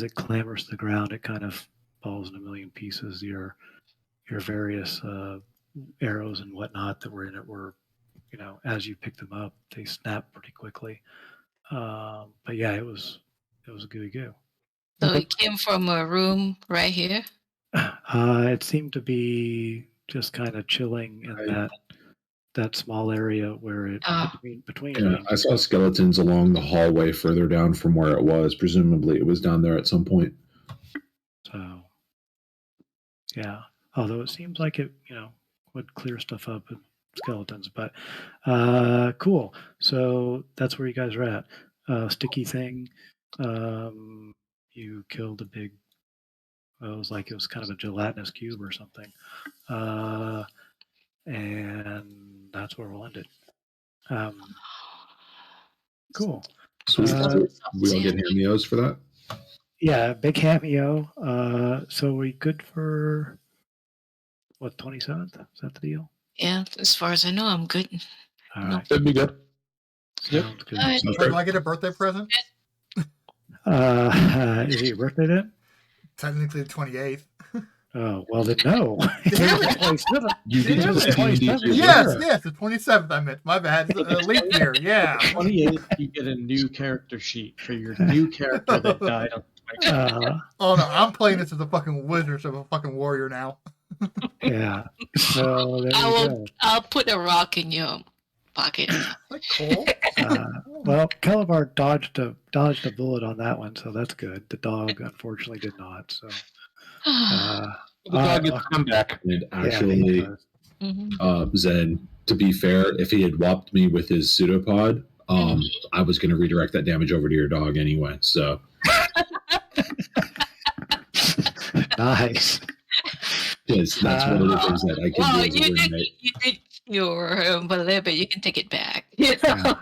it clambers to the ground, it kind of falls in a million pieces. Your various arrows and whatnot that were in it were, as you pick them up, they snap pretty quickly. But yeah, it was a gooey goo. So it came from a room right here. It seemed to be just kind of chilling in that small area where it Ah. between Yeah, ranges. I saw skeletons along the hallway further down from where it was. Presumably, it was down there at some point. So, yeah. Although it seems like it, would clear stuff up with skeletons, but cool. So that's where you guys are at. Sticky thing. You killed a big. Well, it was kind of a gelatinous cube or something, and that's where we'll end it. Cool. Sweet. Uh, We all get cameos for that. Yeah, big cameo. So we good for what 27th? Is that the deal? Yeah, as far as I know, I'm good. All No. right, That'd be good. sounds good. All right. Sounds Wait, great. do I get a birthday present? Is it your birthday then? Technically the 28th. Oh well, then no. Damn it. 27th. You Damn get it. to see Yes, the Yes, the 27th. I meant. My bad. Leap year. Yeah. 28th, you get a new character sheet for your new character that died on. Oh no, I'm playing this as a fucking wizard, so I'm a fucking warrior now. Yeah. So there I we will. go. I'll put a rock in your pocket. Cool. Well, Calabar dodged a bullet on that one, so that's good. The dog unfortunately did not. So The dog gets come back. And yeah, he actually, does. Mhm. Zen, to be fair, if he had whopped me with his pseudopod, I was going to redirect that damage over to your dog anyway. So Nice. yes, that's one of the things that I can Well, do as a you did. roommate. You did your but you can take it back. You know?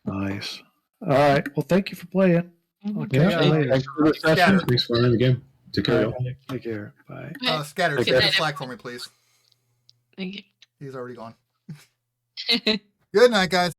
Nice. All right. Well, thank you for playing. I'll Mhm. catch you later. Thanks for the session. Scatter. Thanks for running the game. Take care, All y'all. right, take care. Bye. Scatter, Good get night, the slack for me, please. Thank He's already gone. you. Good night, guys.